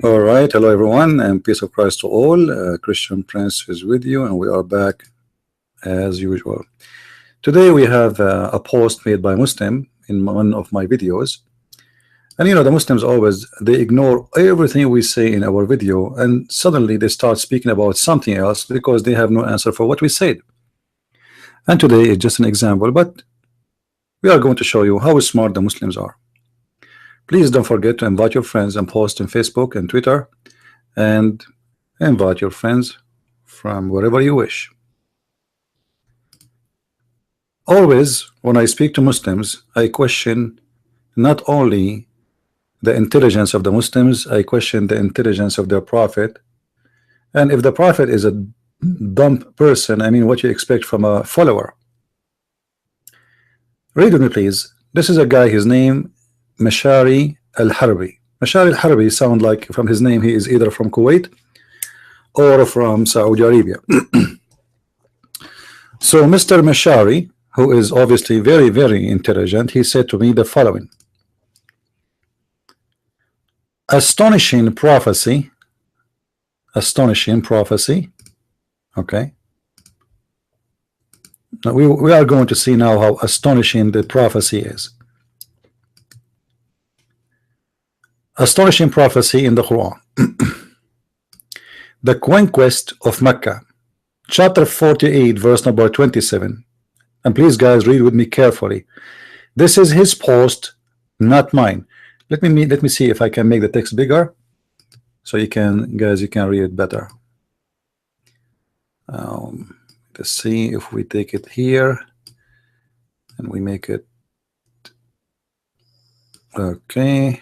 All right, hello everyone, and peace of Christ to all. Christian Prince is with you, and we are back as usual. Today we have a post made by Muslim in one of my videos, and you know the Muslims always they ignore everything we say in our video, and suddenly they start speaking about something else because they have no answer for what we said. And today is just an example, but we are going to show you how smart the Muslims are. Please don't forget to invite your friends and post on Facebook and Twitter, and invite your friends from wherever you wish. Always when I speak to Muslims, I question not only the intelligence of the Muslims, I question the intelligence of their prophet. And if the prophet is a dumb person, I mean, what you expect from a follower? Read with me, please. This is a guy, his name Mashari al-Harbi. Mashari al-Harbi sound like from his name he is either from Kuwait or from Saudi Arabia. So Mr. Mashari, who is obviously very, very intelligent, he said to me the following: astonishing prophecy, okay. Now we are going to see now how astonishing the prophecy is. Astonishing prophecy in the Quran. The conquest of Mecca, chapter 48, verse number 27. And please guys, read with me carefully. This is his post, not mine. Let me see if I can make the text bigger so you can read it better. Let's see if we take it here and we make it okay,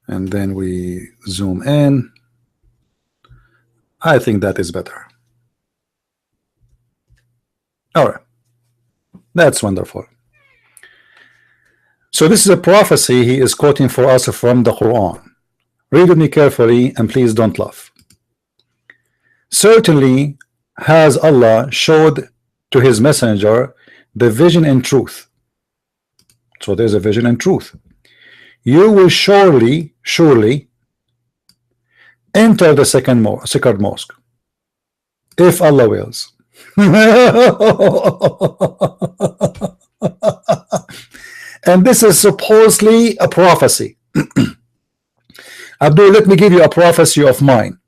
and then we zoom in. I think that is better. All right, that's wonderful. So this is a prophecy he is quoting for us from the Quran. Read with me carefully and please don't laugh. Certainly has Allah showed to his messenger the vision and truth. So there's a vision and truth. You will surely enter the second mosque if Allah wills. And this is supposedly a prophecy. Abdul, let me give you a prophecy of mine.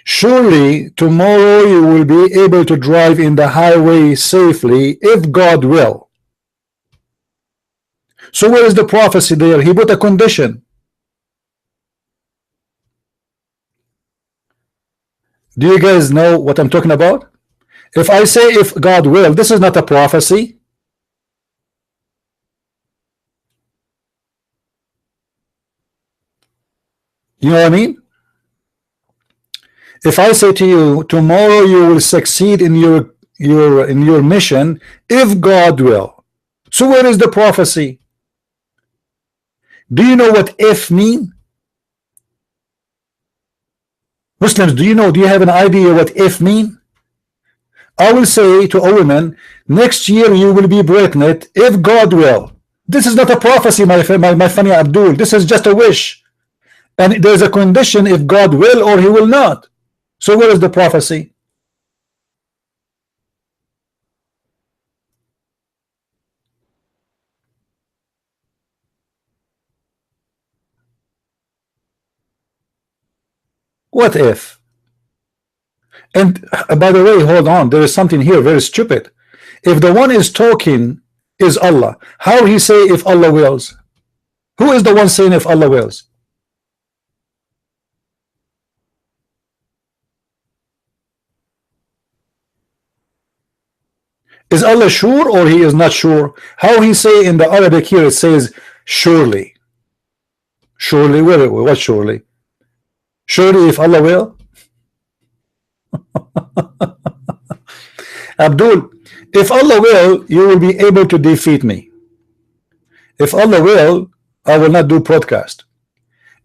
Surely tomorrow you will be able to drive in the highway safely if God will. So where is the prophecy there? He put a condition. Do you guys know what I'm talking about? If I say if God will, this is not a prophecy. You know what I mean? If I say to you tomorrow you will succeed in your mission if God will, so where is the prophecy? Do you know what if mean? Muslims, do you have an idea what if mean? I will say to a woman, next year you will be pregnant if God will. This is not a prophecy, my funny Abdul. This is just a wish, and there's a condition if God will or he will not. So where is the prophecy? What if? And by the way, hold on, there is something here very stupid. If the one is talking is Allah, how he say if Allah wills? Who is the one saying if Allah wills? Is Allah sure or he is not sure? How he say in the Arabic here it says surely. Surely, what surely? Surely if Allah will? Abdul, if Allah will, you will be able to defeat me. If Allah will, I will not do podcast.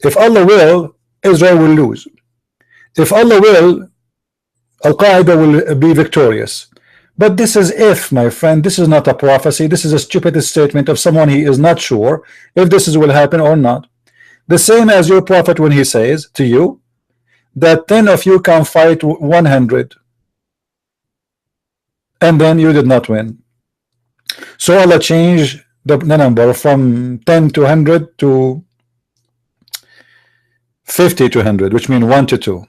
If Allah will, Israel will lose. If Allah will, Al-Qaeda will be victorious. But this is if, my friend, this is not a prophecy. This is a stupid statement of someone he is not sure if this is will happen or not. The same as your prophet when he says to you that 10 of you can fight 100, and then you did not win. So Allah changed the number from 10 to 100 to 50 to 100, which means 1 to 2.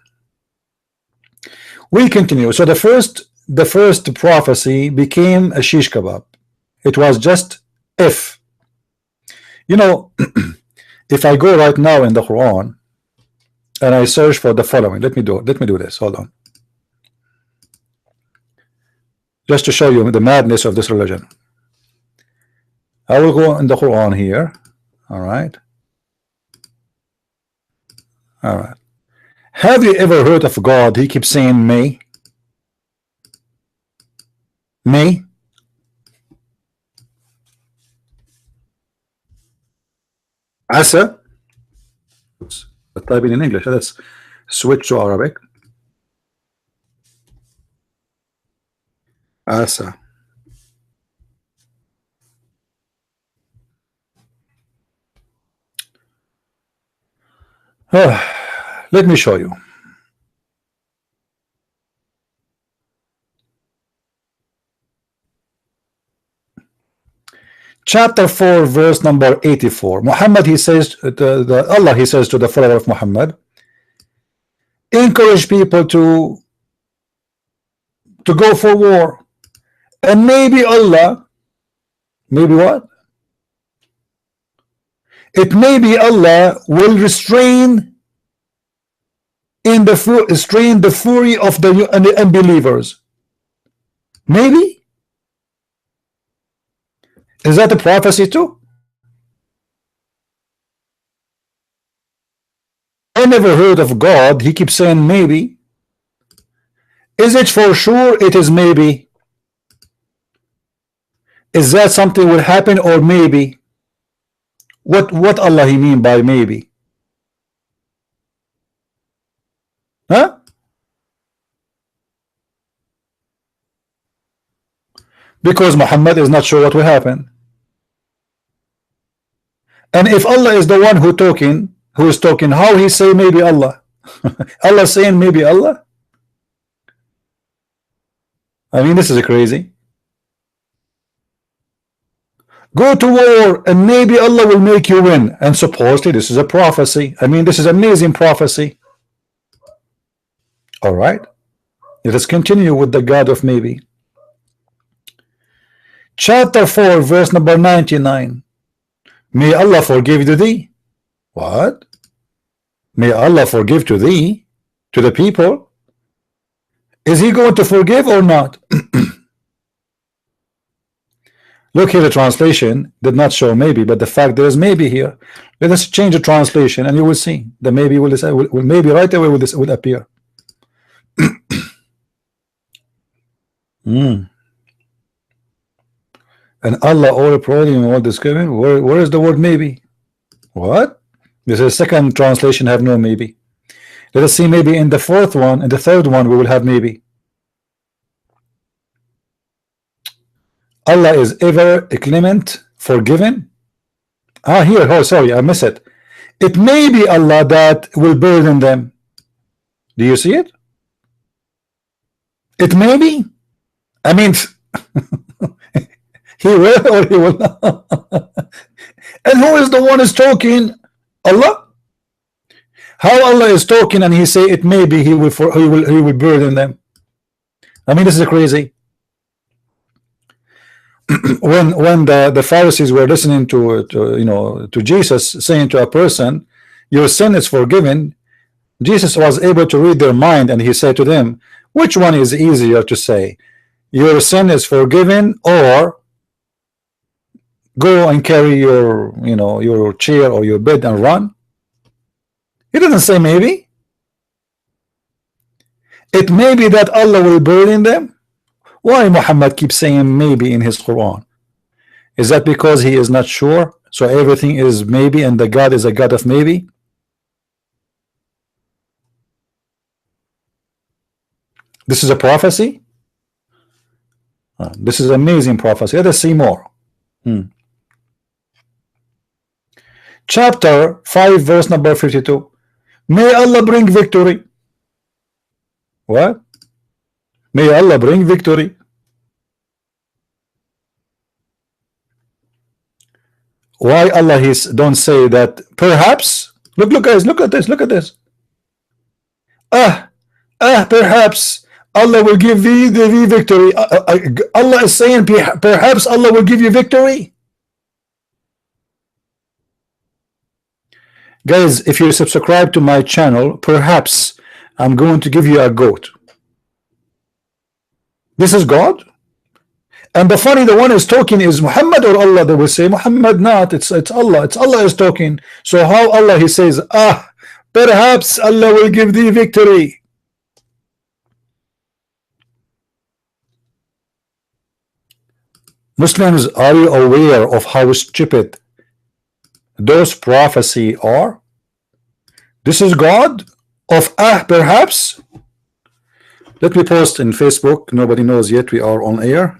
We continue. So the first prophecy became a shish kebab. It was just if. You know, if I go right now in the Quran and I search for the following, let me do this. Hold on. Just to show you the madness of this religion. I will go in the Quran here. All right. All right. Have you ever heard of God? He keeps saying may. May. Asa. Typing in English. Let's switch to Arabic. Asa. Let me show you. Chapter 4, verse number 84. Muhammad, he says, Allah, he says to the follower of Muhammad, encourage people to go for war. And maybe Allah, maybe what? It may be Allah will restrain the fury of the unbelievers. Maybe. Is that a prophecy too? I never heard of God. He keeps saying maybe. Is it for sure? It is maybe. Is that something will happen or maybe? What Allah he mean by maybe? Huh? Because Muhammad is not sure what will happen. And if Allah is the one who is talking, how he say maybe Allah? Allah saying maybe Allah? I mean, this is crazy. Go to war and maybe Allah will make you win. And supposedly this is a prophecy. I mean, this is amazing prophecy. All right. Let us continue with the God of maybe. Chapter 4, verse number 99. May Allah forgive to thee. What? May Allah forgive to thee, to the people. Is he going to forgive or not? Look here, the translation did not show maybe, but the fact there is maybe here. Let us change the translation and you will see the maybe will maybe right away will appear. And Allah all providing all this given. Where is the word maybe? What? This is second translation have no maybe. Let us see maybe in the fourth one and the third one we will have maybe. Allah is ever clement, forgiven. Here, oh sorry, I miss it. It may be Allah that will burden them. Do you see it? It may be. I mean, he will or he will not. And who is the one is talking? Allah. How Allah is talking and he say it may be he will burden them. I mean, this is crazy. when the Pharisees were listening to Jesus saying to a person, your sin is forgiven, Jesus was able to read their mind and he said to them, which one is easier to say, your sin is forgiven, or go and carry your chair or your bed and run? He doesn't say maybe. It may be that Allah will burden them. Why Muhammad keeps saying maybe in his Quran? Is that because he is not sure? So everything is maybe and the God is a God of maybe? This is a prophecy? This is amazing prophecy. Let us see more. Chapter 5, verse number 52. May Allah bring victory. What? May Allah bring victory. Why Allah don't say that perhaps? Look guys, look at this, look at this. Perhaps Allah will give thee the victory. Allah is saying perhaps Allah will give you victory. Guys, if you subscribe to my channel, perhaps I'm going to give you a goat. This is God. And the funny, the one is talking is Muhammad or Allah. They will say Muhammad, not, it's Allah. It's Allah is talking. So how Allah he says, perhaps Allah will give thee victory. Muslims, are you aware of how stupid those prophecy are? This is God of perhaps. Let me post in Facebook. Nobody knows yet we are on air.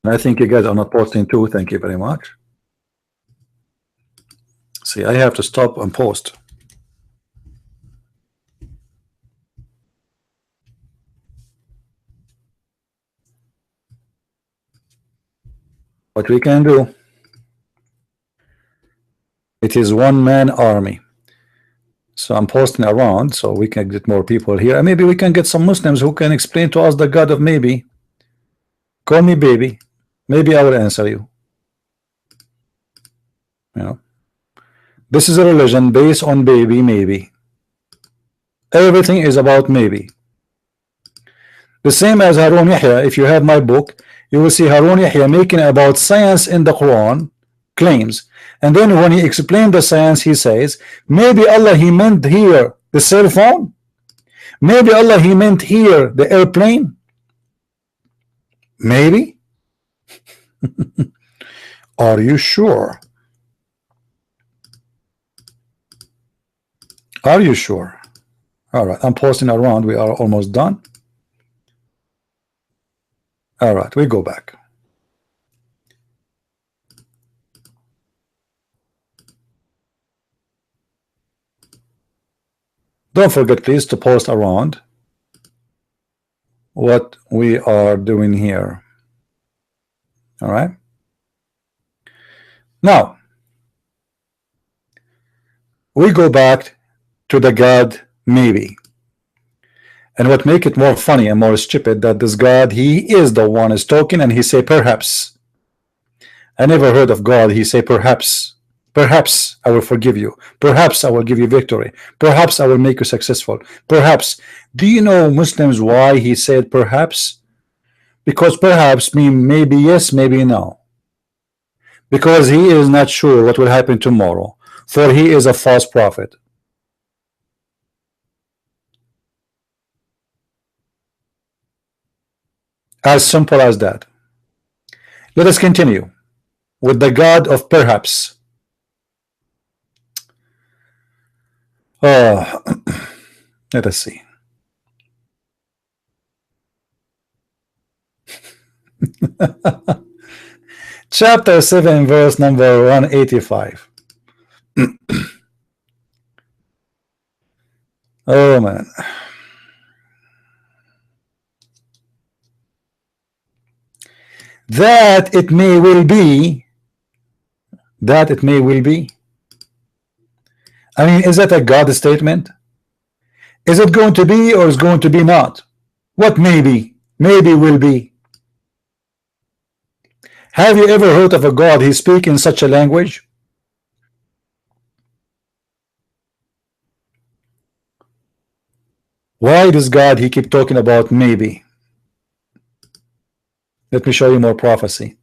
I think you guys are not posting too. Thank you very much. See, I have to stop and post. What we can do, it is one-man army. So I'm posting around so we can get more people here, and maybe we can get some Muslims who can explain to us the God of maybe. Call me baby. Maybe I will answer you. You know, this is a religion based on baby, maybe. Everything is about maybe. The same as Harun Yahya. If you have my book, you will see Harun Yahya making about science in the Quran claims, and then when he explained the science, he says maybe Allah he meant here the cell phone, maybe Allah he meant here the airplane, maybe. Are you sure? Are you sure? All right, I'm posting around. We are almost done. All right, we go back. Don't forget, please, to post around what we are doing here. All right. Now, we go back to the God maybe. And what make it more funny and more stupid that this God, he is the one is talking and he say perhaps. I never heard of God he say perhaps. Perhaps I will forgive you. Perhaps I will give you victory. Perhaps I will make you successful. Perhaps. Do you know, Muslims, why he said perhaps? Because perhaps mean maybe yes, maybe no. Because he is not sure what will happen tomorrow, for he is a false prophet. As simple as that. Let us continue with the God of perhaps. Let us see. Chapter 7, verse number 185. Oh man. That it may will be. That it may will be. I mean, is that a God statement? Is it going to be or is going to be not? What maybe? Maybe will be. Have you ever heard of a God he speak in such a language? Why does God he keep talking about maybe? Let me show you more prophecy.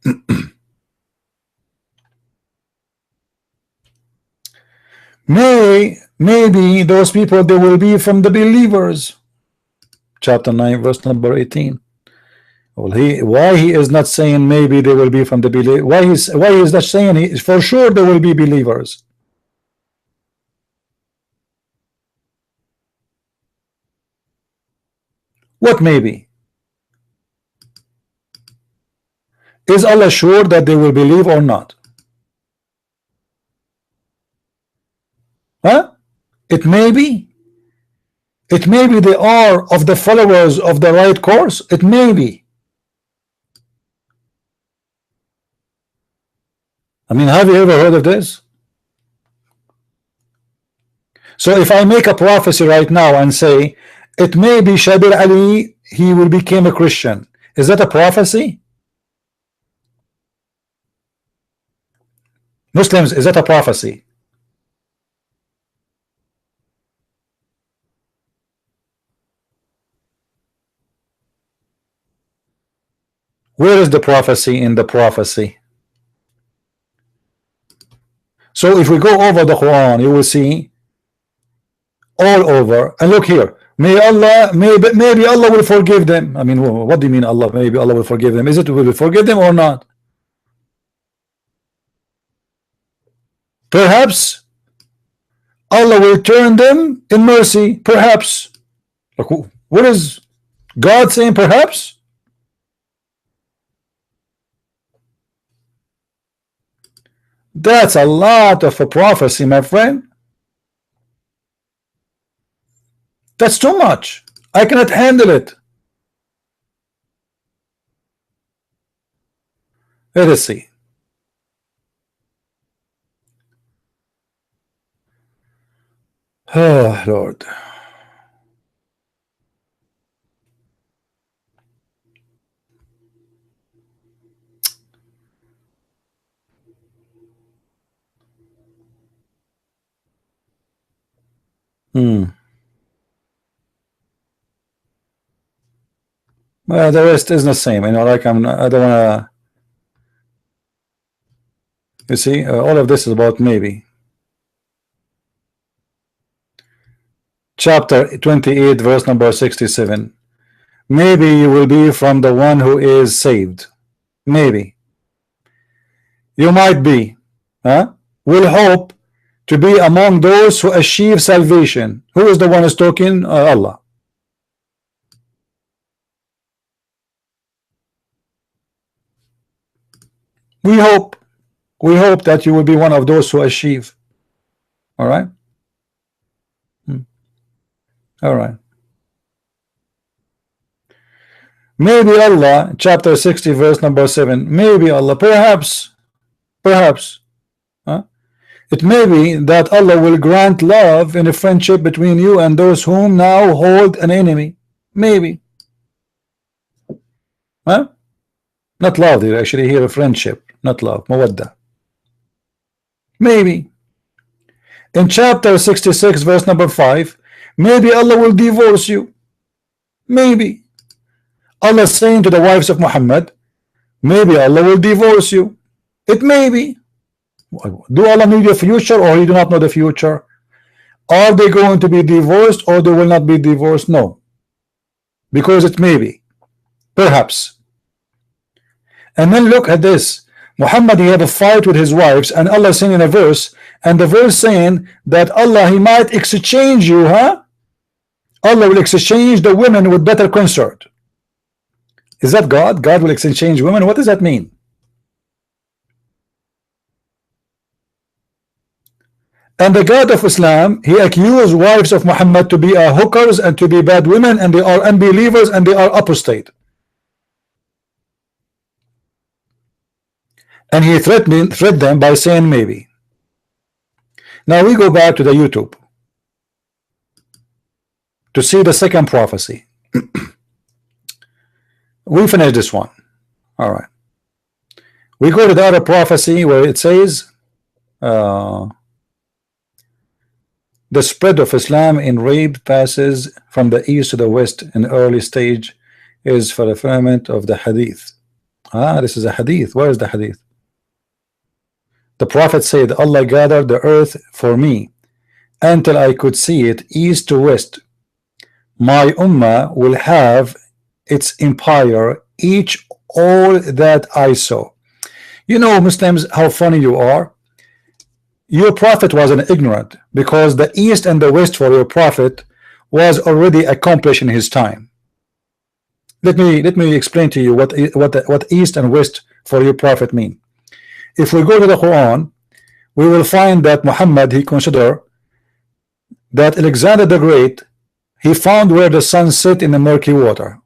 Maybe those people they will be from the believers. Chapter 9, verse number 18. Well, why he is not saying maybe they will be from the believers? Why he is not saying he for sure they will be believers? What maybe? Is Allah sure that they will believe or not? Huh? It may be. It may be they are of the followers of the right course. It may be. I mean, have you ever heard of this? So if I make a prophecy right now and say it may be Shabir Ali, he will become a Christian, is that a prophecy? Muslims, is that a prophecy? Where is the prophecy in the prophecy? So if we go over the Quran, you will see all over. And look here, may Allah, maybe Allah will forgive them. I mean, what do you mean Allah? Maybe Allah will forgive them. Is it will forgive them or not? Perhaps Allah will turn them in mercy. Perhaps. Like, what is God saying? Perhaps. That's a lot of a prophecy, my friend. That's too much. I cannot handle it. Let us see. Oh, Lord. Well, the rest is the same. You know, like I don't wanna. You see, all of this is about maybe. Chapter 28, verse number 67. Maybe you will be from the one who is saved. Maybe. You might be. Huh? Will hope to be among those who achieve salvation. Who is the one who's talking? Allah. We hope that you will be one of those who achieve. All right. All right. Maybe Allah, chapter 60, verse number 7. Maybe Allah, perhaps. Huh? It may be that Allah will grant love and a friendship between you and those whom now hold an enemy. Maybe. Huh? Not love here, actually here a friendship, not love, mawadda. Maybe. In chapter 66, verse number 5, maybe Allah will divorce you. Maybe. Allah is saying to the wives of Muhammad, maybe Allah will divorce you. It may be. Do Allah know the future or He do not know the future? Are they going to be divorced or they will not be divorced? No. Because it may be. Perhaps. And then look at this. Muhammad, he had a fight with his wives, and Allah saying in a verse, and the verse saying that Allah, He might exchange you, huh? Allah will exchange the women with better consort. Is that God? God will exchange women? What does that mean? And the God of Islam, he accused wives of Muhammad to be hookers and to be bad women, and they are unbelievers and they are apostate. And he threatened them by saying maybe. Now we go back to the YouTube to see the second prophecy. We finish this one. All right. We go to the other prophecy where it says the spread of Islam in rape passes from the east to the west. An early stage is for the fulfillment of the hadith. This is a hadith. Where is the hadith? The Prophet said, Allah gathered the earth for me until I could see it east to west. My ummah will have its empire, each all that I saw. You know, Muslims, how funny you are. Your prophet was an ignorant, because the east and the west for your prophet was already accomplished in his time. let me explain to you what east and west for your prophet mean. If we go to the Quran, we will find that Muhammad, he consider that Alexander the Great, he found where the sun set in the murky water,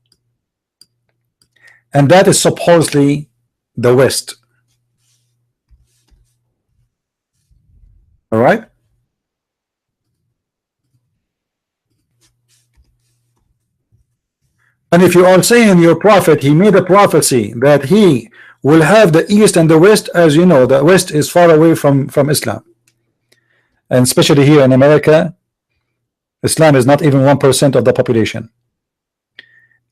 and that is supposedly the west. All right. And if you are saying your prophet, he made a prophecy that he will have the east and the west, as you know, the west is far away from Islam, and especially here in America, Islam is not even 1% of the population.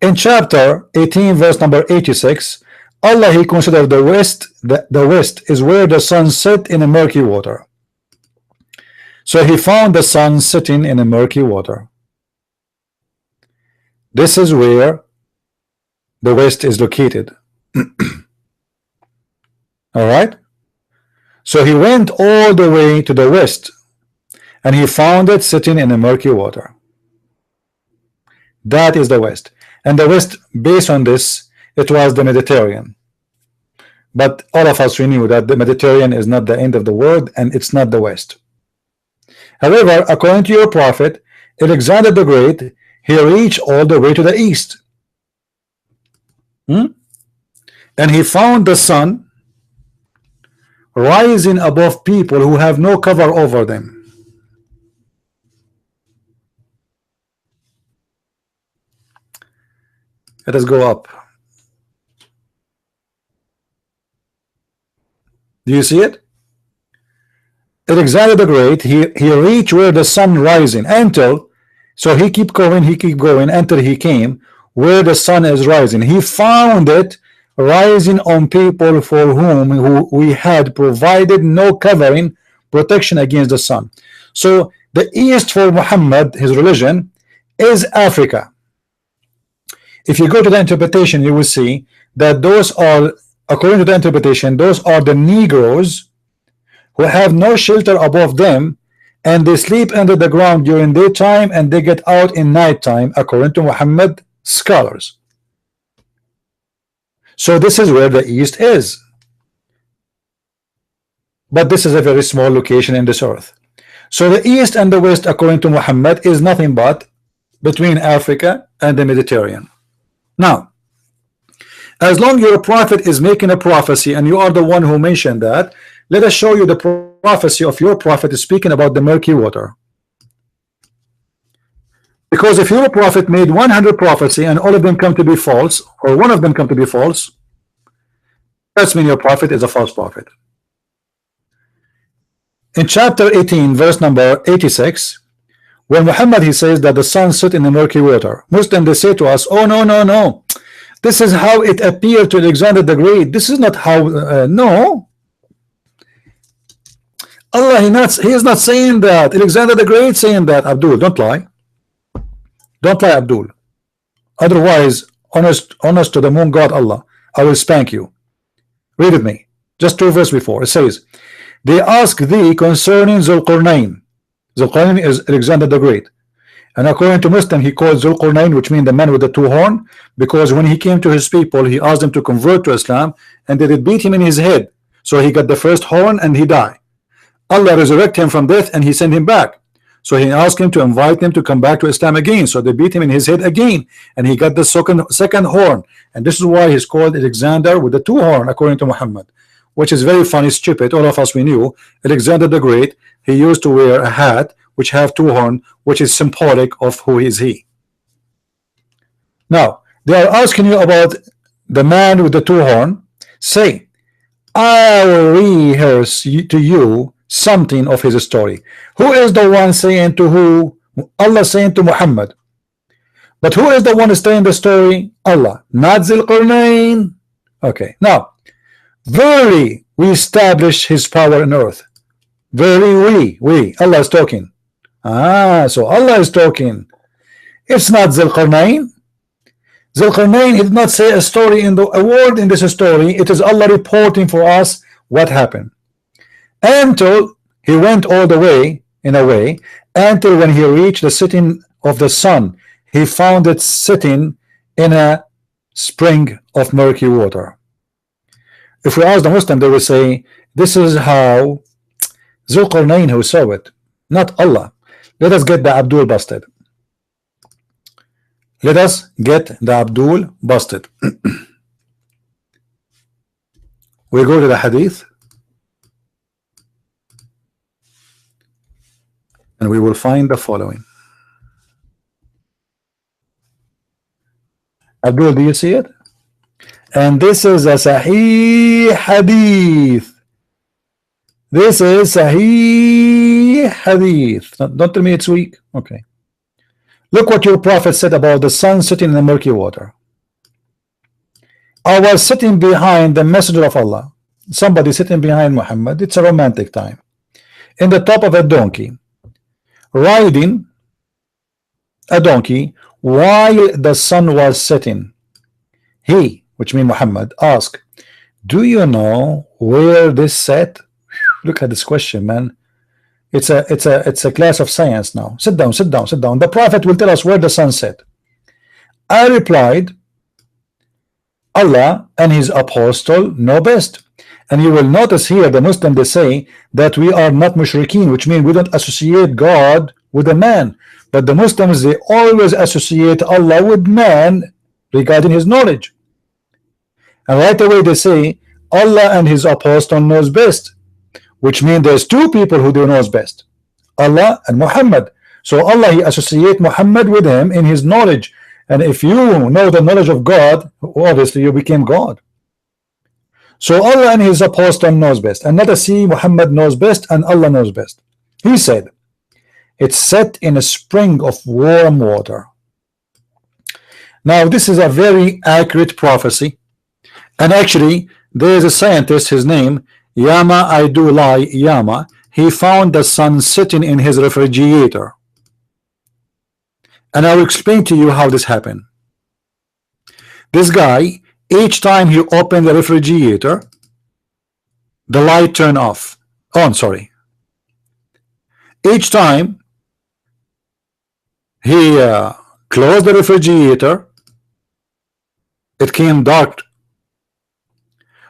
In chapter 18, verse number 86, Allah, he considered the west is where the sun set in a murky water. So he found the sun sitting in a murky water. This is where the west is located. All right. So he went all the way to the west, and he found it sitting in a murky water. That is the west. And the west, based on this, it was the Mediterranean. But all of us, we knew that the Mediterranean is not the end of the world, and it's not the west. However, according to your prophet Alexander the Great, he reached all the way to the east, and he found the sun rising above people who have no cover over them. Let us go up. Do you see it? Alexander the Great, he reached where the sun rising until, so he keep going until he came where the sun is rising. He found it rising on people for whom we had provided no covering, protection against the sun. So the east for Muhammad, his religion, is Africa. If you go to the interpretation, you will see that those are, according to the interpretation, those are the Negroes who have no shelter above them, and they sleep under the ground during daytime and they get out in nighttime, according to Muhammad scholars. So this is where the east is. But this is a very small location in this earth. So the east and the west, according to Muhammad, is nothing but between Africa and the Mediterranean. Now, as long your prophet is making a prophecy and you are the one who mentioned that, let us show you the prophecy of your prophet is speaking about the murky water. Because if your prophet made 100 prophecy and all of them come to be false, or one of them come to be false, that means your prophet is a false prophet. In chapter 18, verse number 86, when Muhammad, he says that the sun set in the murky water, Muslims, they say to us, oh no, this is how it appeared to Alexander the Great. This is not how, no. Allah, he is not saying that. Alexander the Great saying that. Abdul, don't lie. Don't lie, Abdul. Otherwise, honest to the moon God Allah, I will spank you. Read with me. Just 2 verses before. It says, they ask thee concerning Zulqarnain. Zulqarnain is Alexander the Great. And according to Muslim, he called Zulqarnain, which means the man with the 2 horns, because when he came to his people, he asked them to convert to Islam, and they did beat him in his head. So he got the first horn and he died. Allah resurrected him from death and he sent him back. So he asked him to invite him to come back to Islam again. So they beat him in his head again, and he got the second horn. And this is why he's called Alexander with the 2 horns, according to Muhammad, which is very funny, stupid. All of us, we knew Alexander the Great, he used to wear a hat which have 2 horns, which is symbolic of who is he. Now they are asking you about the man with the 2 horns. Say, I will rehearse to you something of his story. Who is the one saying to who? Allah saying to Muhammad. But who is the one saying the story? Allah, not Zulqarnain. Okay, now, verily we establish his power in earth. Verily we, Allah is talking. So Allah is talking. It's not Zulqarnain. Zulqarnain did not say a story in a word in this story. It is Allah reporting for us what happened. Until he went all the way, in a way, until when he reached the setting of the sun, he found it sitting in a spring of murky water. If we ask the Muslim, they will say, this is how Zulqarnain who saw it, not Allah. Let us get the Abdul busted. Let us get the Abdul busted. We go to the hadith and we will find the following. Abdul, do you see it? And this is a Sahih hadith. This is Sahih hadith. Don't tell me it's weak. Okay. Look what your prophet said about the sun sitting in the murky water. I was sitting behind the messenger of Allah. Somebody sitting behind Muhammad. It's a romantic time. In the top of a donkey, riding a donkey while the sun was setting. He, which means Muhammad, asked, do you know where this set? Look at this question, man. It's a class of science now. Sit down, sit down, sit down. The prophet will tell us where the sun set. I replied, Allah and his apostle know best. And you will notice here the Muslim, they say that we are not mushrikeen, which means we don't associate God with a man. But the Muslims, they always associate Allah with man regarding his knowledge. And right away they say Allah and his apostle knows best, which means there's two people who do knows best, Allah and Muhammad. So Allah, he associate Muhammad with him in his knowledge. And if you know the knowledge of God, obviously you became God. So Allah and his apostle knows best. And let us see, Muhammad knows best and Allah knows best. He said, it's set in a spring of warm water. Now this is a very accurate prophecy. And actually there is a scientist, his name Yama Aidulai Yama. He found the sun sitting in his refrigerator. And I will explain to you how this happened. This guy, each time he opened the refrigerator, the light turned off. On, sorry. Each time he closed the refrigerator, it came dark.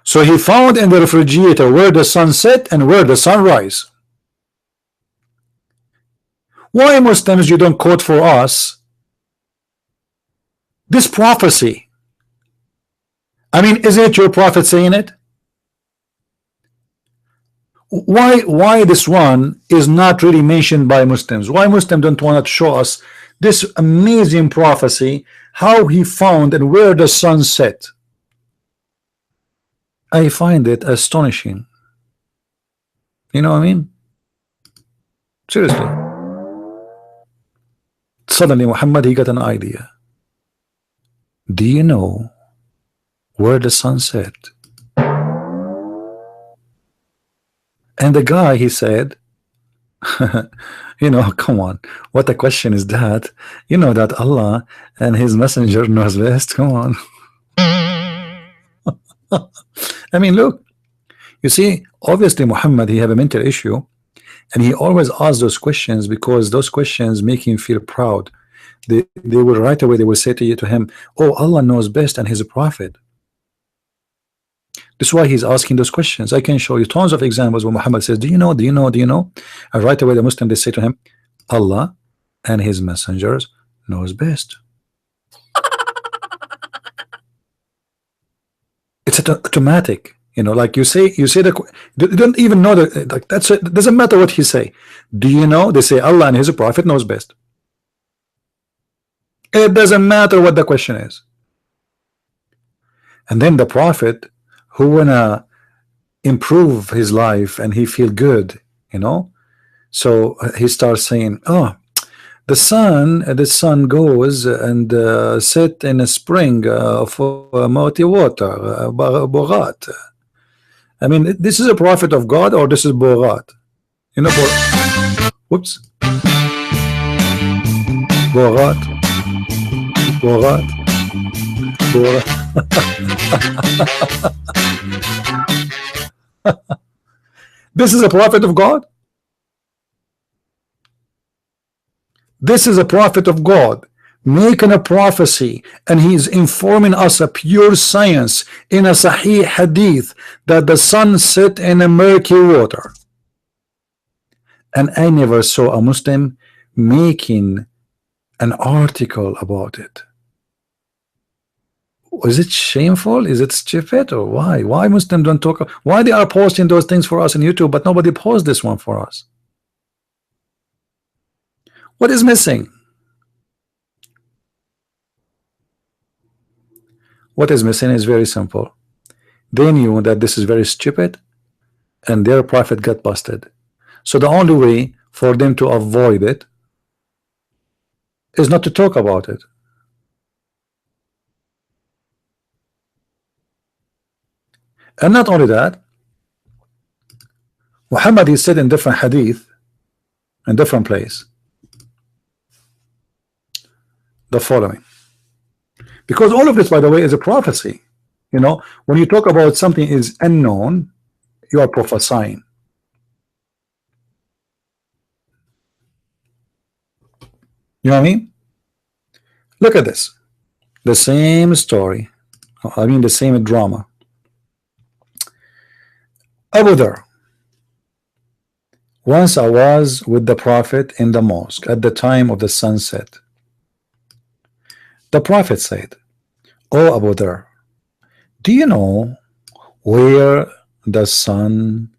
So he found in the refrigerator where the sun set and where the sun rise. Why, Muslims, you don't quote for us this prophecy? I mean, isn't it your prophet saying it? Why this one is not really mentioned by Muslims? Why Muslims don't want to show us this amazing prophecy, how he found and where the sun set? I find it astonishing. You know what I mean? Seriously. Suddenly Muhammad, he got an idea. Do you know where the sun set? And the guy, he said, you know, come on, what a question is that? You know that Allah and his messenger knows best. Come on. I mean, look, you see, obviously Muhammad, he have a mental issue, and he always asks those questions because those questions make him feel proud. They will right away, they will say to him, oh, Allah knows best and he's a prophet. This is why he's asking those questions. I can show you tons of examples where Muhammad says, do you know, do you know, do you know? And right away the Muslim, they say to him, Allah and his messengers knows best. It's automatic, you know, like you say the, you don't even know that, like, that's it. It doesn't matter what he say. Do you know? They say Allah and his prophet knows best. It doesn't matter what the question is. And then the prophet who wanna improve his life and he feel good, you know, so he starts saying, oh, the sun goes and set in a spring for murky water, Borat. I mean, this is a prophet of God or this is Borat? You know, whoops, Borat, Borat, Borat. This is a prophet of God. This is a prophet of God. making a prophecy, and he's informing us a pure science in a Sahih hadith that the sun set in a murky water, and I never saw a Muslim making an article about it. Is it shameful? Is it stupid? Or why Muslims don't talk? Why they are posting those things for us on YouTube, but nobody posts this one for us? What is missing? What is missing is very simple. They knew that this is very stupid, and their prophet got busted. So the only way for them to avoid it is not to talk about it. And not only that, Muhammad is said in different hadith, in different place, the following. Because all of this, by the way, is a prophecy. You know, when you talk about something is unknown, you are prophesying. You know what I mean? Look at this. The same story. I mean the same drama. Abu Dhar. Once I was with the Prophet in the mosque at the time of the sunset. The Prophet said, "Oh Abu Dhar, do you know where the sun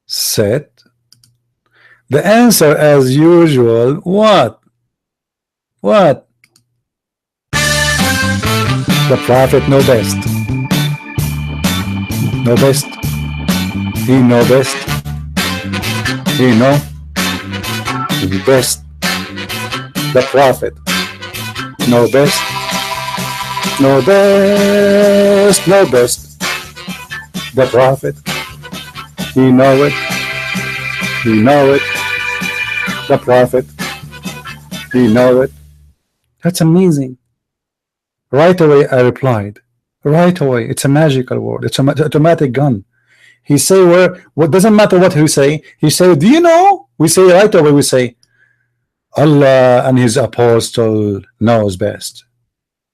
set?" The answer, as usual, what? What? The Prophet know best. Know best. He know best. He know best. The Prophet know best. Know best. Know best. The Prophet. He know it. He know it. The Prophet. He know it. That's amazing. Right away I replied. Right away. It's a magical word. It's an automatic gun. He say where, what doesn't matter what he say. He say, do you know? We say right away, we say, Allah and his apostle knows best.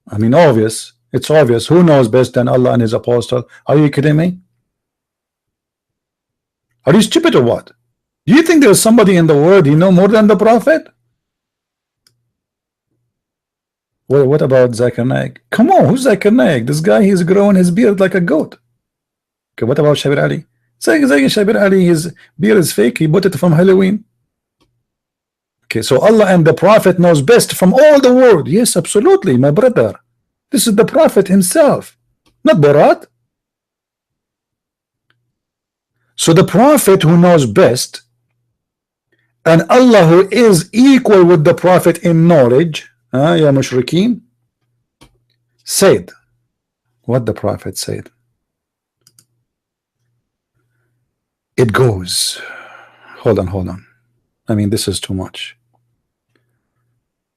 I mean, obvious. It's obvious. Who knows best than Allah and his apostle? Are you kidding me? Are you stupid or what? Do you think there's somebody in the world you know more than the Prophet? Well, what about Zakir Naik? Come on, who's Zakir Naik? This guy, he's growing his beard like a goat. Okay, what about Shabir Ali? Shabir Ali, his beard is fake. He bought it from Halloween. Okay, so Allah and the Prophet knows best from all the world. Yes, absolutely, my brother. This is the Prophet himself, not Borat. So the Prophet who knows best, and Allah who is equal with the Prophet in knowledge, ya mushrikeen, said what the Prophet said. It goes. Hold on. I mean, this is too much.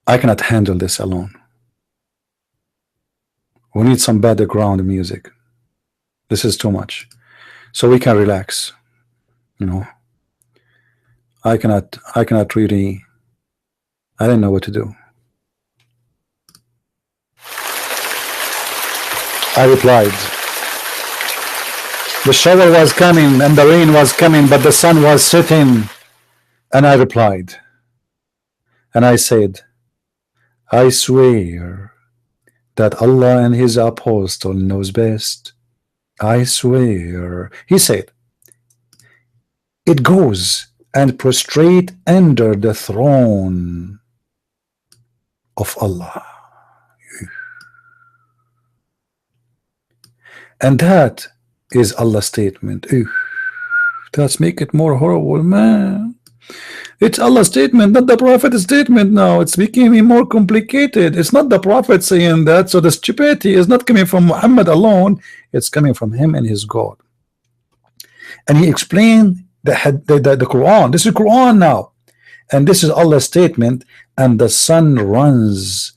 I cannot handle this alone. We need some background music. This is too much. So we can relax. You know, I cannot really, I don't know what to do. I replied. The shower was coming and the rain was coming, but the sun was setting. And I replied. And I said, I swear that Allah and his apostle knows best. I swear. He said, it goes and prostrate under the throne of Allah. And that is Allah's statement. That's make it more horrible, man. It's Allah's statement, not the Prophet's statement now. It's becoming more complicated. It's not the Prophet saying that, so the stupidity is not coming from Muhammad alone. It's coming from him and his God. And he explained the Quran. This is Quran now. And this is Allah's statement. And the sun runs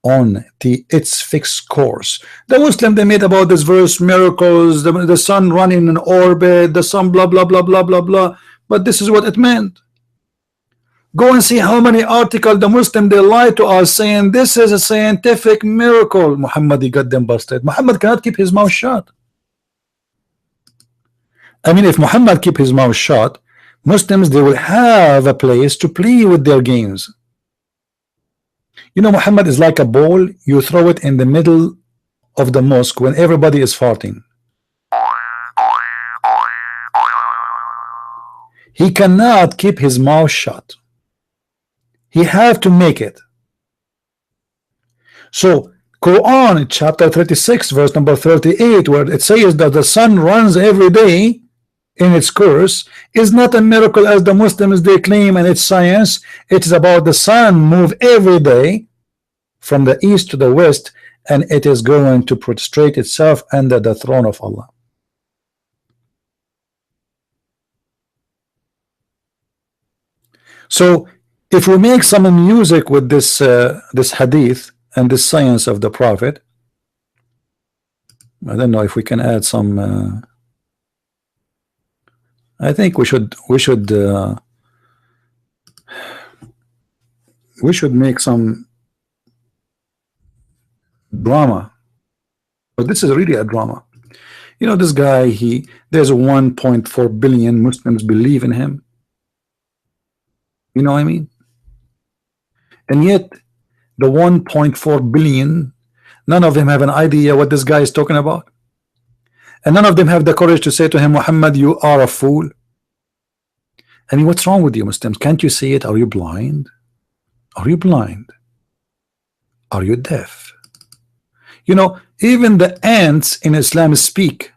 on its fixed course. The Muslim, they made about this verse miracles, the sun running in orbit, the sun blah blah blah blah blah blah, but this is what it meant. Go and see how many articles the Muslim they lie to us saying this is a scientific miracle. Muhammad, he got them busted. Muhammad cannot keep his mouth shut. I mean, if Muhammad keep his mouth shut, Muslims they will have a place to play with their games. You know, Muhammad is like a ball. You throw it in the middle of the mosque when everybody is farting. He cannot keep his mouth shut. He have to make it. So Quran chapter 36 verse number 38, where it says that the sun runs every day in its course, is not a miracle as the Muslims they claim, and it's science. It is about the sun move every day from the east to the west, and it is going to prostrate itself under the throne of Allah. So if we make some music with this this hadith and this science of the Prophet, I don't know if we can add some. I think we should make some drama, but this is really a drama. You know, this guy, there's 1.4 billion Muslims believe in him. You know what I mean? And yet the 1.4 billion, none of them have an idea what this guy is talking about, and none of them have the courage to say to him, Muhammad, you are a fool. I mean, what's wrong with you Muslims? Can't you see it? Are you blind? Are you blind? Are you deaf? You know, even the ants in Islam speak.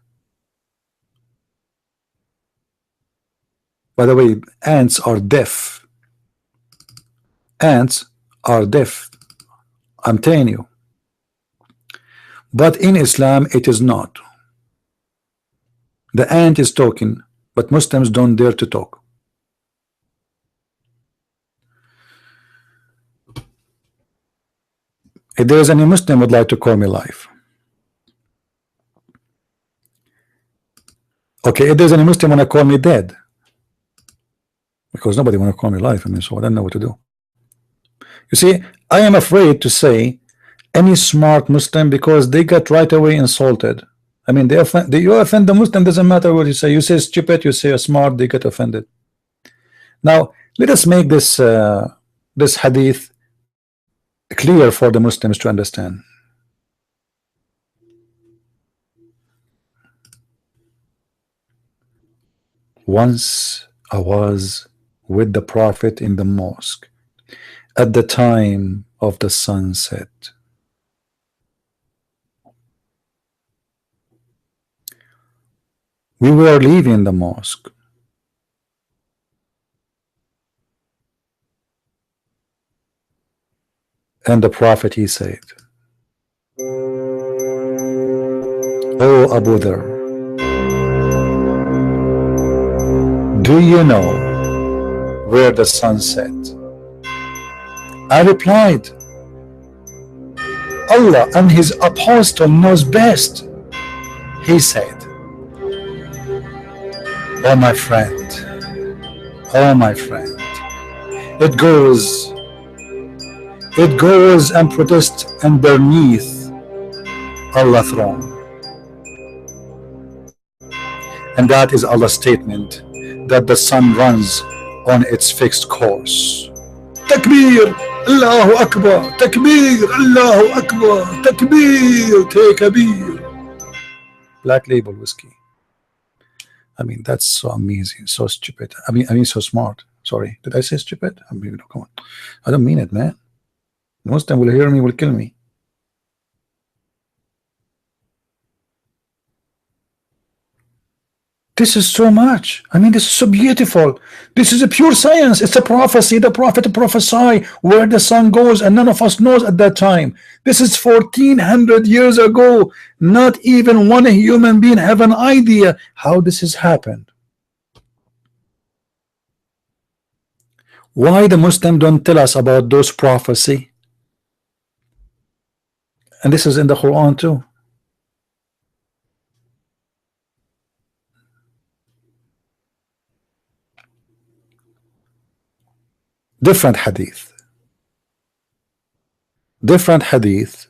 By the way, ants are deaf. Ants are deaf, I'm telling you. But in Islam it is not. The ant is talking, but Muslims don't dare to talk. If there is any Muslim would like to call me live, okay. If there's any Muslim want to call me dead, because nobody want to call me live, I mean, so I don't know what to do. You see, I am afraid to say any smart Muslim because they get right away insulted. I mean, you offend the Muslim, doesn't matter what you say. You say stupid, you say smart, they get offended. Now let us make this this hadith clear for the Muslims to understand. Once I was with the Prophet in the mosque at the time of the sunset. We were leaving the mosque, and the Prophet, he said, "Oh Abu Dhar, do you know where the sun set?" I replied, "Allah and his apostle knows best." He said, "Oh my friend, oh my friend, it goes and protests underneath Allah's throne, and that is Allah's statement that the sun runs on its fixed course." Takbir, Allahu Akbar, Takbir, Allahu Akbar, Takbir, Takbir. Black Label whiskey. I mean, that's so amazing, so stupid. I mean, so smart. Sorry, did I say stupid? I mean, come on, I don't mean it, man. Muslim will hear me, will kill me. This is so much. I mean, this is so beautiful. This is a pure science. It's a prophecy. The Prophet prophesied where the sun goes, and none of us knows at that time. This is 1400 years ago. Not even one human being have an idea how this has happened. Why the Muslim don't tell us about those prophecy? And this is in the Quran too. different hadith. Different hadith.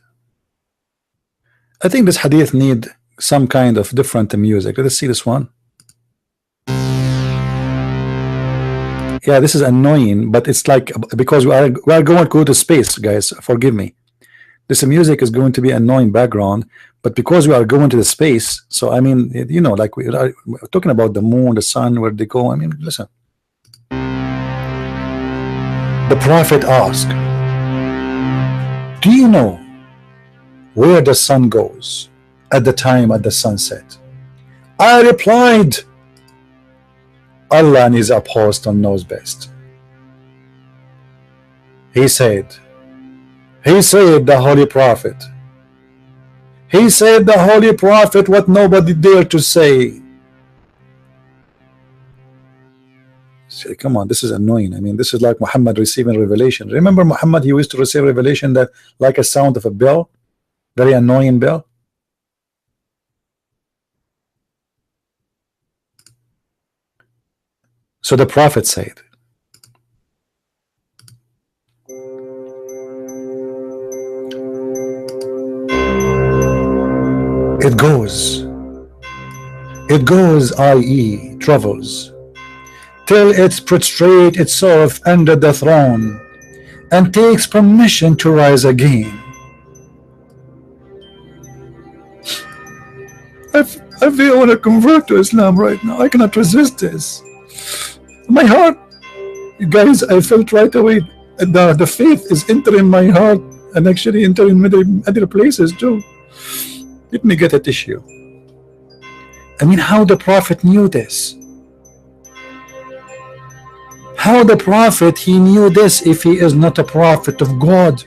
I think this hadith need some kind of different music. Let's see this one. Yeah, this is annoying, but it's like because we are going to go to space, guys. Forgive me. This music is going to be annoying background, but because we are going to the space, so I mean, you know, like we're talking about the moon, the sun, where they go. I mean, listen. The Prophet asked, "Do you know where the sun goes at the time at the sunset?" I replied, "Allah and His apostle knows best." He said, the Holy Prophet. He said, the Holy Prophet, what nobody dared to say. Say, come on, this is annoying. I mean, this is like Muhammad receiving revelation. Remember Muhammad, he used to receive revelation that like a sound of a bell, very annoying bell. So the Prophet said, it goes, i.e. travels, till it prostrates itself under the throne and takes permission to rise again. I feel I want to convert to Islam right now. I cannot resist this. My heart, you guys, I felt right away the faith is entering my heart and actually entering other places too. Let me get a tissue. I mean, how the Prophet knew this? How the Prophet, he knew this if he is not a prophet of God?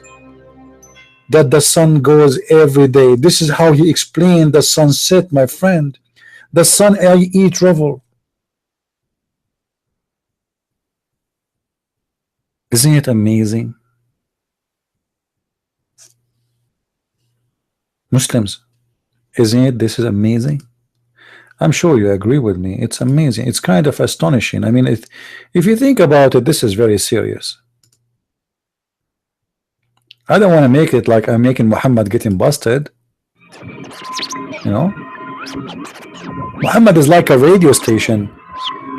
That the sun goes every day. This is how he explained the sunset, my friend. The sun, i.e. travel. Isn't it amazing? Muslims, isn't it? This is amazing. I'm sure you agree with me. It's amazing. It's kind of astonishing. I mean, if you think about it, this is very serious. I don't want to make it like I'm making Muhammad getting busted. You know, Muhammad is like a radio station.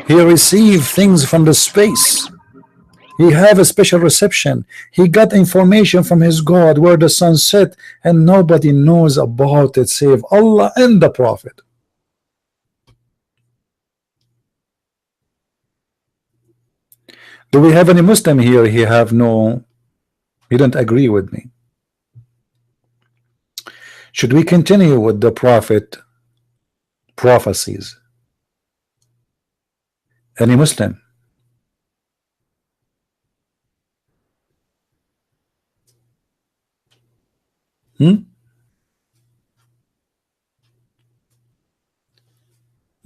He received things from the space. He have a special reception. He got information from his God where the sun set, and nobody knows about it save Allah and the Prophet. Do we have any Muslim here? He don't agree with me. Should we continue with the Prophet prophecies? Any Muslim?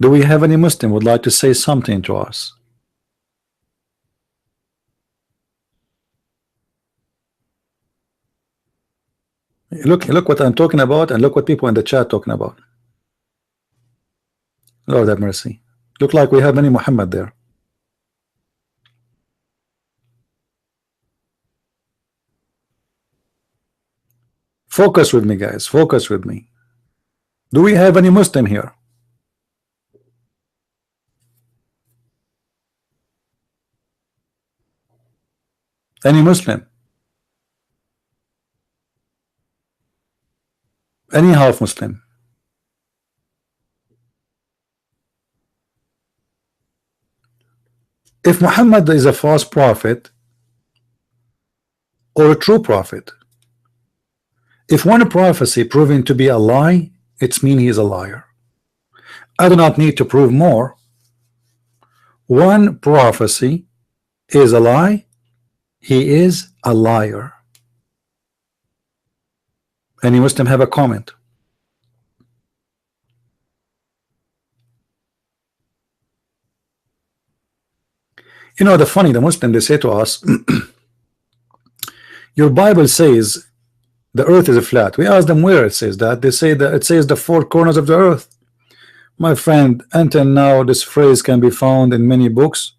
Do we have any Muslim would like to say something to us? Look what I'm talking about, and look what people in the chat talking about. Lord have mercy. Look like we have many Muhammad there. Focus with me, guys. Focus with me. Do we have any Muslim here? Any Muslim? Any half Muslim? If Muhammad is a false prophet or a true prophet, if one prophecy proven to be a lie, it means he is a liar. I do not need to prove more. One prophecy is a lie, he is a liar. Any Muslim have a comment? You know, the Muslim, they say to us, your Bible says the earth is flat. We ask them where it says that. They say that it says the four corners of the earth. My friend, until now this phrase can be found in many books.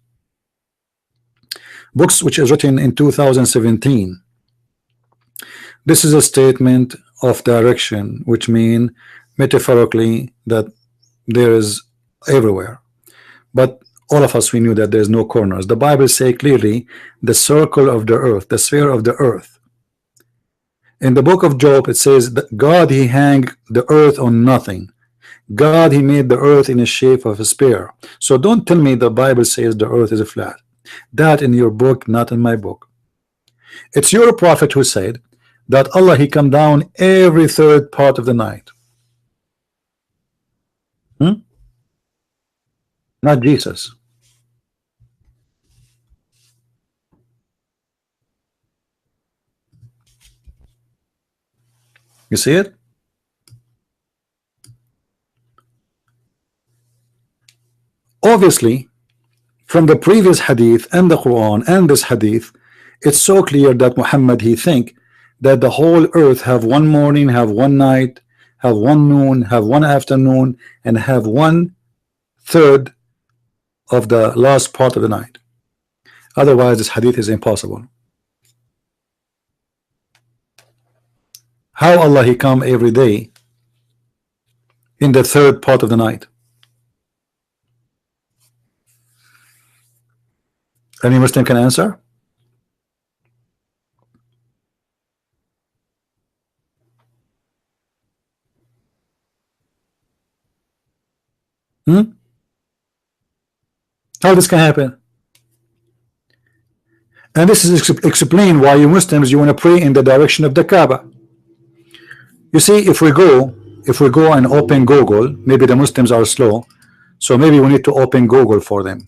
books which is written in 2017. This is a statement of direction, which mean metaphorically that there is everywhere. But all of us, we knew that there's no corners. The Bible say clearly the circle of the earth, the sphere of the earth. In the book of Job, it says that God, he hang the earth on nothing. God, he made the earth in the shape of a spear. So don't tell me the Bible says the earth is flat. That in your book, not in my book. It's your prophet who said that Allah, he come down every third part of the night. Not Jesus. You see it? Obviously, from the previous hadith and the Quran and this hadith, it's so clear that Muhammad, he think that the whole earth have one morning, have one night, have one noon, have one afternoon, and have one third of the last part of the night. Otherwise, this hadith is impossible. How Allah, he come every day in the third part of the night? Any Muslim can answer? How this can happen? And this is explain why you Muslims, you want to pray in the direction of the Kaaba. You see, if we go and open Google, maybe the Muslims are slow, so maybe we need to open Google for them.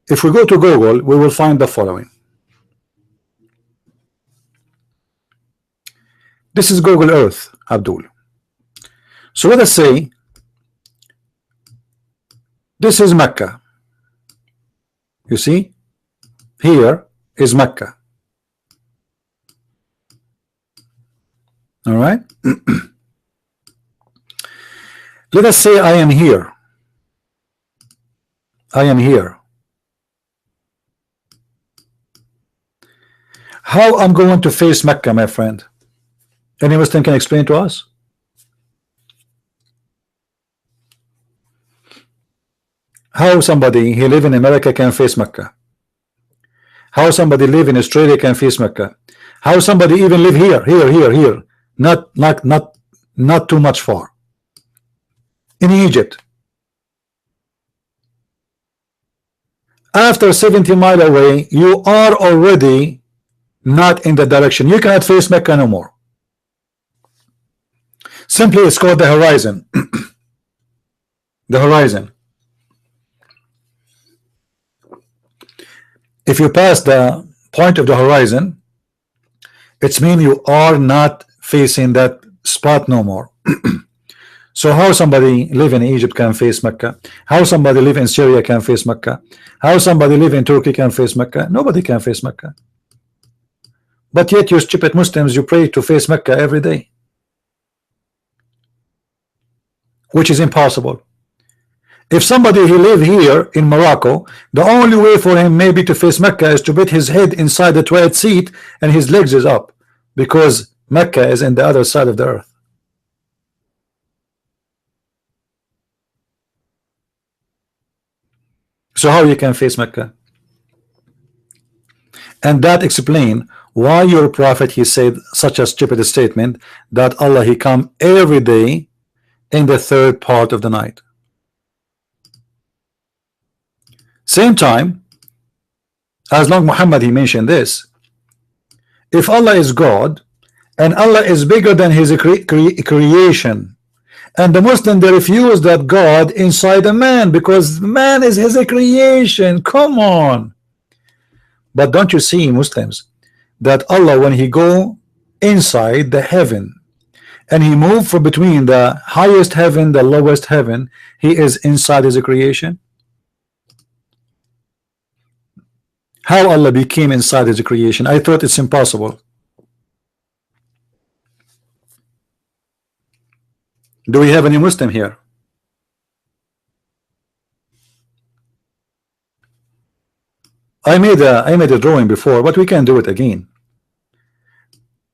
If we go to Google, we will find the following. This is Google Earth, Abdul. So let us say this is Mecca. You see, here is Mecca. All right. Let us say I am here. I am here. How I'm going to face Mecca, my friend? Any Muslim can explain to us? How somebody he live in America can face Mecca? How somebody live in Australia can face Mecca? How somebody even live here, not too much far, in Egypt? After 70 miles away, you are already not in the direction. You cannot face Mecca no more. Simply, it's called the horizon. The horizon. If you pass the point of the horizon, it's mean you are not facing that spot no more. So how somebody live in Egypt can face Mecca? How somebody live in Syria can face Mecca? How somebody live in Turkey can face Mecca? Nobody can face Mecca. But yet you stupid Muslims, you pray to face Mecca every day, which is impossible. If somebody he live here in Morocco, the only way for him maybe to face Mecca is to put his head inside the toilet seat and his legs is up, because Mecca is in the other side of the earth. So how you can face Mecca? And that explain why your prophet he said such a stupid statement that Allah he come every day in the third part of the night. Same time, as long Muhammad he mentioned this, if Allah is God and Allah is bigger than his creation, and the Muslim they refuse that God inside a man because man is his creation. Come on. But don't you see, Muslims, that Allah when he go inside the heaven and he move from between the highest heaven, the lowest heaven, he is inside his creation? How Allah became inside his creation? I thought it's impossible. Do we have any Muslim here? I made a drawing before, but we can do it again.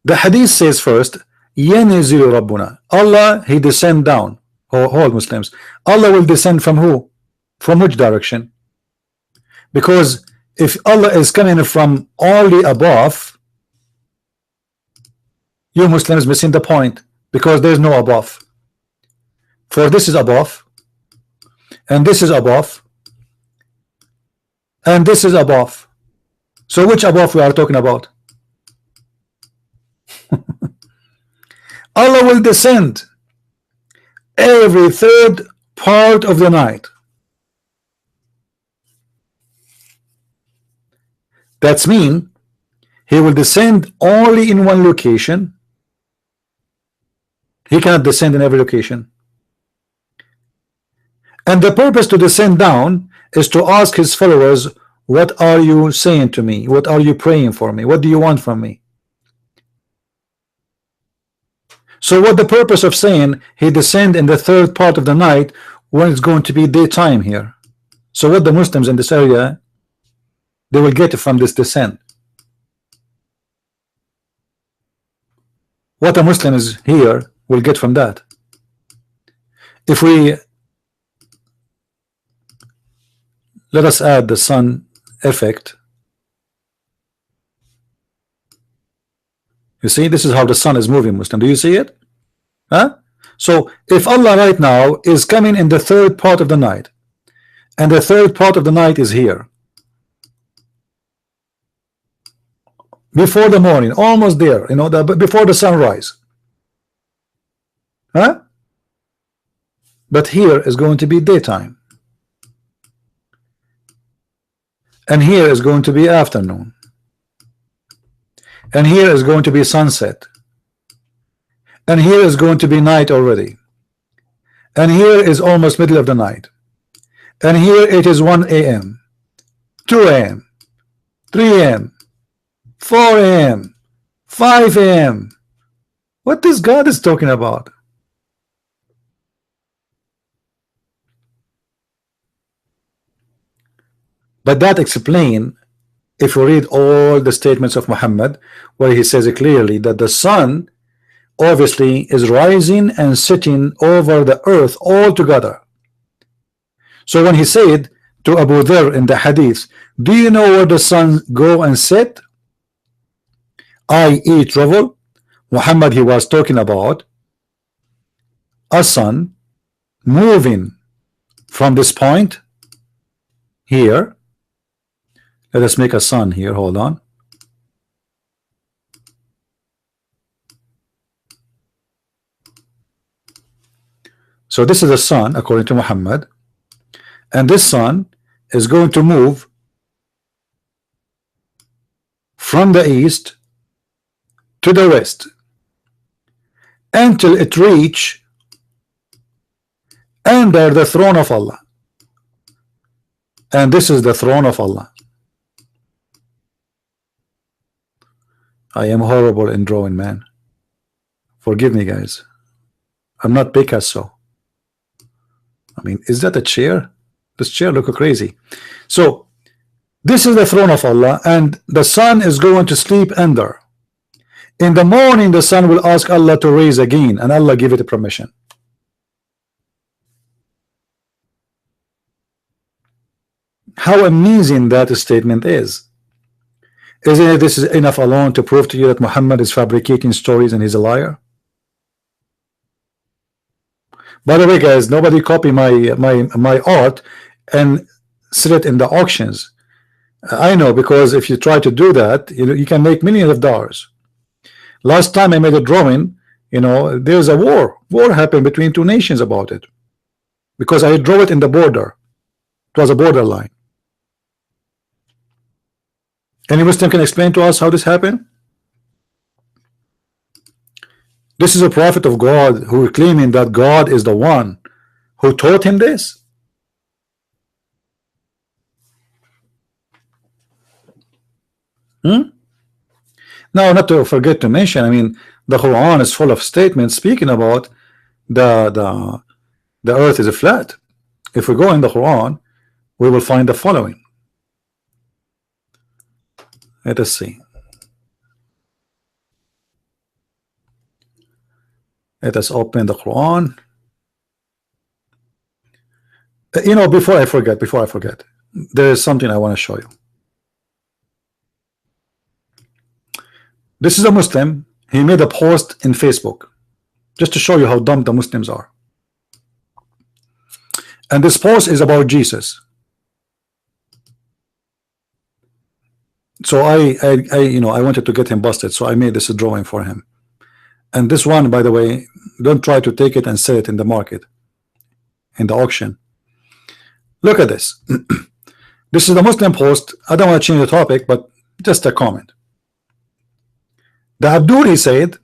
The hadith says first, ينزل ربنا. Allah, he descend down. All Muslims. Allah will descend from who? From which direction? Because if Allah is coming from only above, you Muslims missing the point, because there's no above. For this is above, and this is above, and this is above. So which above we are talking about? Allah will descend every third part of the night. That's mean he will descend only in one location. He cannot descend in every location. And the purpose to descend down is to ask his followers, what are you saying to me? What are you praying for me? What do you want from me? So what the purpose of saying he descend in the third part of the night when it's going to be daytime here? So what the Muslims in this area, they will get from this descent? What a Muslim is here will get from that. If we let us add the sun effect. You see, this is how the sun is moving, Muslim. Do you see it? Huh? So if Allah right now is coming in the third part of the night, and the third part of the night is here, before the morning, almost there, you know, before the sunrise, huh? But here is going to be daytime, and here is going to be afternoon, and here is going to be sunset, and here is going to be night already, and here is almost middle of the night, and here it is 1 a.m., 2 a.m., 3 a.m., 4 a.m., 5 a.m. What this God is talking about? But that explain, if you read all the statements of Muhammad, where he says clearly that the sun obviously is rising and setting over the earth all together. So when he said to Abu Dharr in the hadith, do you know where the sun go and set, i.e. travel? Muhammad, he was talking about a sun moving from this point here. Let us make a sun here, hold on. So this is the sun according to Muhammad, and this sun is going to move from the east to the west until it reach under the throne of Allah. And this is the throne of Allah. I am horrible in drawing, man. Forgive me, guys. I'm not Picasso. I mean, is that a chair? This chair looks crazy. So this is the throne of Allah, and the sun is going to sleep under. In the morning, the sun will ask Allah to raise again, and Allah give it a permission. How amazing that statement is. Isn't it? This is enough alone to prove to you that Muhammad is fabricating stories and he's a liar. By the way, guys, nobody copy my art and sell it in the auctions. I know, because if you try to do that, you can make millions of dollars. Last time I made a drawing, there's a war happened between two nations about it, because I drew it in the border. It was a borderline. Any Muslim can explain to us how this happened? This is a prophet of God who is claiming that God is the one who taught him this. Now, not to forget to mention, I mean, the Quran is full of statements speaking about the earth is flat. If we go in the Quran, we will find the following. Let us see. Let us open the Quran. You know, before I forget, there is something I want to show you. This is a Muslim. He made a post in Facebook just to show you how dumb the Muslims are. And this post is about Jesus. So I wanted to get him busted, so I made this drawing for him. And this one, by the way, don't try to take it and sell it in the market, in the auction. Look at this. This is the Muslim post. I don't want to change the topic, but just a comment. The Abduli said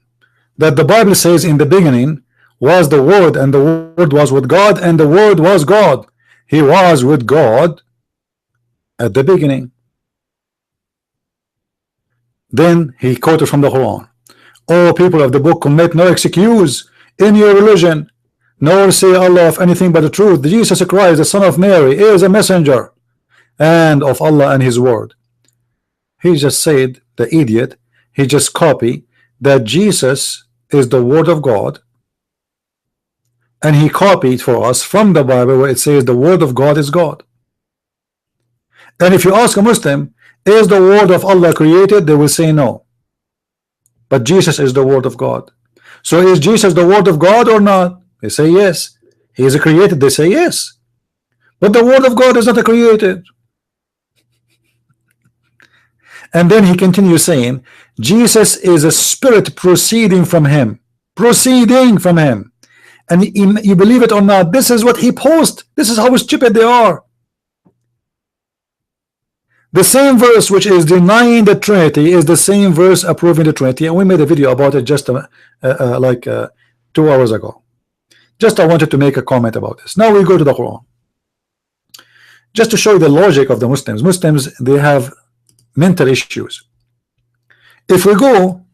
that the Bible says in the beginning was the Word, and the Word was with God, and the Word was God. He was with God at the beginning. Then he quoted from the Quran. O people of the book, commit no excuse in your religion, nor say Allah of anything but the truth. Jesus Christ, the Son of Mary, is a messenger and of Allah and His word. He just said, the idiot, he just copied that Jesus is the word of God, and he copied for us from the Bible where it says the word of God is God. And if you ask a Muslim, is the word of Allah created? They will say no. But Jesus is the word of God. So is Jesus the word of God or not? They say yes. He is a created. They say yes. But the word of God is not a created. And then he continues saying, Jesus is a spirit proceeding from him. Proceeding from him. And you believe it or not, this is what he posts. This is how stupid they are. The same verse which is denying the Trinity is the same verse approving the Trinity, and we made a video about it just 2 hours ago. Just I wanted to make a comment about this. Now we go to the Quran. Just to show you the logic of the Muslims. Muslims, they have mental issues. If we go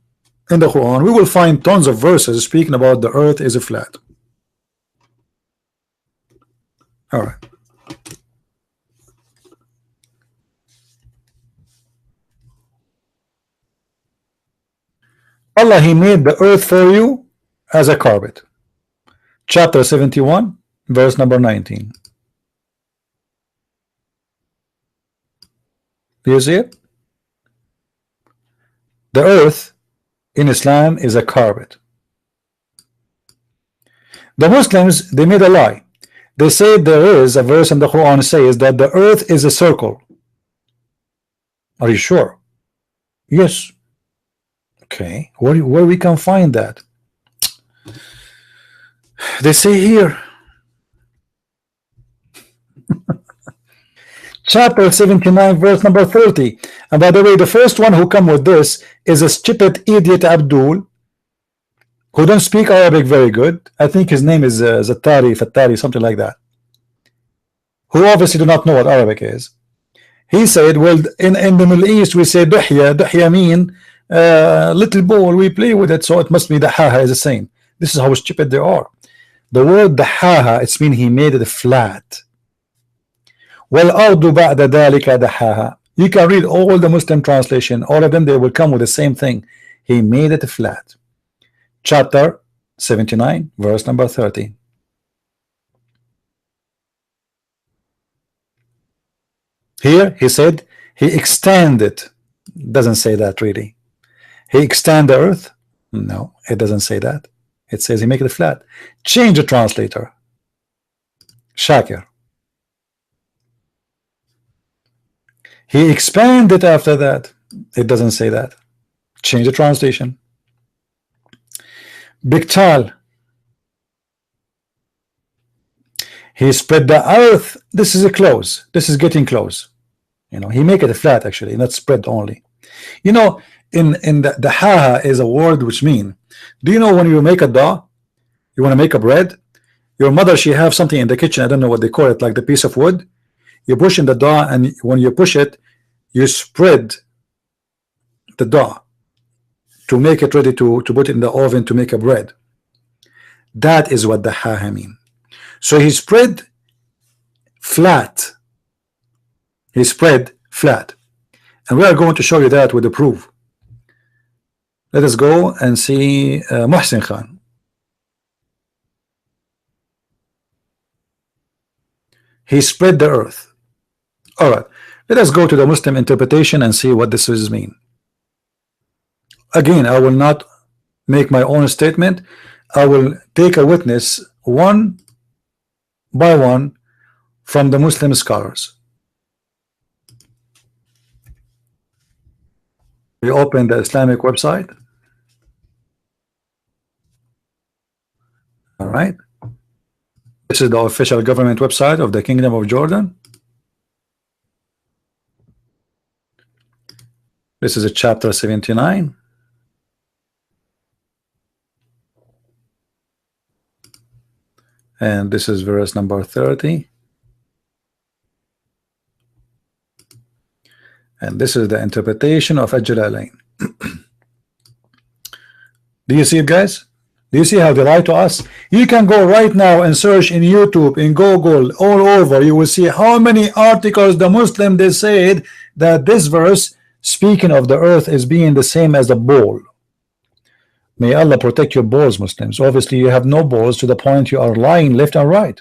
in the Quran, we will find tons of verses speaking about the earth is flat. All right. Allah, He made the earth for you as a carpet. Chapter 71, verse number 19. Do you see it? The earth in Islam is a carpet. The Muslims, they made a lie. They say there is a verse in the Quran says that the earth is a circle. Are you sure? Yes. Okay, where we can find that? They say here, chapter 79, verse number 30. And by the way, the first one who come with this is a stupid idiot Abdul, who don't speak Arabic very good. I think his name is Zattari, Fattari, something like that, who obviously do not know what Arabic is. He said, well, in the Middle East we say duhya mean little ball, we play with it, so it must be dahaha is the same. This is how stupid they are. The word dahaha, it's mean he made it flat. Well, ardu ba'da dhalika dahaha. You can read all the Muslim translation, all of them, they will come with the same thing. He made it flat. Chapter 79, verse number 30. Here he said he extended. Doesn't say that really. He extend the earth? No, it doesn't say that. It says he make it flat. Change the translator. Shakir. He expanded after that. It doesn't say that. Change the translation. Biktal. He spread the earth. This is a close. This is getting close. You know, he make it flat actually, not spread only. You know, in the haha is a word which mean, do you know when you make a dough, you want to make a bread, your mother, she have something in the kitchen, I don't know what they call it, like the piece of wood, you push in the dough, and when you push it, you spread the dough to make it ready to put it in the oven to make a bread. That is what the haha mean. So he spread flat. He spread flat. and we are going to show you that with the proof. Let us go and see Muhsin Khan. He spread the earth. All right, let us go to the Muslim interpretation and see what this is mean. Again, I will not make my own statement. I will take a witness one by one from the Muslim scholars. We open the Islamic website. All right. This is the official government website of the Kingdom of Jordan. This is a chapter 79. And this is verse number 30. And this is the interpretation of Al-Jalalain. Do you see it, guys? Do you see how they lie to us? You can go right now and search in YouTube, in Google, all over. You will see how many articles the Muslim they said that this verse speaking of the earth is being the same as a ball. May Allah protect your balls, Muslims. Obviously you have no balls to the point you are lying left and right.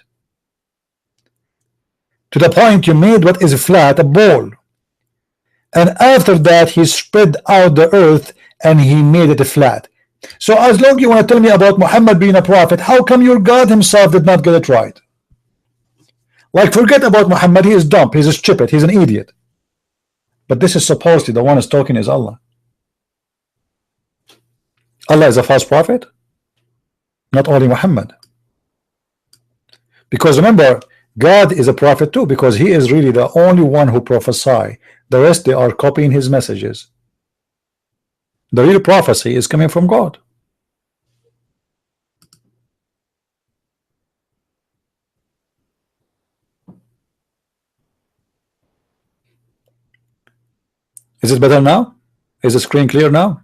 To the point you made what is flat a ball. And after that he spread out the earth and he made it flat. So as long as you want to tell me about Muhammad being a prophet, how come your God himself did not get it right? Like, forget about Muhammad, he is dumb, he's stupid, he's an idiot. But this is supposedly the one who's talking is Allah. Allah is a false prophet, not only Muhammad. Because remember, God is a prophet too, because he is really the only one who prophesy. The rest, they are copying his messages. The real prophecy is coming from God. Is it better now? Is the screen clear now?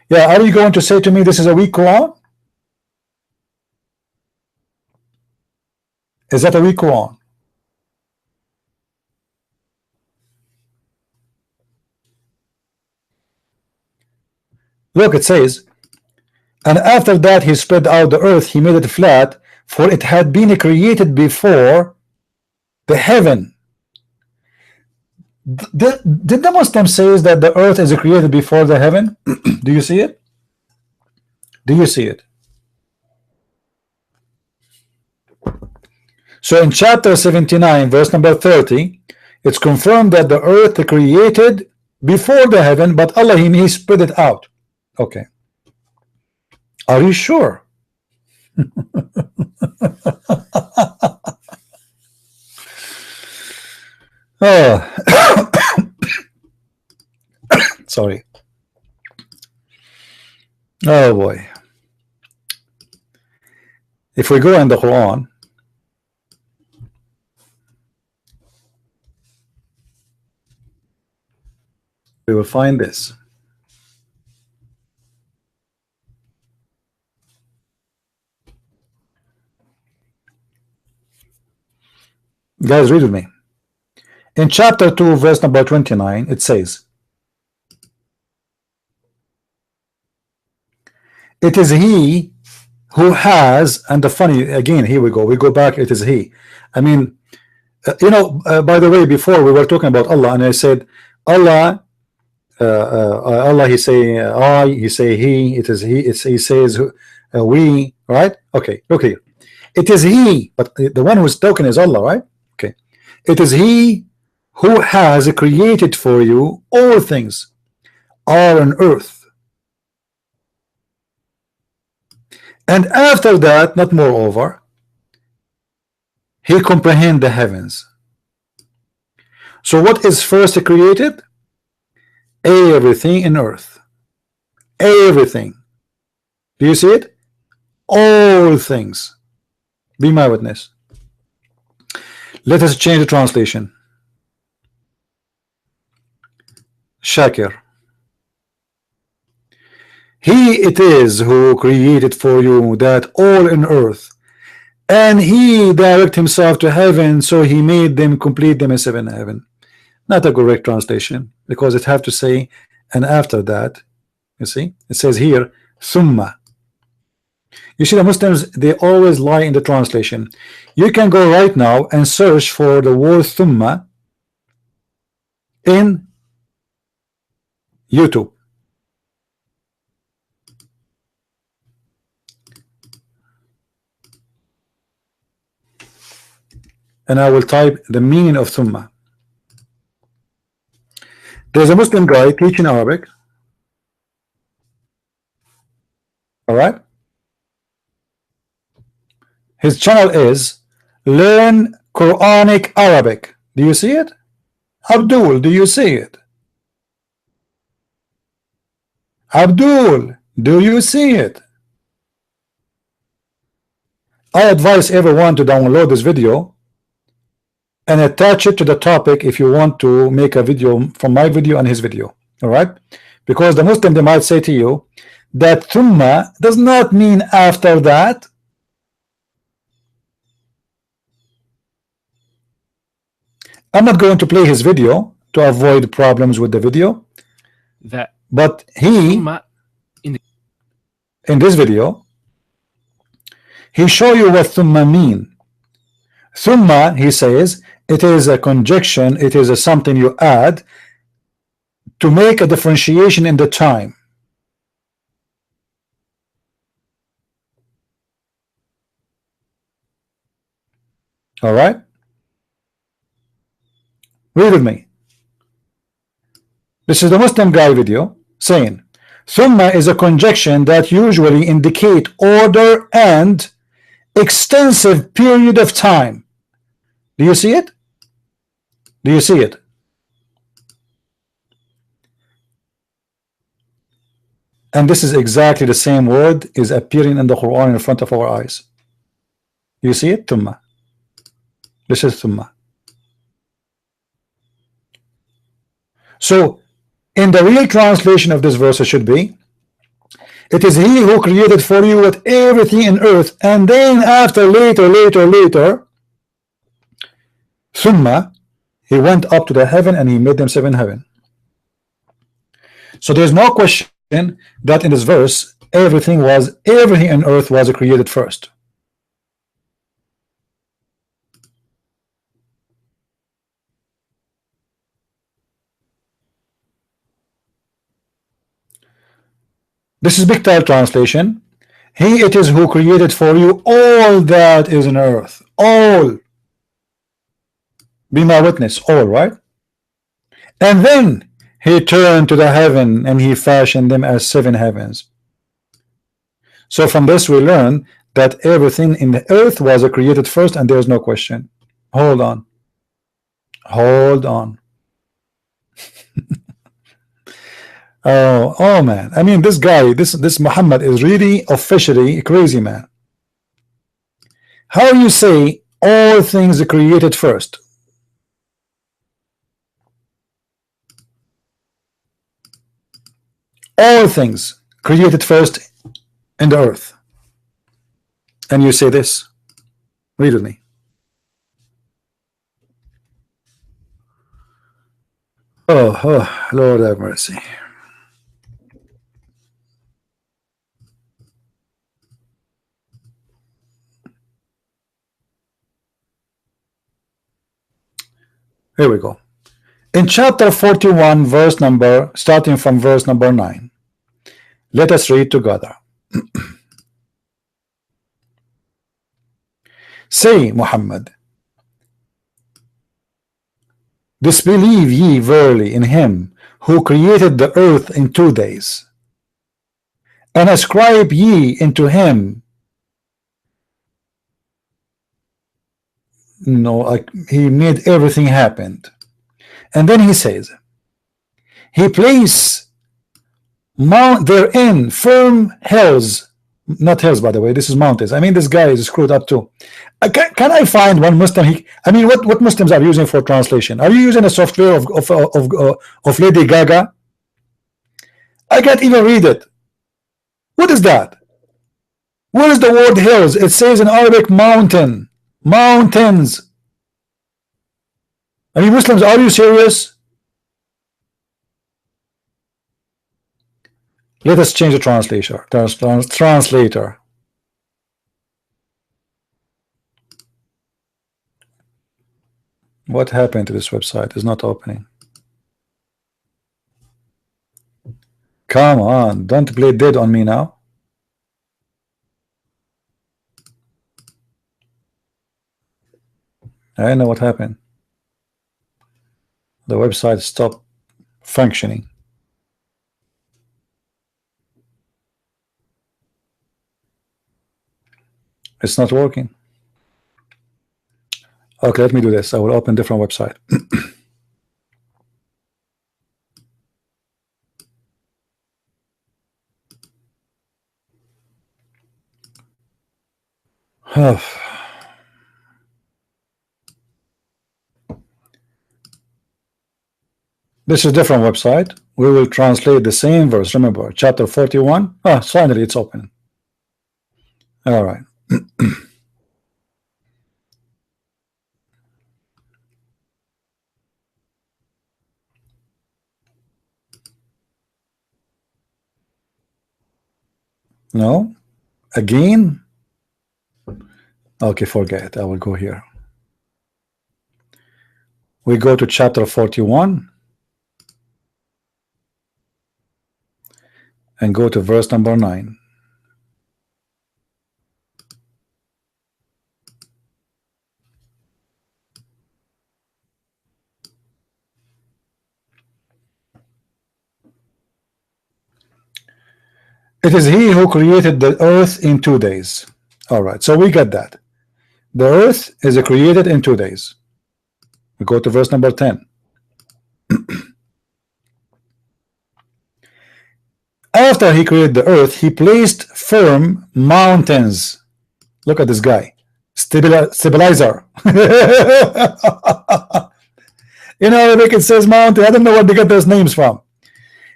Yeah, are you going to say to me this is a weak Quran? Is that a weak Quran? Look, it says, and after that he spread out the earth, he made it flat, for it had been created before the heaven. Did the Muslim say that the earth is created before the heaven? Do you see it? Do you see it? So in chapter 79 verse number 30, it's confirmed that the earth created before the heaven, but Allah he spread it out. Okay, are you sure? Oh, sorry. Oh boy. If we go in the Quran, we will find this. Guys, read with me. In chapter 2 verse number 29, it says, it is he who has, and the funny again, here we go back, it is he. I mean, by the way, before we were talking about Allah, and I said Allah, Allah, he say I, he say he, it is he, he says we, right? Okay, look here, it is he, but the one who's talking is Allah, right? Okay, it is he who has created for you all things are on earth, and after that, not moreover, he comprehend the heavens. So what is first created? Everything in earth, everything. Do you see it? All things. Be my witness. Let us change the translation. Shakir. He it is who created for you that all in earth, and he direct himself to heaven, so he made them, complete them in seven heaven. Not a correct translation, because it have to say, and after that, you see, it says here, thumma. You see, the Muslims, they always lie in the translation. You can go right now and search for the word thumma in YouTube. And I will type the meaning of thumma. There's a Muslim guy teaching Arabic. All right. His channel is Learn Quranic Arabic. Do you see it? Abdul, do you see it? Abdul, do you see it? I advise everyone to download this video and attach it to the topic if you want to make a video from my video and his video. All right, because the Muslim, they might say to you that thumma does not mean after that. I'm not going to play his video to avoid problems with the video, but he in this video he show you what thumma mean. Thumma, he says, it is a conjunction, it is a something you add to make a differentiation in the time. All right, read with me. This is the Muslim guy video saying thumma is a conjunction that usually indicate order and extensive period of time. Do you see it? Do you see it? And this is exactly the same word is appearing in the Quran in front of our eyes. You see it? Thumma. This is thumma. So in the real translation of this verse, it should be, it is he who created for you with everything in earth, and then after later, thumma, he went up to the heaven and he made them seven heaven. So there's no question that in this verse everything in earth was created first. This is Big Tal translation. He it is who created for you all that is in earth. All. Be my witness. All, right? And then he turned to the heaven and he fashioned them as seven heavens. So from this we learn that everything in the earth was created first, and there's no question. Hold on. Hold on. Oh man, I mean, this guy, this Muhammad is really officially crazy, man. How you say all things are created first? All things created first in the earth, and you say this? Read with me. Oh, Lord have mercy. Here we go. In chapter 41, starting from verse number 9, let us read together. Say, Muhammad, disbelieve ye verily in him who created the earth in 2 days, and ascribe ye into him he made everything happen. And then he says, he placed therein firm hills, not hills by the way, this is mountains. I mean, this guy is screwed up too. Can I find one Muslim? I mean, what Muslims are using for translation? Are you using a software of Lady Gaga? I can't even read it. What is that? Where is the word hills? It says in Arabic mountains. I mean, Muslims, are you serious? Let us change the translator. Translator. What happened to this website? It's not opening. Come on, don't play dead on me now. I know what happened. The website stopped functioning. It's not working. Okay, let me do this. I will open different website. This is a different website. We will translate the same verse. Remember, chapter 41. Ah, finally it's open. All right. No? Again? Okay, forget it. I will go here. We go to chapter 41 and go to verse number 9. It is he who created the earth in 2 days. All right, so we got that. The earth is created in 2 days. We go to verse number 10. After he created the earth, he placed firm mountains. Look at this guy. Stabilizer. In Arabic it says mountain. I don't know where they get those names from.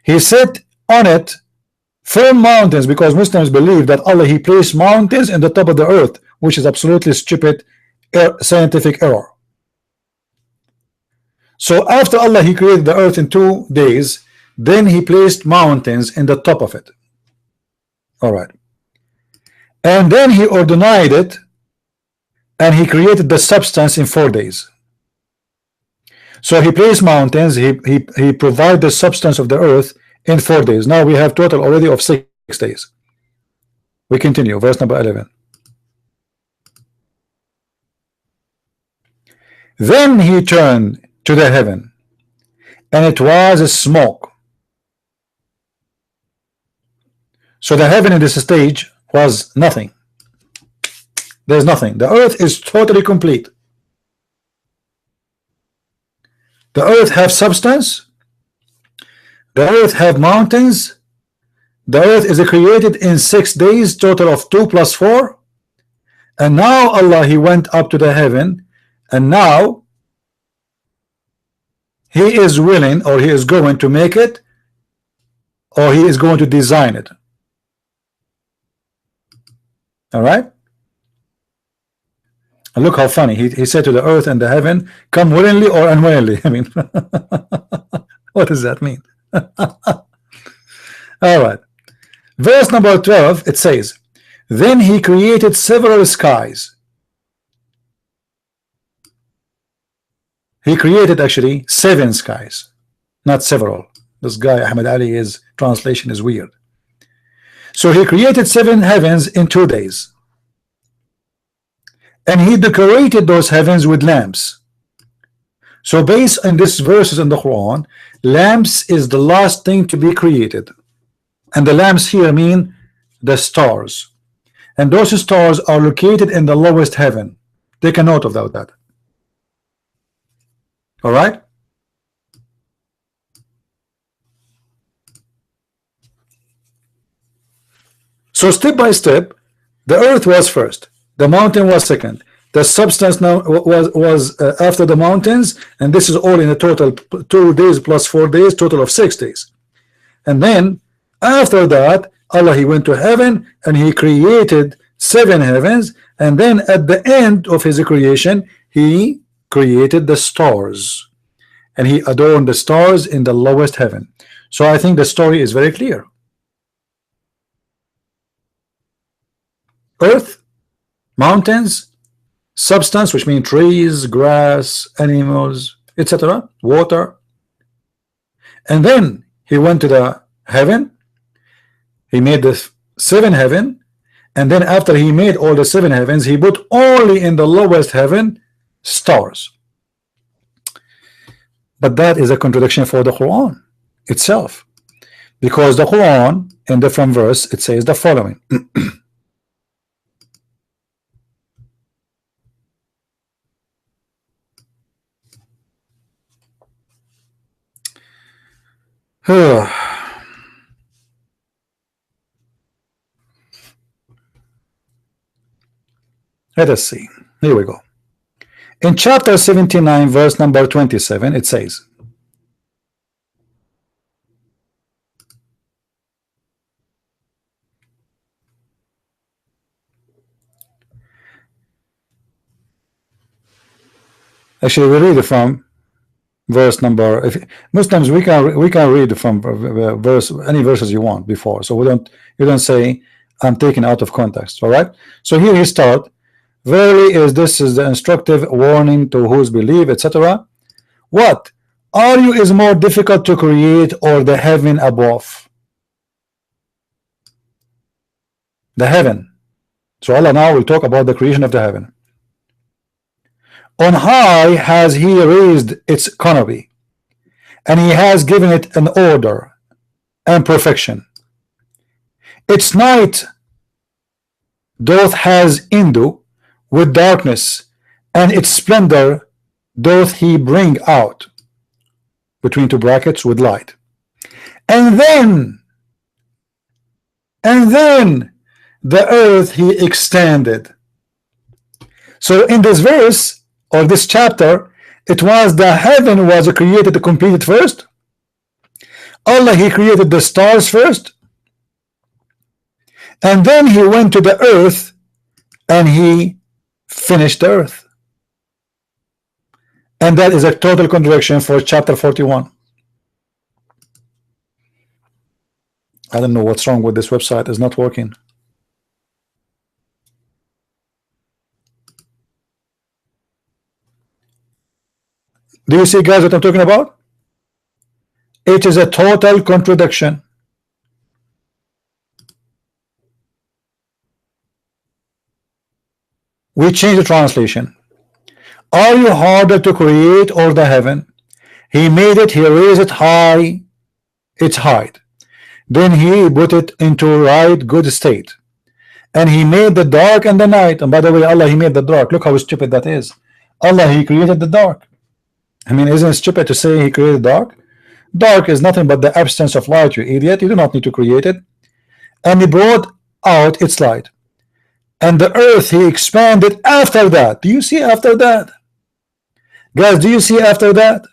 He set on it firm mountains, because Muslims believe that Allah, he placed mountains in the top of the earth, which is absolutely stupid scientific error. So after Allah, he created the earth in 2 days, then he placed mountains in the top of it. All right. And then he ordained it, and he created the substance in 4 days. So he placed mountains, he provided the substance of the earth in 4 days. Now we have total already of 6 days. We continue, verse number 11. Then he turned to the heaven, and it was a smoke. So the heaven in this stage was nothing. There's nothing. The earth is totally complete. The earth have substance. The earth have mountains. The earth is created in 6 days, total of 2 plus 4. And now Allah, he went up to the heaven, and now he is willing, or he is going to make it, or he is going to design it. All right. And look how funny he said to the earth and the heaven, come willingly or unwillingly. I mean, what does that mean? All right. Verse number 12, it says, then he created several skies. He created actually 7 skies, not several. This guy Ahmed Ali, his translation is weird. So he created 7 heavens in 2 days, and he decorated those heavens with lamps. So based on this verses in the Quran, lamps is the last thing to be created, and the lamps here mean the stars, and those stars are located in the lowest heaven. Take a note of that. All right. So step by step, the earth was first, the mountain was second, the substance now was after the mountains, and this is all in a total 2 days plus 4 days, total of 6 days. And then after that, Allah, he went to heaven and he created 7 heavens, and then at the end of his creation, he created the stars, and he adorned the stars in the lowest heaven. So I think the story is very clear. earth, mountains, substance, which means trees, grass, animals, etc., water. And then he went to the heaven. He made the 7 heaven, and then after he made all the 7 heavens, he put only in the lowest heaven stars. But that is a contradiction for the Quran itself, because the Quran in different verse it says the following. Let us see. Here we go. In chapter 79, verse number 27, it says, actually we read it from verse number, if Muslims we can read from verse, any verses you want before, so you don't say I'm taken out of context. All right, so here he start, verily this is the instructive warning to whose believe, etc. What are you is more difficult to create, or the heaven above? The heaven. So Allah now will talk about the creation of the heaven. On high has he raised its canopy, and he has given it an order and perfection. Its night doth has indue with darkness, and its splendor doth he bring out, between 2 brackets, with light. And then the earth he extended. So in this verse, or this chapter, it was the heaven was created, completed first. Allah, he created the stars first, and then he went to the earth and he finished the earth. And that is a total contradiction for chapter 41. I don't know what's wrong with this website, it's not working. Do you see, guys, what I'm talking about? It is a total contradiction. We change the translation. Are you harder to create, or the heaven? He made it, he raised it high, its height. Then he put it into right good state. And he made the dark and the night. And by the way, Allah, he made the dark. Look how stupid that is. Allah, he created the dark. I mean, isn't it stupid to say he created dark? Dark is nothing but the absence of light, you idiot. You do not need to create it. And he brought out its light. And the earth he expanded after that. Do you see after that? Guys, do you see after that?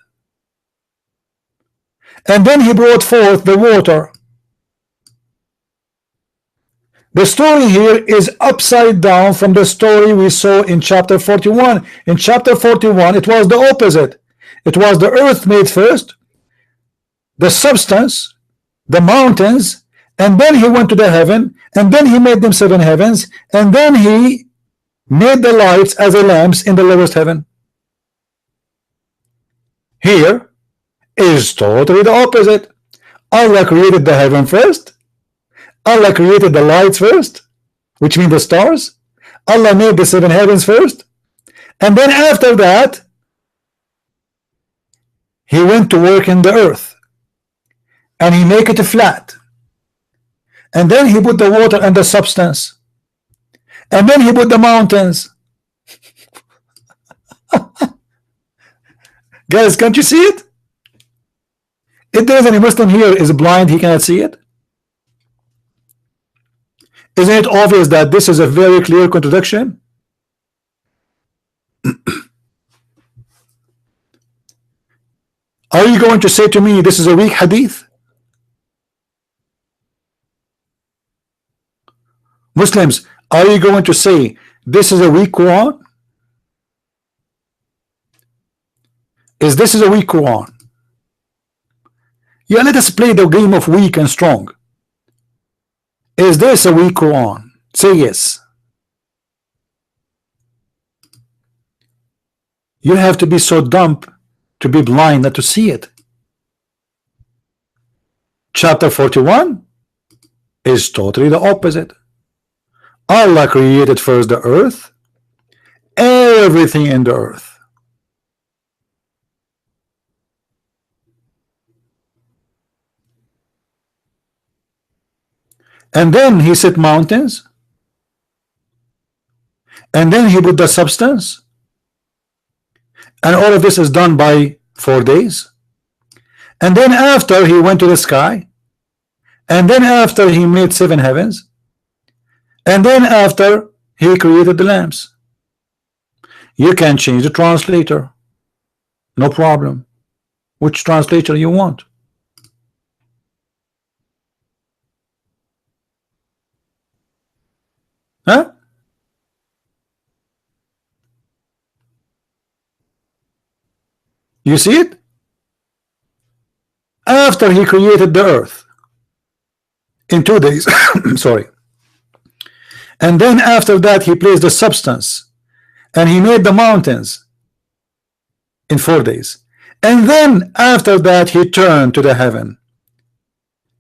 And then he brought forth the water. The story here is upside down from the story we saw in chapter 41. In chapter 41, it was the opposite. It was the earth made first, the substance, the mountains, and then he went to the heaven, and then he made them 7 heavens, and then he made the lights as the lamps in the lowest heaven. Here is totally the opposite. Allah created the heaven first. Allah created the lights first, which means the stars. Allah made the 7 heavens first, and then after that he went to work in the earth, and he make it flat, and then he put the water and the substance, and then he put the mountains. Guys, can't you see it? If there is any Muslim here is blind, he cannot see it. Isn't it obvious that this is a very clear contradiction? Are you going to say to me this is a weak hadith? Muslims, are you going to say this is a weak Quran? Is this a weak Quran? Yeah, let us play the game of weak and strong. Is this a weak Quran? Say yes. You have to be so dumb to be blind not to see it. Chapter 41 is totally the opposite. Allah created first the earth, everything in the earth. And then he set mountains, and then he put the substance, and all of this is done by 4 days. And then after he went to the sky, and then after he made 7 heavens, and then after he created the lamps. You can change the translator, no problem. Which translator you want? Huh? You see it? After he created the earth in 2 days, sorry, and then after that he placed the substance, and he made the mountains in 4 days, and then after that he turned to the heaven,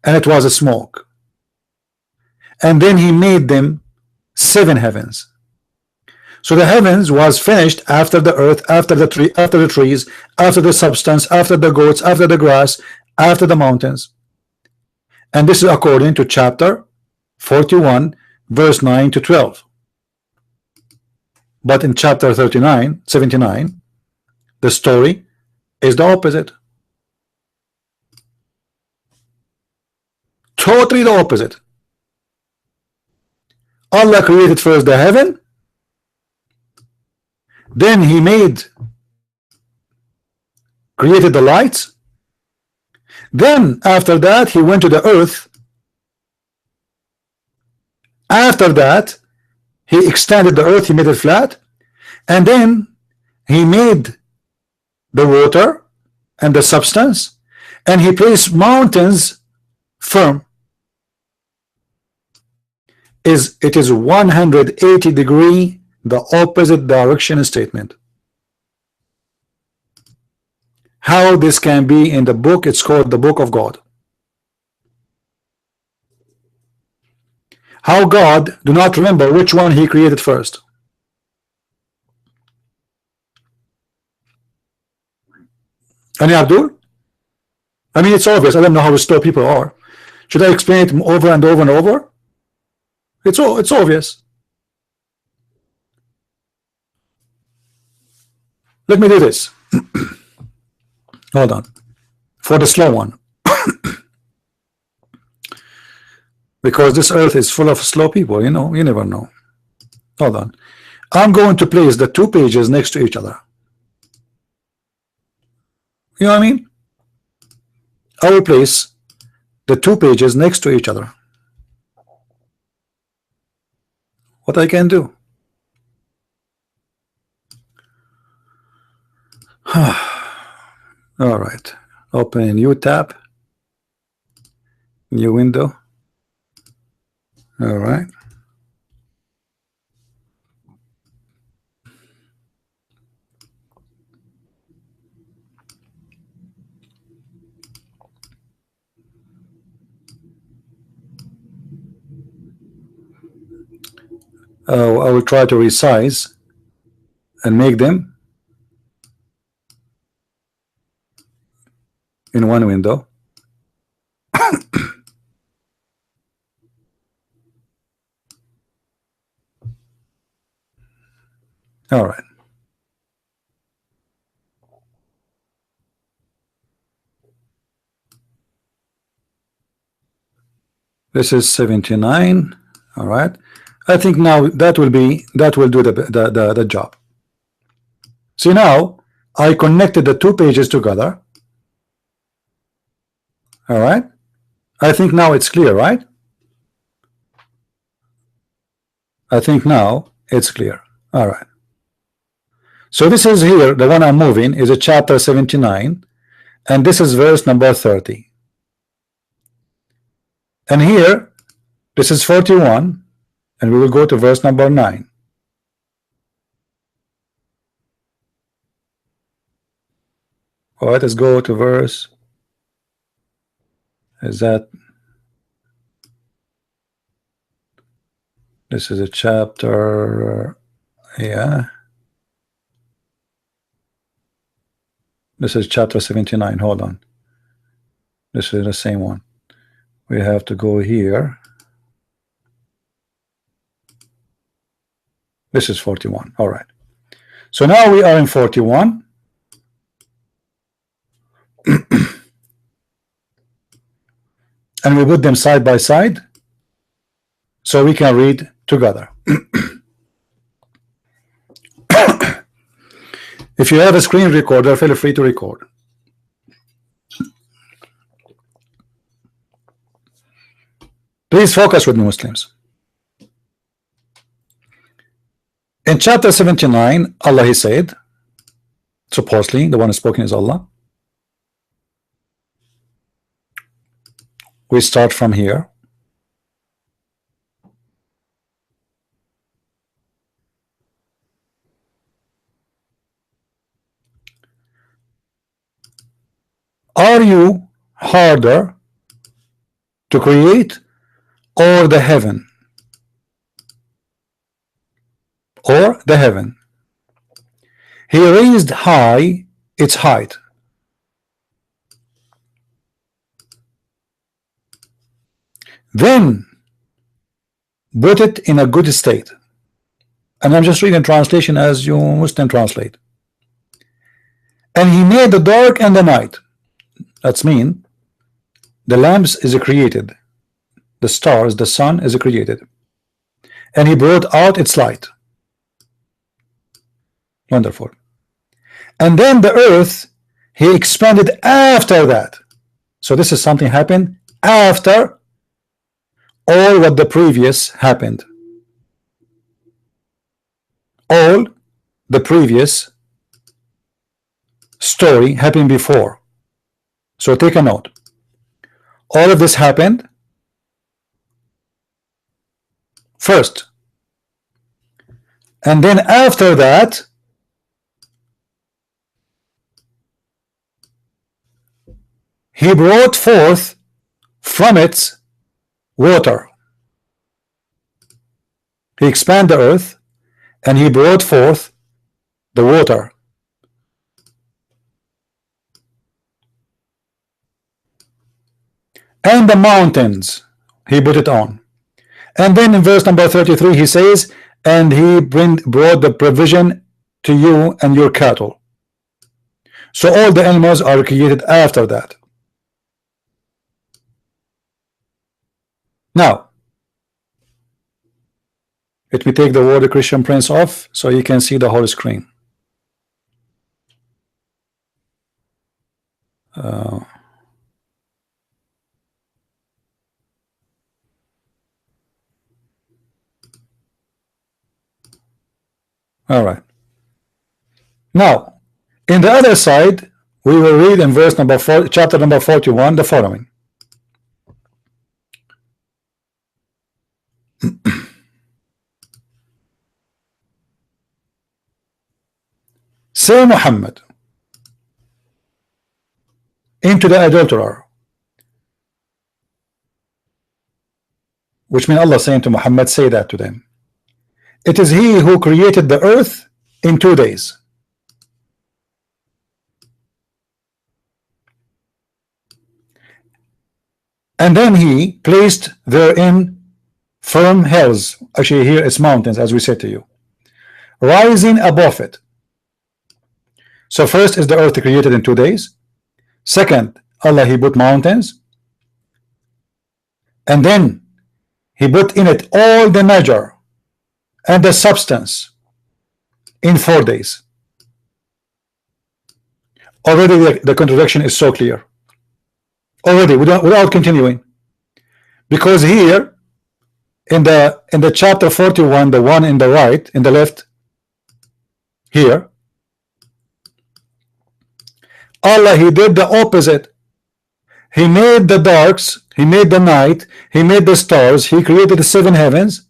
and it was a smoke, and then he made them 7 heavens. So the heavens was finished after the earth, after the tree, after the trees, after the substance, after the goats, after the grass, after the mountains. And this is according to chapter 41 verse 9 to 12. But in chapter 79, the story is the opposite. Totally the opposite. Allah created first the heaven, then he created the lights, then after that he went to the earth, after that he extended the earth, he made it flat, and then he made the water and the substance, and he placed mountains firm. It is 180 degree the opposite direction statement. How this can be in the book? It's called the book of God. How God do not remember which one he created first. Any Abdul? I mean, it's obvious. I don't know how slow people are. Should I explain it over and over and over? It's obvious. Let me do this. Hold on. For the slow one. Because this earth is full of slow people, you know, you never know. Hold on. I'm going to place the 2 pages next to each other. You know what I mean? I will place the 2 pages next to each other. What I can do? All right. Open a new tab, new window. All right. I will try to resize and make them in one window. All right. This is 79. All right. I think now that will do the job. See, now I connected the 2 pages together. All right. I think now it's clear, right? I think now it's clear. All right. So this is here, the one I'm moving is a chapter 79, and this is verse number 30. And here, this is 41, and we will go to verse number 9. All right, let's go to verse. Is that this is a chapter? Yeah, this is chapter 79. Hold on, this is the same one. We have to go here. This is 41. All right, so now we are in 41. And we put them side by side so we can read together. If you have a screen recorder, feel free to record. Please focus with me, Muslims. In chapter 79, Allah, he said, supposedly the one spoken is Allah. We start from here. Are you harder to create or the heaven? Or the heaven? He raised high its height. Then put it in a good state. And I'm just reading translation as you Muslim translate. And he made the dark and the night. That's mean the lamps is created, the stars, the sun is created, and he brought out its light. Wonderful. And then the earth he expanded after that. So this is something happened after all what the previous happened. All the previous story happened before. So take a note. All of this happened first, and then after that he brought forth from its water. He expanded the earth and he brought forth the water. And the mountains he put it on. And then in verse number 33 he says, and he brought the provision to you and your cattle. So all the animals are created after that. Now let me take the word Christian Prince off so you can see the whole screen. All right. Now, in the other side, we will read in verse number 4, chapter number 41, the following. Say Muhammad into the adulterer, which means Allah saying to Muhammad, say that to them. It is he who created the earth in 2 days. And then he placed therein firm hills. Actually here it's mountains, as we said to you, rising above it. So first is the earth created in 2 days. Second, Allah he put mountains, and then he put in it all the measure and the substance in 4 days. Already the contradiction is so clear. Already without continuing, because here in the chapter 41, the one in the right, in the left, here Allah he did the opposite. He made the darks, he made the night, he made the stars, he created the 7 heavens,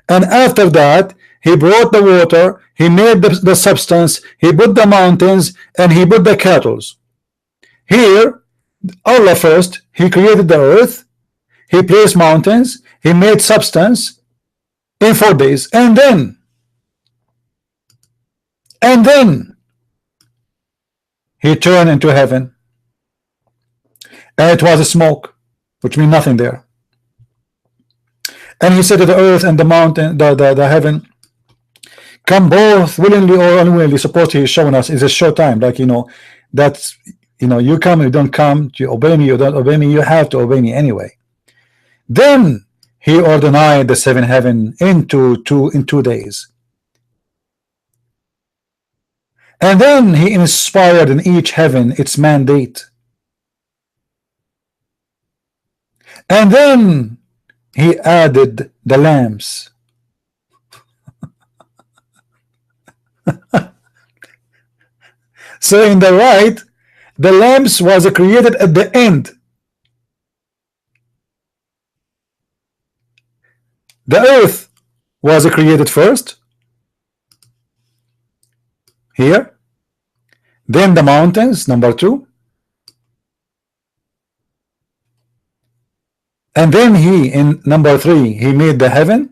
and after that he brought the water, he made the substance, he put the mountains, and he put the cattle. Here, Allah first, He created the earth, He placed mountains, He made substance in 4 days, and then He turned into heaven, and it was a smoke, which means nothing there. And He said to the earth and the mountain, the heaven, come both willingly or unwillingly. Suppose He is showing us is a short time, like that's you come, you don't come, you obey me, you don't obey me, you have to obey me anyway. Then He ordained the seven heaven in 2 days, and then He inspired in each heaven its mandate, and then He added the lamps. So in the right, the lamps was created at the end. The earth was created first, here, then the mountains, number 2, and then He, in number 3, He made the heaven.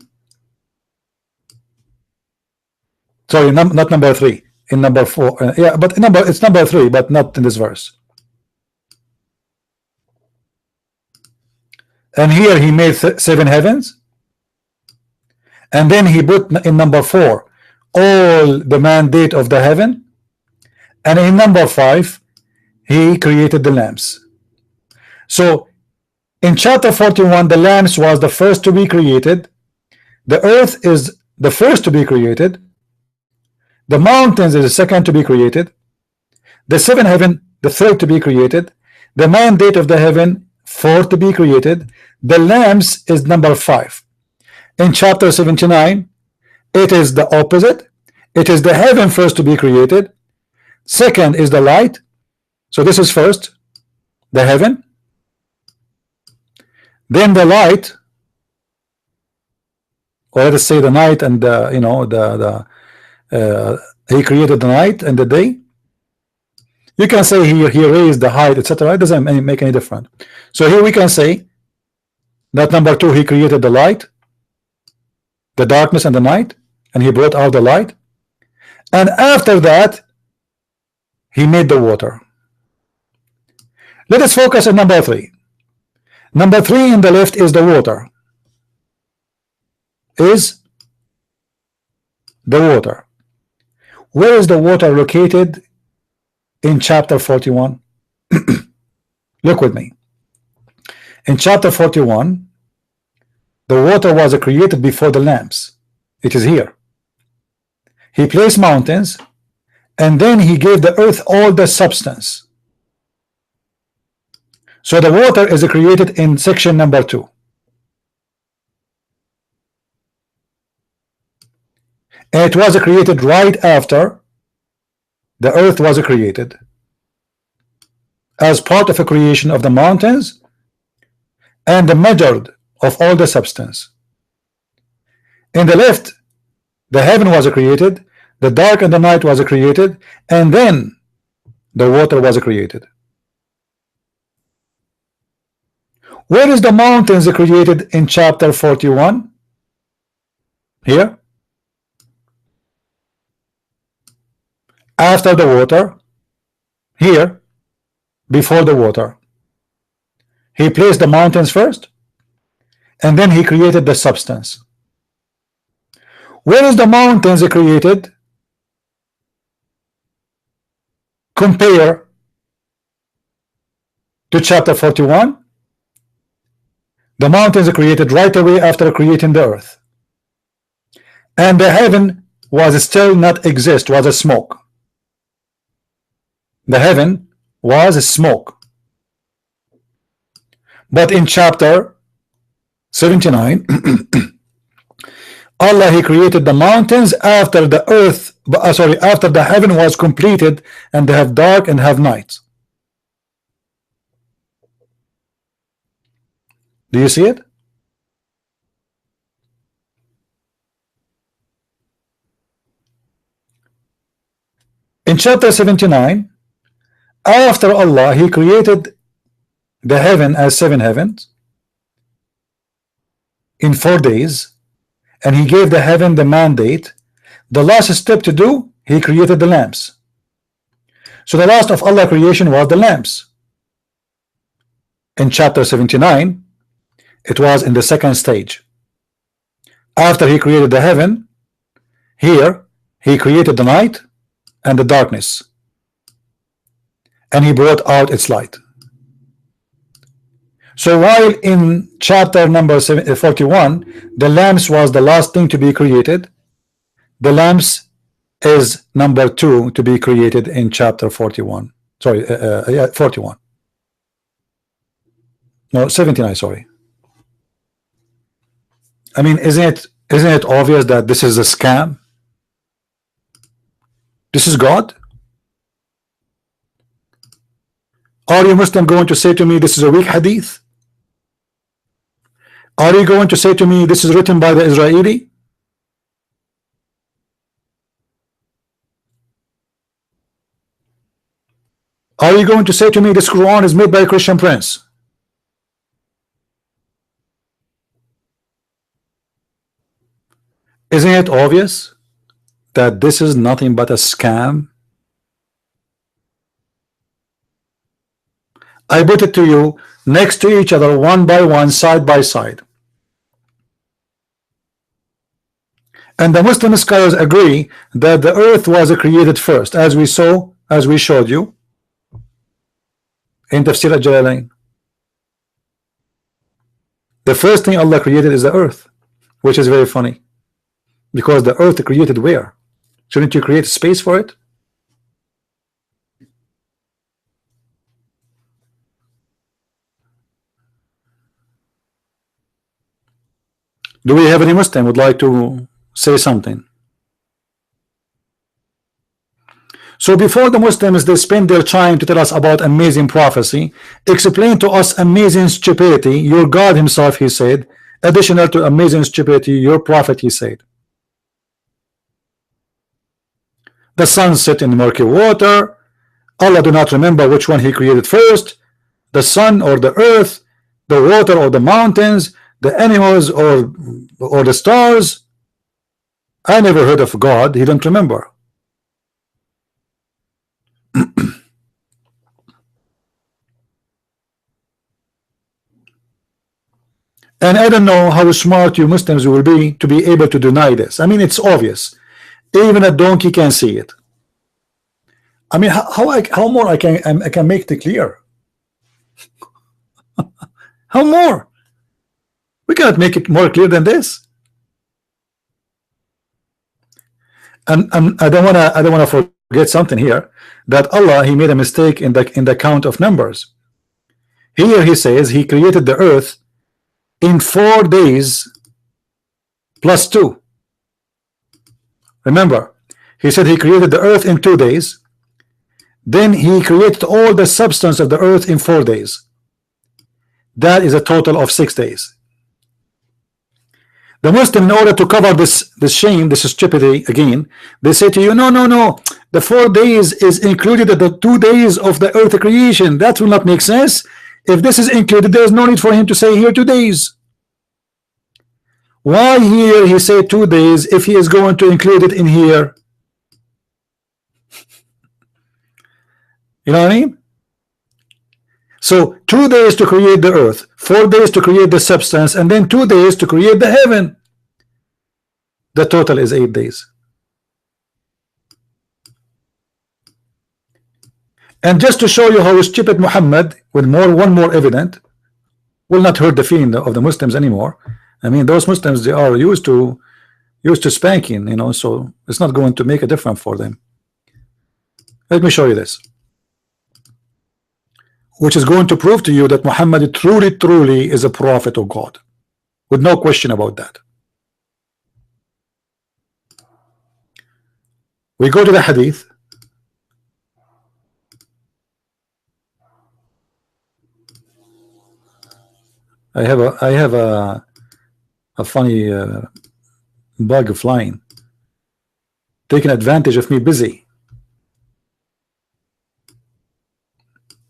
Sorry, not number 3, in number 4, yeah, but it's number 3, but not in this verse. And here He made 7 heavens, and then He put in number 4 all the mandate of the heaven, and in number 5 He created the lamps. So in chapter 41, the lamps was the first to be created, the earth is the first to be created, the mountains is the second to be created, the 7 heaven the third to be created, the mandate of the heaven fourth to be created, the lamps is number 5. In chapter 79, it is the opposite. It is the heaven first to be created, second is the light. So this is first the heaven, then the light, or let us say the night, and He created the night and the day. You can say He raised the height, etc. It doesn't make any difference. So here we can say that number 2, He created the light, the darkness and the night, and He brought out the light, and after that He made the water. Let us focus on number 3. Number 3 in the left is the water. Is the water. Where is the water located in chapter 41? Look with me. In chapter 41, the water was created before the lamps. It is here. He placed mountains, and then He gave the earth all the substance. So the water is created in section number 2. And it was created right after the earth was created, as part of a creation of the mountains and the measured of all the substance. In the left, the heaven was created, the dark and the night was created, and then the water was created. Where is the mountains created in chapter 41? Here. After the water, here, before the water. He placed the mountains first, and then He created the substance. Where is the mountains created? Compare to chapter 41. The mountains are created right away after creating the earth, and the heaven was still not exist, was a smoke. The heaven was a smoke. But in chapter 79, Allah, He created the mountains after the earth, after the heaven was completed, and they have dark and have night. Do you see it? In chapter 79, After Allah, he created the heaven as 7 heavens in 4 days, and he gave the heaven the mandate. The last step to do, he created the lamps. So the last of Allah creation was the lamps. In chapter 79, it was in the second stage. After he created the heaven, here he created the night and the darkness, and he brought out its light. So while in chapter number 41 the lamps was the last thing to be created, the lamps is number 2 to be created in chapter 41. Sorry, yeah, 41. No, 79, sorry. I mean, isn't it obvious that this is a scam? This is God? Are you Muslim going to say to me this is a weak hadith? Are you going to say to me this is written by the Israeli? Are you going to say to me this Quran is made by a Christian prince? Isn't it obvious that this is nothing but a scam? I put it to you next to each other, one by one, side by side. And the Muslim scholars agree that the earth was created first, as we saw, as we showed you in Tafsir al-Jalalain. The first thing Allah created is the earth, which is very funny, because the earth created where? Shouldn't you create space for it? Do we have any Muslim would like to say something? So before the Muslims, they spend their time to tell us about amazing prophecy, explain to us amazing stupidity. Your God himself, he said, additional to amazing stupidity, your prophet, he said. The sun set in murky water. Allah do not remember which one he created first, the sun or the earth, the water or the mountains, the animals or the stars. I never heard of God, he don't remember. And I don't know how smart you Muslims will be to be able to deny this. I mean, it's obvious. Even a donkey can see it. I mean, how more I can make it clear? How more? We cannot make it more clear than this. And I don't wanna forget something here, that Allah, he made a mistake in the count of numbers. Here he says he created the earth in 4 days plus 2. Remember, he said he created the earth in 2 days, then he created all the substance of the earth in 4 days. That is a total of 6 days. The Muslim, in order to cover this shame, this stupidity again, they say to you, no, the 4 days is included in the 2 days of the earth creation. That will not make sense. If this is included, there is no need for him to say here 2 days. Why here he said 2 days if he is going to include it in here? You know what I mean? So 2 days to create the earth, 4 days to create the substance, and then 2 days to create the heaven. The total is 8 days. And just to show you how stupid Muhammad, with one more evident, will not hurt the feeling of the Muslims anymore. I mean, those Muslims, they are used to spanking, you know, so it's not going to make a difference for them. Let me show you this, which is going to prove to you that Muhammad truly is a prophet of God, with no question about that. We go to the hadith. I have a funny bug flying, taking advantage of me busy.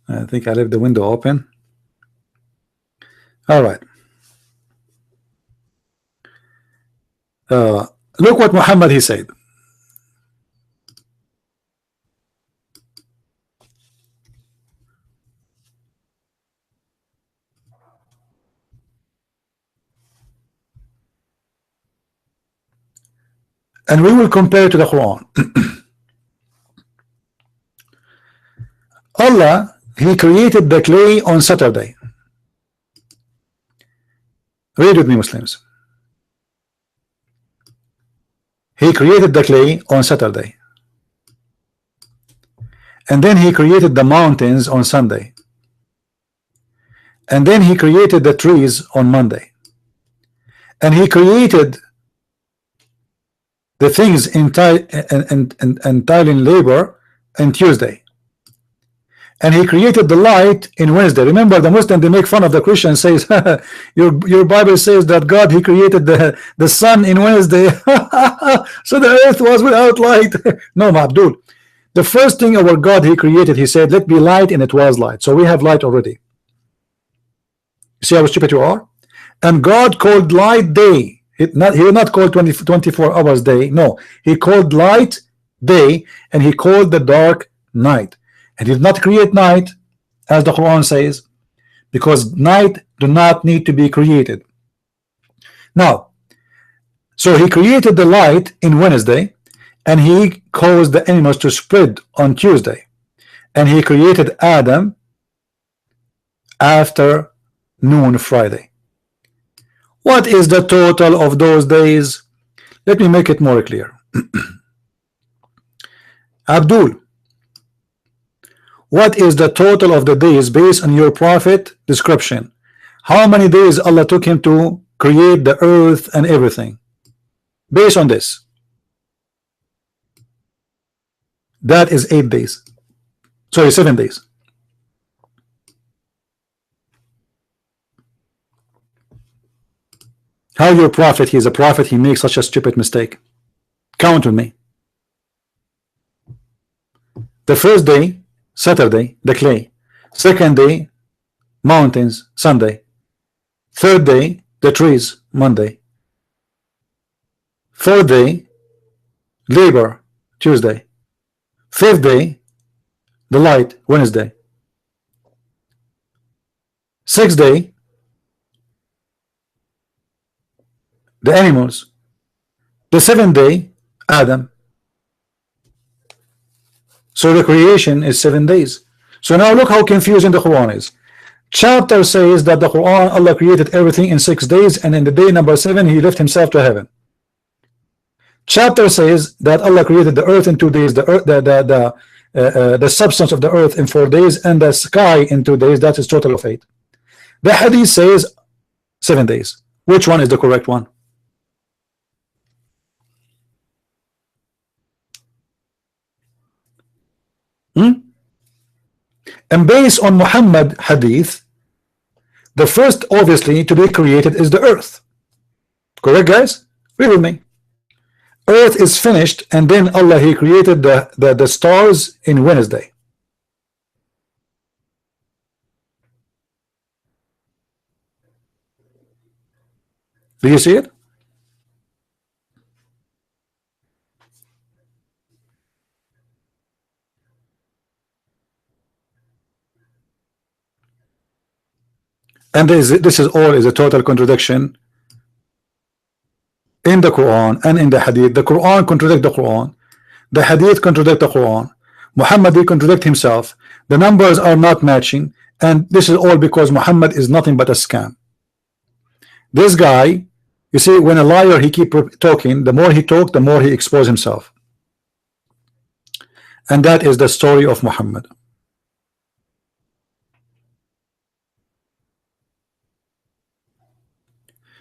I think I left the window open. All right. Look what Muhammad he said. And we will compare to the Quran. Allah, he created the clay on Saturday. Read with me, Muslims. He created the clay on Saturday. And then he created the mountains on Sunday. And then he created the trees on Monday. And he created the things entailing labor on Tuesday. And he created the light in Wednesday. Remember, the Muslim, they make fun of the Christian, says your Bible says that God, he created the sun in Wednesday. So the earth was without light. No, Abdul, the first thing our God he created, he said let be light, and it was light. So we have light already. See how stupid you are? And God called light day. He did not call 24 hours day. No, he called light day, and he called the dark night. And he did not create night, as the Quran says, because night do not need to be created. Now, so he created the light in Wednesday, and he caused the animals to spread on Tuesday, and he created Adam after noon Friday. What is the total of those days? Let me make it more clear. Abdul, what is the total of the days based on your prophet description? How many days Allah took him to create the earth and everything? Based on this, that is 8 days. Sorry, 7 days. How your prophet, he is a prophet, he makes such a stupid mistake? Count with me. The first day, Saturday, the clay. Second day, mountains, Sunday. Third day, the trees, Monday. Fourth day, labor, Tuesday. Fifth day, the light, Wednesday. Sixth day, the animals. The seventh day, Adam. So the creation is 7 days. So now look how confusing the Quran is. Chapter says that the Quran, Allah created everything in 6 days, and in the day number 7 he left himself to heaven. Chapter says that Allah created the earth in 2 days, the earth, the substance of the earth in 4 days, and the sky in 2 days. That is total of 8. The hadith says 7 days. Which one is the correct one? And based on Muhammad hadith, the first obviously to be created is the earth. Correct, guys? Read with me. Earth is finished, and then Allah he created the stars in Wednesday. Do you see it? And this is all is a total contradiction in the Quran and in the Hadith. The Quran contradict the Quran, the Hadith contradict the Quran, Muhammad he contradict himself. The numbers are not matching, and this is all because Muhammad is nothing but a scam. This guy, you see, when a liar he keep talking, the more he talk, the more he expose himself. And that is the story of Muhammad.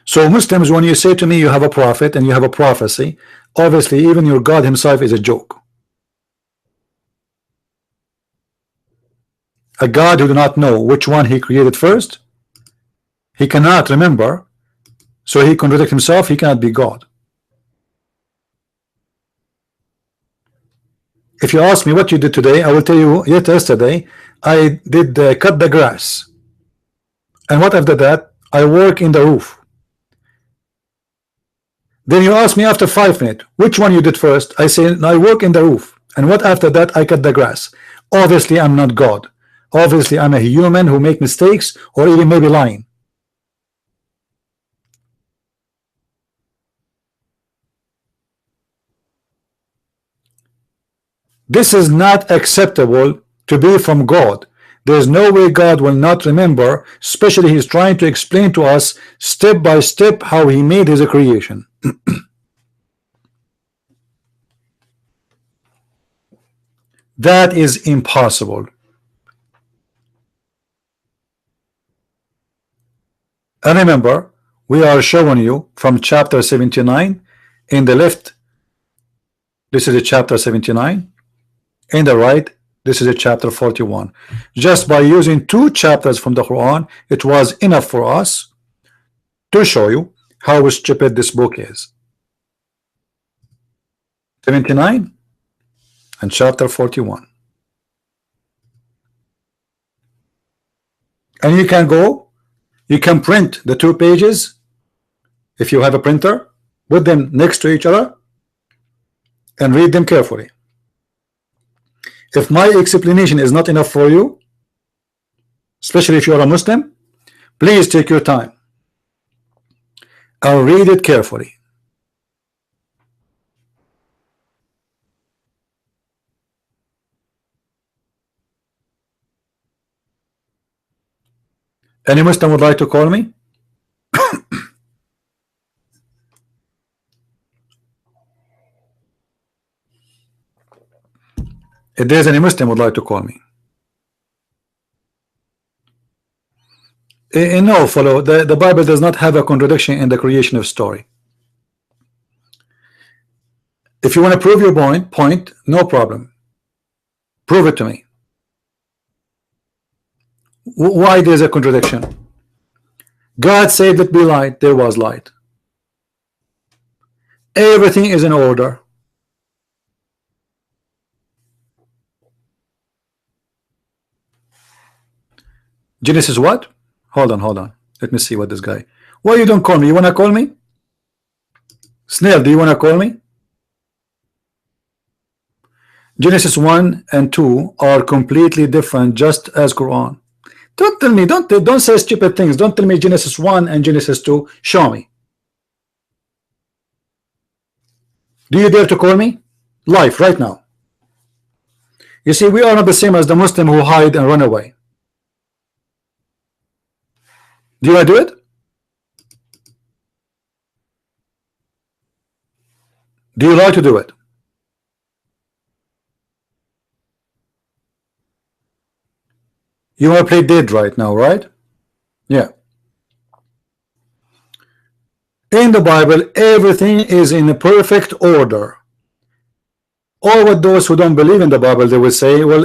So Muslims, when you say to me you have a prophet and you have a prophecy, obviously even your God himself is a joke. A God who do not know which one he created first, he cannot remember, so he contradict himself, he cannot be God. If you ask me what you did today, I will tell you yesterday I did cut the grass. And what after that? I work in the roof. Then you ask me after 5 minutes, which one you did first? I say, I work in the roof. And what after that? I cut the grass. Obviously, I'm not God. Obviously, I'm a human who make mistakes or even maybe lying. This is not acceptable to be from God. There's no way God will not remember, especially he's trying to explain to us step by step how he made his creation. That is impossible. And remember, we are showing you from chapter 79 in the left. This is a chapter 79. In the right, this is a chapter 41. Just by using 2 chapters from the Quran, it was enough for us to show you how stupid this book is. 79 and chapter 41. And you can go, you can print the 2 pages if you have a printer, put them next to each other and read them carefully. If my explanation is not enough for you, especially if you are a Muslim, please take your time. I'll read it carefully. Any Muslim would like to call me? If there's any Muslim would like to call me. No, follow. The Bible does not have a contradiction in the creation of story. If you want to prove your point, no problem. Prove it to me. Why there's a contradiction? God said let be light, there was light. Everything is in order. Genesis what? Hold on. Let me see what this guy. Why you don't call me? You wanna call me? Snail, do you wanna call me? Genesis 1 and 2 are completely different, just as Quran. Don't tell me, don't say stupid things. Don't tell me Genesis 1 and Genesis 2. Show me. Do you dare to call me? Live, right now. You see, we are not the same as the Muslim who hide and run away. Do you want to do it? Do you like to do it? You want to play dead right now, right? Yeah. In the Bible, everything is in a perfect order. Or what those who don't believe in the Bible, they will say, well,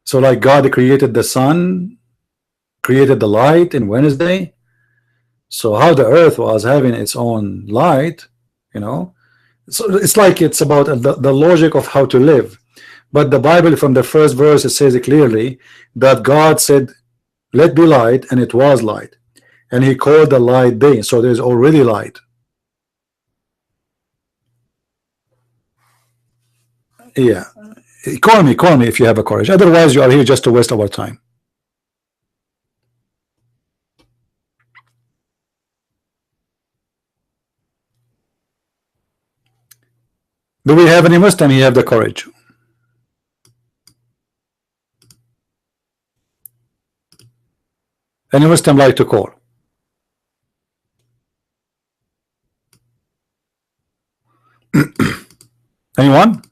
so like God created the sun, created the light in Wednesday. So how the earth was having its own light, so it's like it's about the logic of how to live. But the Bible, from the first verse, it says it clearly that God said let be light, and it was light, and he called the light day. So there's already light. Yeah, call me if you have a courage. Otherwise you are here just to waste our time. Do we have any Muslim? He have the courage. Any Muslim like to call? Anyone?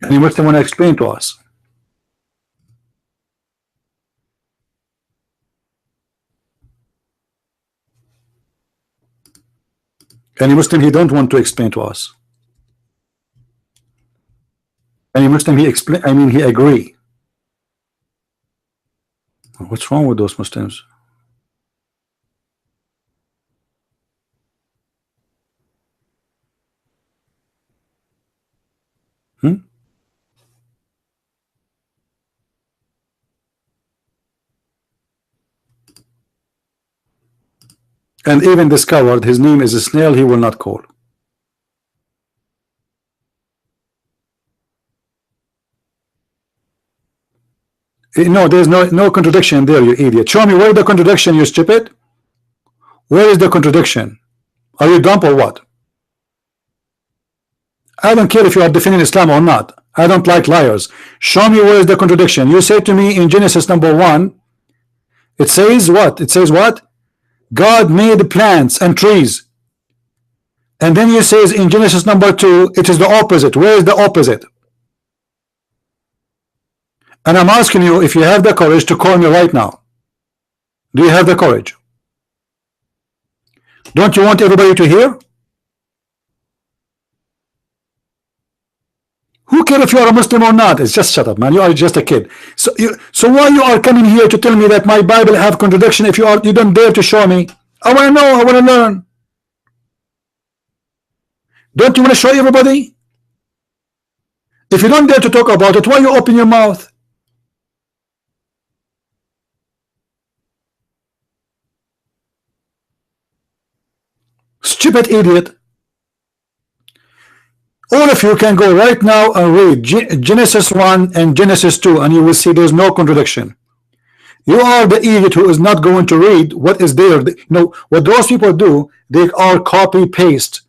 Any Muslim want to explain to us? Any Muslim he don't want to explain to us? Any Muslim he explain? I mean he agree. What's wrong with those Muslims? Hmm? And even this coward, his name is a snail, he will not call. No, there's no contradiction there, you idiot. Show me where the contradiction, you stupid. Where is the contradiction? Are you dumb or what? I don't care if you are defending Islam or not. I don't like liars. Show me where is the contradiction. You say to me in Genesis number 1, it says what? It says what? God made plants and trees. And then you says in Genesis number 2, it is the opposite. Where is the opposite? And I'm asking you if you have the courage to call me right now. Do you have the courage? Don't you want everybody to hear? Who cares if you are a Muslim or not? It's just shut up, man. You are just a kid. So why you are coming here to tell me that my Bible have contradiction if you don't dare to show me? I want to know. I want to learn. Don't you want to show everybody? If you don't dare to talk about it, why you open your mouth? Stupid idiot. All of you can go right now and read Genesis 1 and Genesis 2, and you will see there's no contradiction. You are the idiot who is not going to read what is there. You know what those people do? They are copy paste.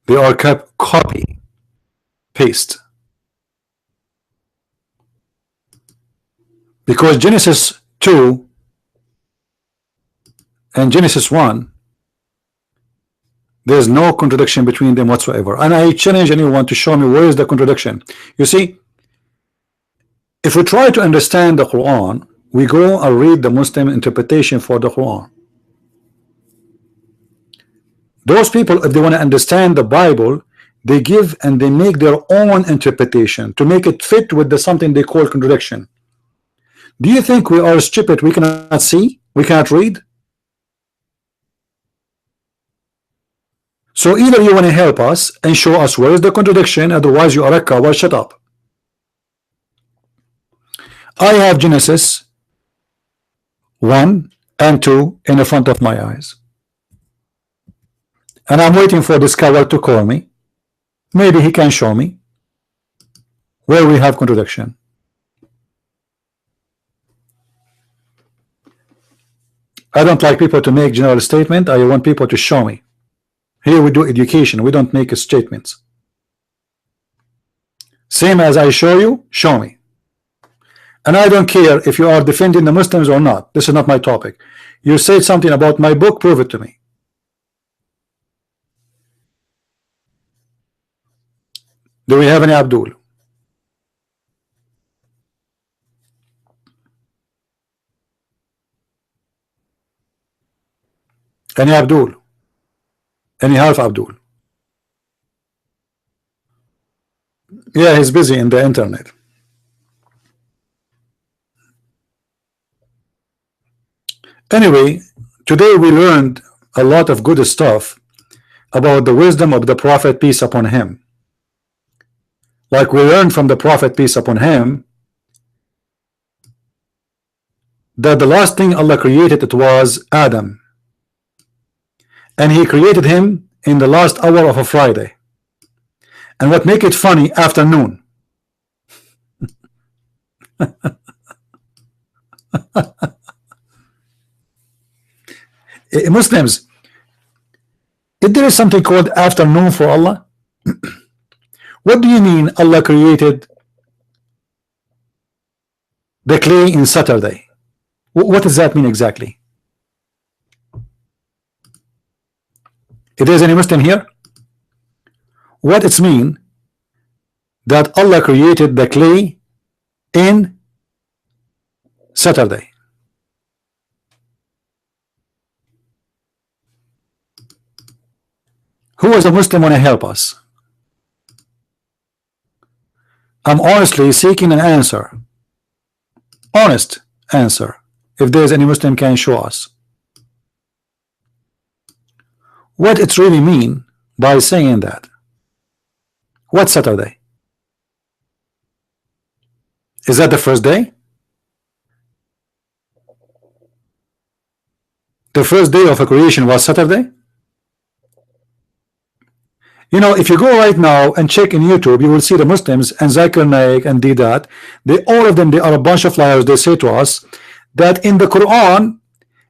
They are copy paste. Because Genesis 2 and Genesis 1, there's no contradiction between them whatsoever. And I challenge anyone to show me where is the contradiction. You see, if we try to understand the Quran, we go and read the Muslim interpretation for the Quran. Those people, if they want to understand the Bible, they give and they make their own interpretation to make it fit with the something they call contradiction. Do you think we are stupid? We cannot see? We cannot read? So either you want to help us and show us where is the contradiction, otherwise you are a coward. Shut up. I have Genesis 1 and 2 in the front of my eyes. And I'm waiting for this coward to call me. Maybe he can show me where we have contradiction. I don't like people to make general statement. I want people to show me. Here we do education. We don't make statements. Same as I show you, show me. And I don't care if you are defending the Muslims or not. This is not my topic. You said something about my book, prove it to me. Do we have any Abdul? Any Abdul? Any half Abdul? Yeah, he's busy in the internet. Anyway, today we learned a lot of good stuff about the wisdom of the Prophet, peace upon him. Like we learned from the Prophet, peace upon him, that the last thing Allah created, it was Adam. And he created him in the last hour of a Friday. And what make it funny, afternoon. Muslims, if there is something called afternoon for Allah, what do you mean Allah created the clay in Saturday? What does that mean exactly? If there's any Muslim here, what it's mean that Allah created the clay in Saturday? Who is a Muslim want to help us? I'm honestly seeking an answer. Honest answer. If there is any Muslim can show us what it really mean by saying that. What Saturday? Is that the first day? The first day of a creation was Saturday? You know, if you go right now and check in YouTube, you will see the Muslims and Zakir Naik and Didat. They all of them, they are a bunch of liars. They say to us that in the Quran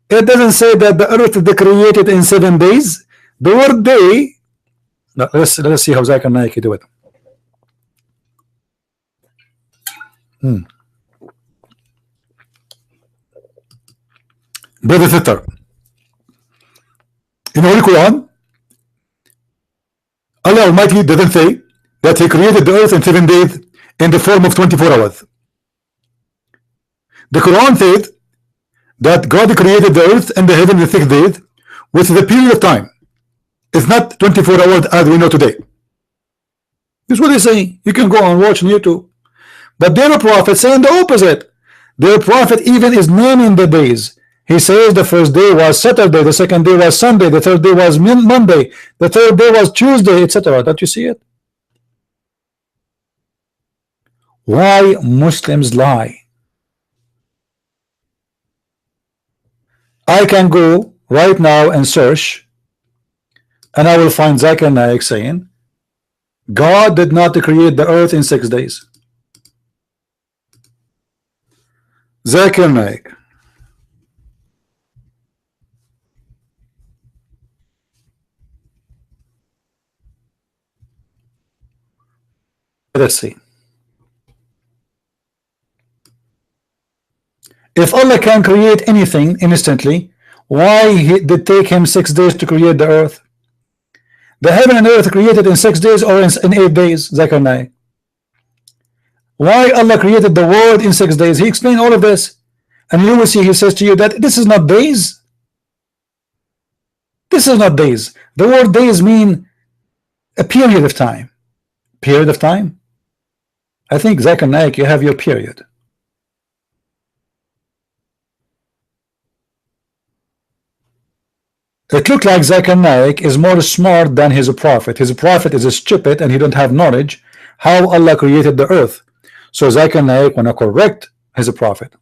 it doesn't say that the earth is created in 7 days. The word day. Now, let's see how Zakir Naik do it. Brother Thitter, in the Holy Quran, Allah Almighty doesn't say that He created the earth in 7 days in the form of 24 hours. The Quran says that God created the earth and the heaven in 6 days, which is a period of time. It's not 24 hours as we know today. This is what they say. You can go and watch on YouTube. But their prophet saying the opposite. Their prophet even is naming the days. He says the first day was Saturday, the second day was Sunday, the third day was Monday, the third day was Tuesday, etc. Don't you see it? Why Muslims lie? I can go right now and search, and I will find Zakir Naik saying God did not create the earth in 6 days. Zakir Naik. Let's see. If Allah can create anything instantly, why did it take Him 6 days to create the earth? The heaven and earth created in 6 days or in 8 days, Zakir Naik? Why Allah created the world in 6 days? He explained all of this, and you will see He says to you that this is not days. This is not days. The word days mean a period of time. Period of time? I think Zakir Naik, you have your period. It looked like Zakir Naik is more smart than his prophet. His prophet is stupid and he don't have knowledge how Allah created the earth. So Zakir Naik wanna correct his prophet.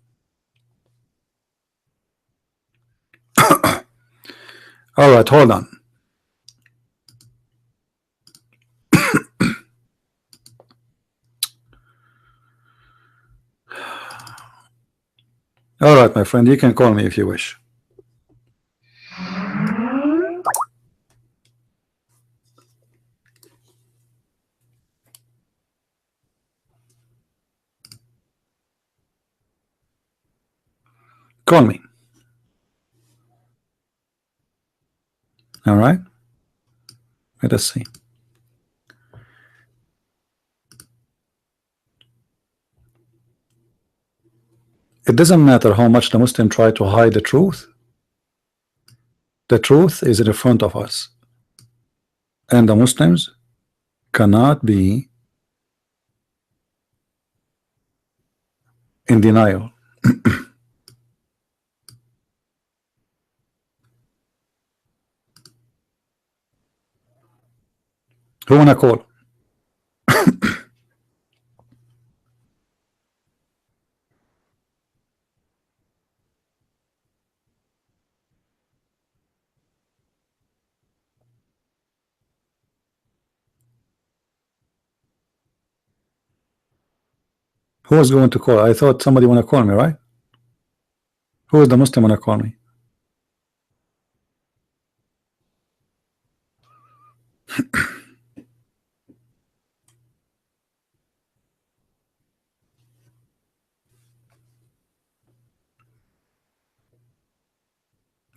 All right, hold on. All right, my friend, you can call me if you wish. Call me. All right. Let us see. It doesn't matter how much the Muslim try to hide the truth. The truth is in front of us, and the Muslims cannot be in denial. Who wanna call? Who is going to call? I thought somebody wanna call me, right? Who is the Muslim wanna call me?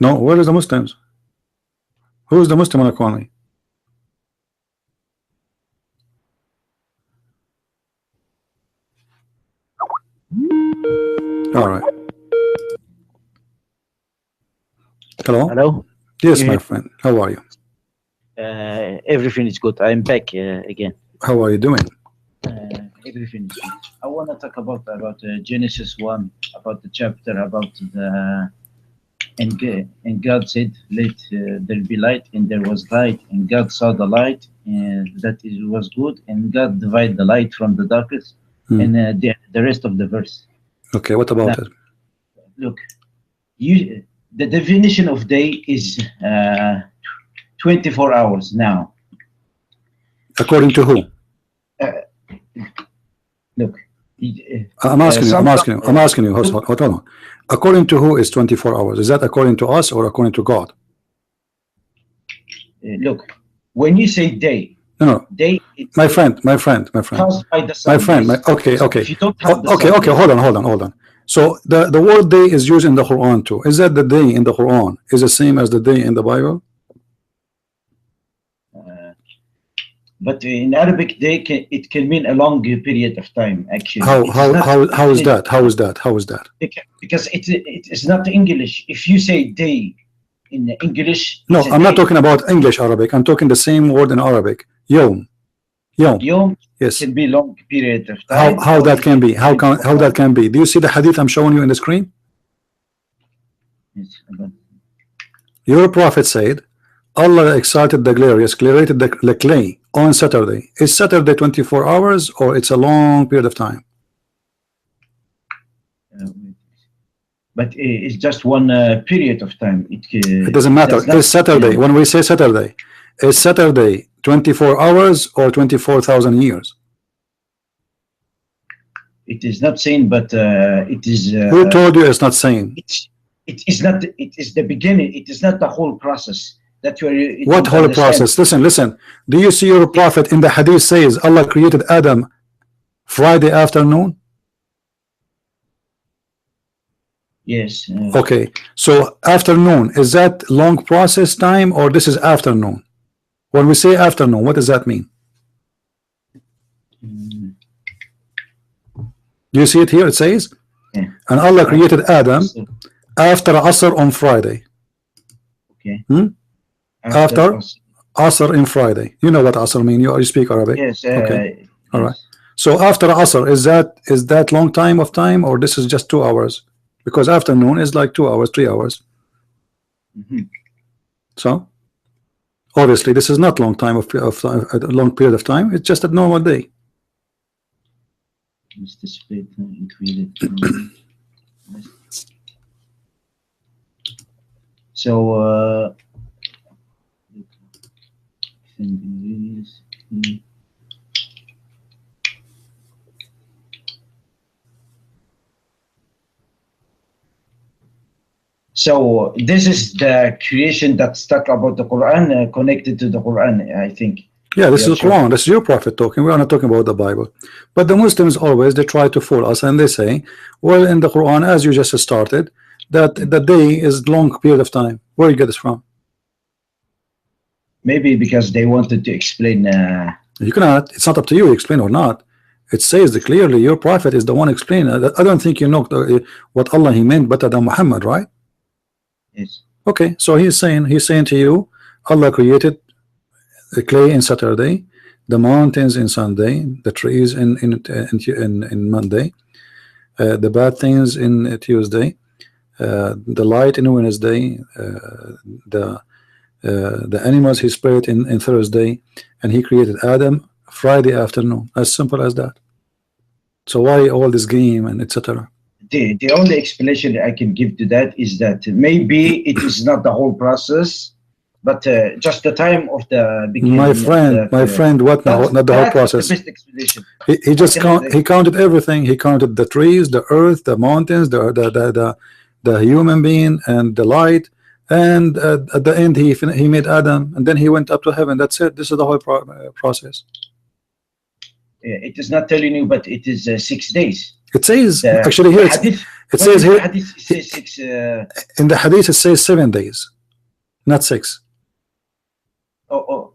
No, where is the Muslims? Who is the Muslim wanna call me? All right. Hello. Hello. Yes, my friend. How are you? Everything is good. I'm back again. How are you doing? everything is good. I want to talk about Genesis 1, about the chapter about the and God said, "Let there be light," and there was light, and God saw the light, and that it was good, and God divided the light from the darkness, and the rest of the verse. Okay, what about it? Look, the definition of day is 24 hours now. According to who? Look, I'm asking you. Hold on. According to who is 24 hours? Is that according to us or according to God? Look, when you say day, no. Day. My friend. Caused by the sun. Okay. If you don't have the okay. Hold on. So the word day is used in the Quran too. Is that the day in the Quran is the same as the day in the Bible? But in Arabic, it can mean a long period of time. Actually, how is that? How is that? Because it is not English. If you say day in English, no, I'm not talking about English Arabic. I'm talking the same word in Arabic. Yom. Yes. Can be long period of time. How that can be? How that can be? Do you see the hadith I'm showing you in the screen? Yes. Your prophet said, Allah excited the glorious, clearated the clay on Saturday. Is Saturday 24 hours or it's a long period of time? But it's just one period of time. It doesn't matter. It's Saturday. When we say Saturday, is Saturday 24 hours or 24,000 years? It is not saying, but it is. Who told you it's not saying? It is not. It is the beginning. It is not the whole process. That you are. What whole process? Listen. Do you see your prophet in the hadith says Allah created Adam Friday afternoon? Yes. Okay. So afternoon, is that long process time or this is afternoon? When we say afternoon, what does that mean? Do you see it here? It says, and Allah created Adam after Asr on Friday. Okay. After Asr in Friday. You know what Asr mean? You speak Arabic? Yes. Okay. All right. So after Asr, is that long time of time or this is just 2 hours? Because afternoon is like 2 hours, 3 hours. So obviously this is not long time of a long period of time. It's just a normal day. So so this is the creation that's talk about the Quran, connected to the Quran, I think. Yeah, this is the Quran. This is your prophet talking. We are not talking about the Bible. But the Muslims always, they try to fool us and they say, well, in the Quran, as you just started, that the day is long period of time. Where you get this from? Maybe because they wanted to explain. You cannot. It's not up to you to explain or not. It says clearly your prophet is the one explaining. I don't think you know what Allah He meant better than Muhammad, right? Yes. Okay, so he's saying to you, Allah created the clay in Saturday, the mountains in Sunday, the trees in Monday, the bad things in Tuesday, the light in Wednesday, the animals He spread in Thursday, and He created Adam Friday afternoon. As simple as that. So why all this game and etc.? The only explanation I can give to that is that maybe it is not the whole process, but just the time of the beginning. My friend, what now? Not the whole process. The best explanation. He just he counted everything. He counted the trees, the earth, the mountains, the human being, and the light. And at the end, he made Adam, and then he went up to heaven. That's it. This is the whole process. It is not telling you, but it is 6 days. It says actually here. It says here. In the hadith, it says 7 days, not 6. Oh,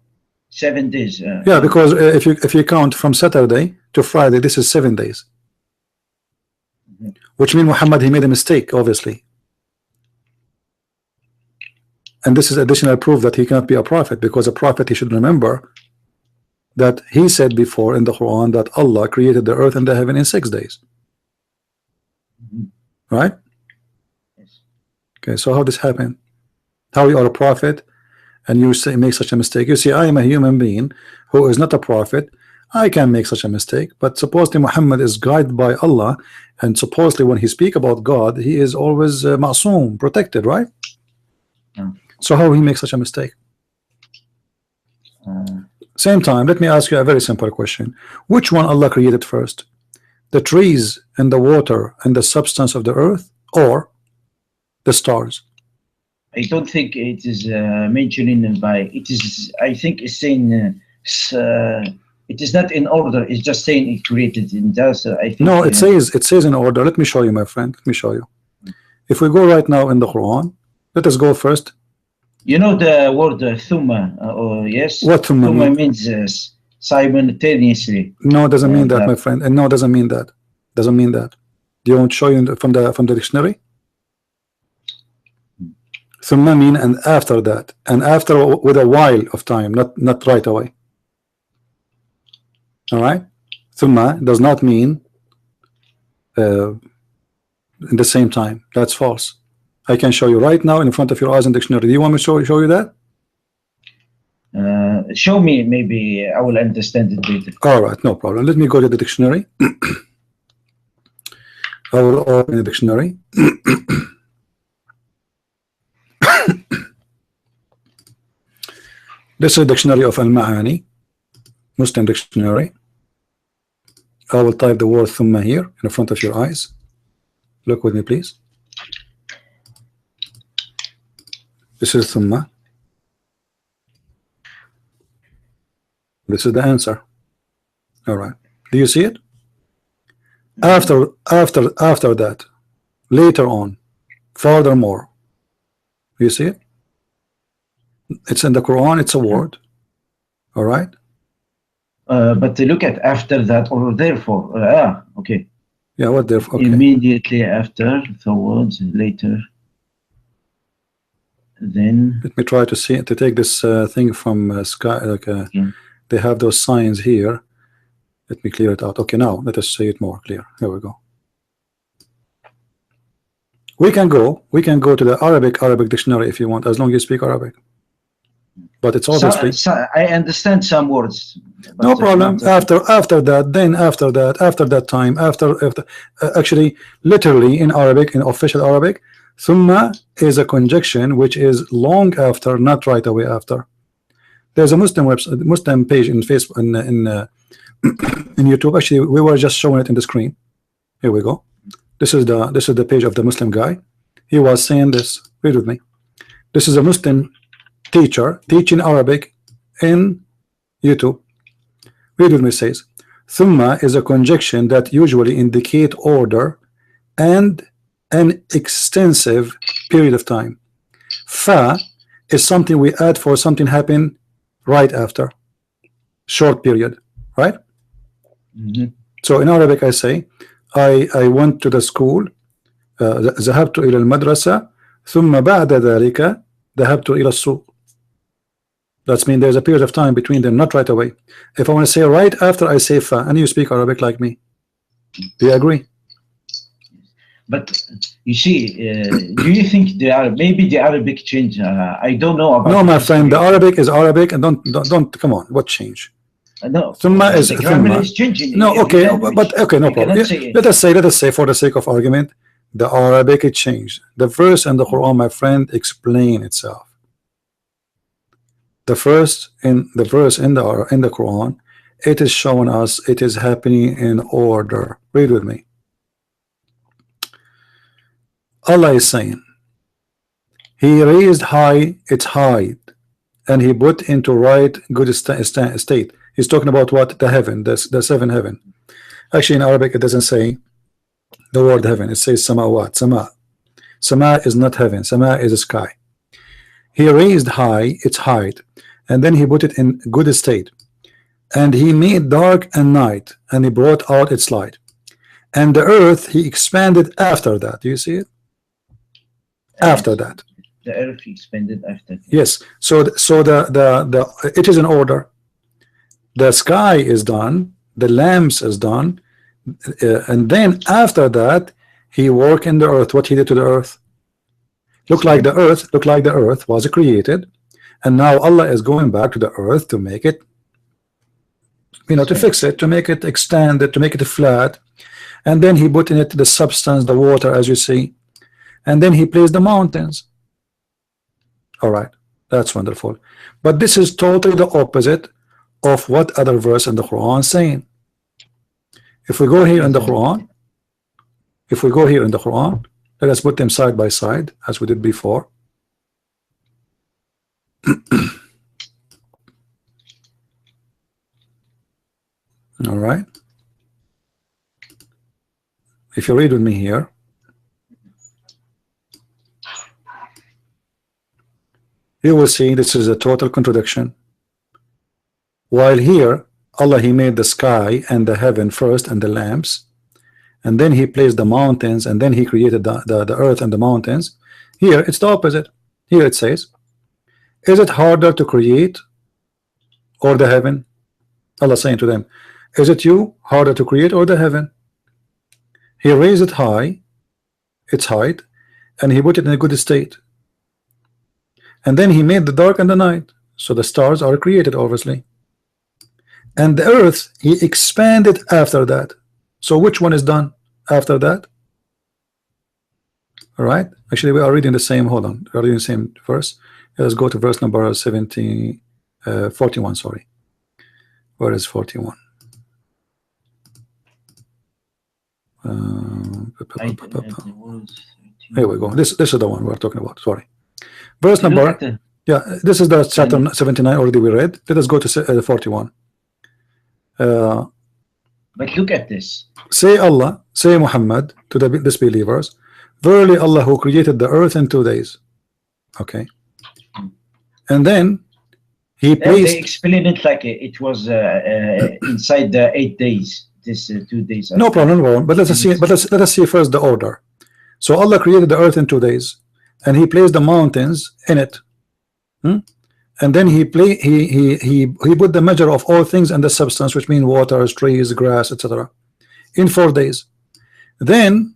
7 days. Yeah, because if you count from Saturday to Friday, this is 7 days. Which means Muhammad, he made a mistake, obviously. And this is additional proof that he cannot be a prophet, because a prophet, he should remember that he said before in the Quran that Allah created the earth and the heaven in 6 days. Right? Yes. Okay, so how this happened? How you are a prophet and you say make such a mistake? You see, I am a human being who is not a prophet. I can make such a mistake, but supposedly Muhammad is guided by Allah, and supposedly when he speak about God, he is always ma'soom, protected, right? Yeah. So how he makes such a mistake? Same time, let me ask you a very simple question. Which one Allah created first? The trees and the water and the substance of the earth, or the stars? I don't think it is mentioning by. It is. I think it's saying. It is not in order. It's just saying it created in that. I think. No, it says in order. Let me show you, my friend. Let me show you. If we go right now in the Quran, let us go first. You know the word thumma, or yes? What thumma means simultaneously. No, it doesn't mean that, my friend. And no, it doesn't mean that. Doesn't mean that. Do you want to show you from the dictionary? Thumma mean and after that, and after with a while of time, not right away. All right. Thumma does not mean in the same time. That's false. I can show you right now in front of your eyes in dictionary. Do you want me to show you that? Show me, maybe I will understand it better. All right, no problem. Let me go to the dictionary. I will open the dictionary. This is a dictionary of Al-Ma'ani, Muslim dictionary. I will type the word thumma here in front of your eyes. Look with me, please. This is thumma. This is the answer. All right. Do you see it? After that, later on, furthermore. Do you see it? It's in the Quran. It's a word. All right. But look at after that or therefore. Okay. Yeah. What therefore? Okay. Immediately after, towards, later. Then. Let me try to see to take this thing from sky. Like they have those signs here. Let me clear it out. Okay. Now let us see it more clear. Here we go. We can go to the Arabic dictionary if you want, as long as you speak Arabic. But it's obviously I understand some words. No problem. After that, then after that time, actually, literally in Arabic, in official Arabic, thumma is a conjunction which is long after, not right away after. There's a Muslim website, Muslim page in Facebook, in YouTube. Actually, we were just showing it in the screen. Here we go. This is the page of the Muslim guy. He was saying this. Read with me. This is a Muslim teacher teaching Arabic in YouTube. Read with me. Says thumma is a conjunction that usually indicate order and an extensive period of time. Fa is something we add for something happen right after, short period, right? So in Arabic I say I went to the school, ذهبت إلى المدرسة ثم بعد ذلك ذهبت إلى السوق. That means there's a period of time between them, not right away. If I want to say right after, I say fa, and you speak Arabic like me. Do you agree? But you see, do you think maybe the Arabic change? I don't know about. No, my friend, the Arabic is Arabic, and don't come on. What change? No, thumma is the grammar thumma. is changing. No, okay, but okay, no problem. Let us say for the sake of argument, the Arabic it changed. The verse and the Quran, my friend, explain itself. The verse in the Quran, it is showing us it is happening in order. Read with me. Allah is saying, He raised high its height, and He put into right good state. He's talking about what? The heaven, the seven heaven. Actually, in Arabic, it doesn't say the word heaven. It says samawat. Sama is not heaven. Sama is a sky. He raised high its height, and then He put it in good state, and He made dark and night, and He brought out its light, and the earth He expanded after that. Do you see it? After that, the earth expanded after that. Yes. So the it is in order. the sky is done, the lamps is done, and then after that he worked in the earth. What he did to the earth? Look like the earth was created, and now Allah is going back to the earth to make it, to fix it, to make it extend it, to make it flat, and then he put in it the substance, the water, as you see, and then he placed the mountains. All right, that's wonderful, but this is totally the opposite of what other verse in the Quran saying. If we go here in the Quran, let us put them side by side as we did before. All right, if you read with me here, you will see this is a total contradiction. While here Allah, he made the sky and the heaven first and the lamps, and then he placed the mountains, and then he created the earth and the mountains. Here it's the opposite. Here it says, is it harder to create or the heaven? Allah saying to them, is it you harder to create or the heaven? He raised it high, its height, and he put it in a good state, and then he made the dark and the night, so the stars are created obviously, and the earth he expanded after that. So which one is done after that? All right, actually we are reading the same, hold on, we are reading the same verse. Let's go to verse number 41, sorry. Where is 41? Here we go. This is the one we're talking about, sorry. Verse number, yeah, this is the chapter 79 already we read. Let us go to 41. But look at this. Say Allah, say Muhammad to the disbelievers, verily Allah who created the earth in 2 days. Okay, and then he placed. They explain it like it was inside the 8 days. This 2 days. No problem, but let us see. But let us see first the order. So Allah created the earth in 2 days, and he placed the mountains in it. And then he put the measure of all things and the substance, which mean waters, trees, grass, etc., in 4 days. Then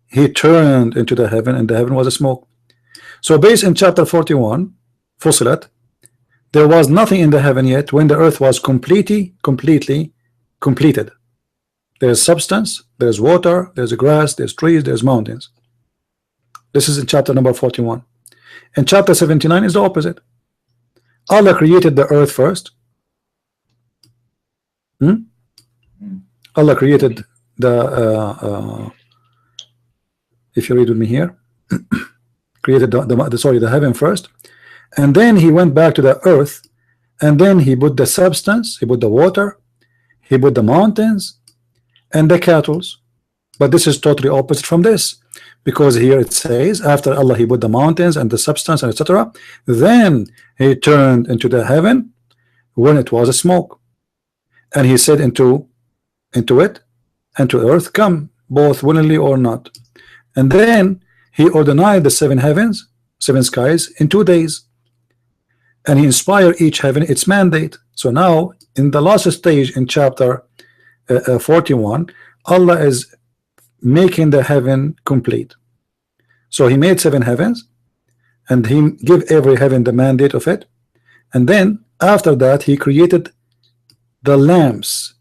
he turned into the heaven, and the heaven was a smoke. So based in chapter 41, Fusilat, there was nothing in the heaven yet when the earth was completely completed. There's substance, there's water, there's grass, there's trees, there's mountains. This is in chapter number 41. And chapter 79 is the opposite. Allah created the earth first. Allah created the if you read with me here, created the heaven first, and then he went back to the earth, and then he put the substance, he put the water, he put the mountains and the cattle. But this is totally opposite from this, because here it says after Allah he put the mountains and the substance and etc., then he turned into the heaven when it was a smoke, and he said into it and to earth, come, both willingly or not. And then he ordained the 7 heavens, 7 skies in 2 days, and he inspired each heaven its mandate. So now in the last stage in chapter 41, Allah is making the heaven complete. So he made 7 heavens, and he gave every heaven the mandate of it, and then after that he created the lamps,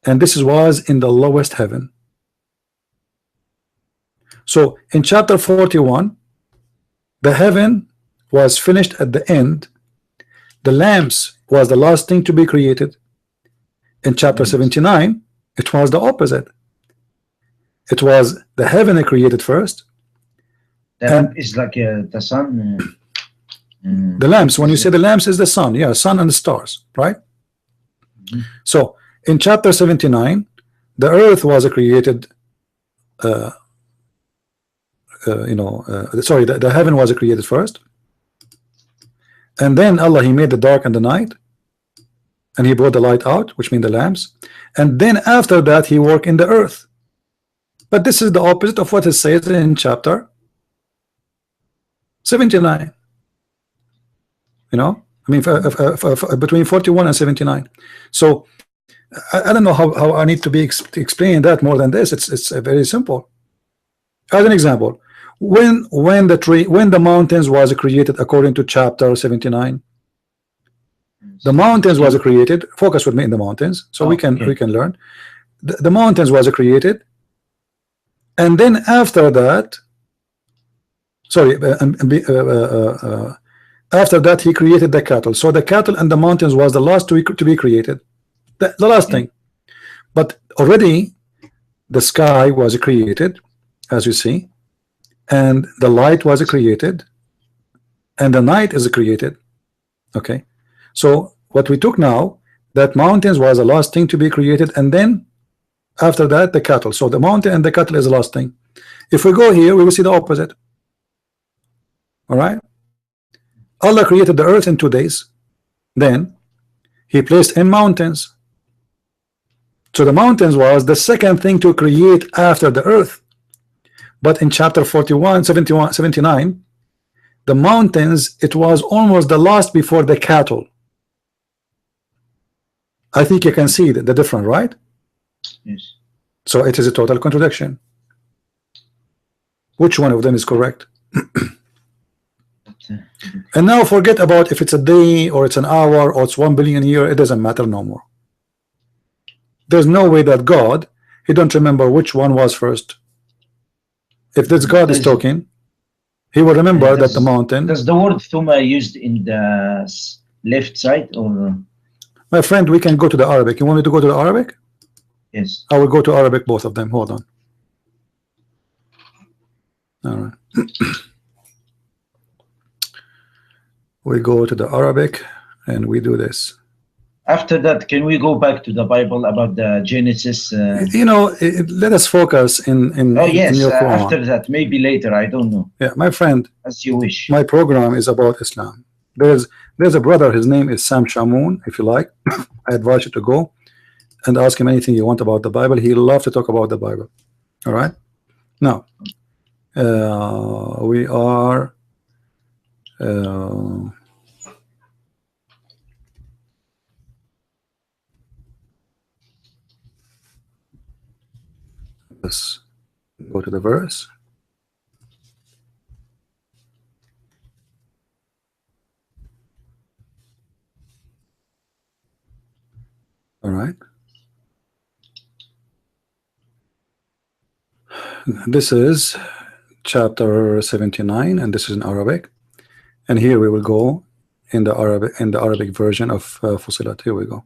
and this was in the lowest heaven. So in chapter 41, the heaven was finished at the end, the lamps was the last thing to be created. In chapter 79, it was the opposite. It was the heaven created first. The lamp is like the sun. The lamps, when you say the lamps, is the sun, yeah, sun and the stars, right? So in chapter 79, the earth was created. Sorry, the heaven was created first, and then Allah he made the dark and the night, and he brought the light out, which means the lamps, and then after that he worked in the earth. But this is the opposite of what it says in chapter 79. I mean, between 41 and 79. So I don't know how I need to be explain that more than this. It's very simple. As an example, when the mountains was created according to chapter 79, the mountains was created. Focus with me in the mountains, so we can learn. The mountains was created, and then after that, sorry, after that he created the cattle. So the cattle and the mountains was the last to be created, the last thing. But already the sky was created, as you see, and the light was created, and the night is created. Okay, so what we took now, that mountains was the last thing to be created, and then after that the cattle. So the mountain and the cattle is the last thing. If we go here, we will see the opposite. All right, Allah created the earth in 2 days, then he placed in mountains. So the mountains was the second thing to create after the earth. But in chapter 41, 71, 79, the mountains, it was almost the last before the cattle. I think you can see the difference, right? Yes. So it is a total contradiction. Which one of them is correct? And now forget about if it's a day or it's an hour or it's 1 billion year. It doesn't matter no more. There's no way that God, he don't remember which one was first. If this God is talking, he will remember that the mountain. Does the word Thuma used in the left side or? My friend, we can go to the Arabic. You want me to go to the Arabic? Yes. I will go to Arabic, both of them. Hold on. All right. We go to the Arabic and we do this. After that, can we go back to the Bible about the Genesis? You know, let us focus in. Oh yes, in your Quran. after that, maybe later. I don't know. Yeah, my friend. As you wish. My program is about Islam. There's a brother. His name is Sam Shamoun. If you like, I advise you to go and ask him anything you want about the Bible. He loves to talk about the Bible. All right. Now, we are. Let's go to the verse. All right. This is chapter 79, and this is in Arabic. And here we will go in the Arabic version of Fusilat. Here we go.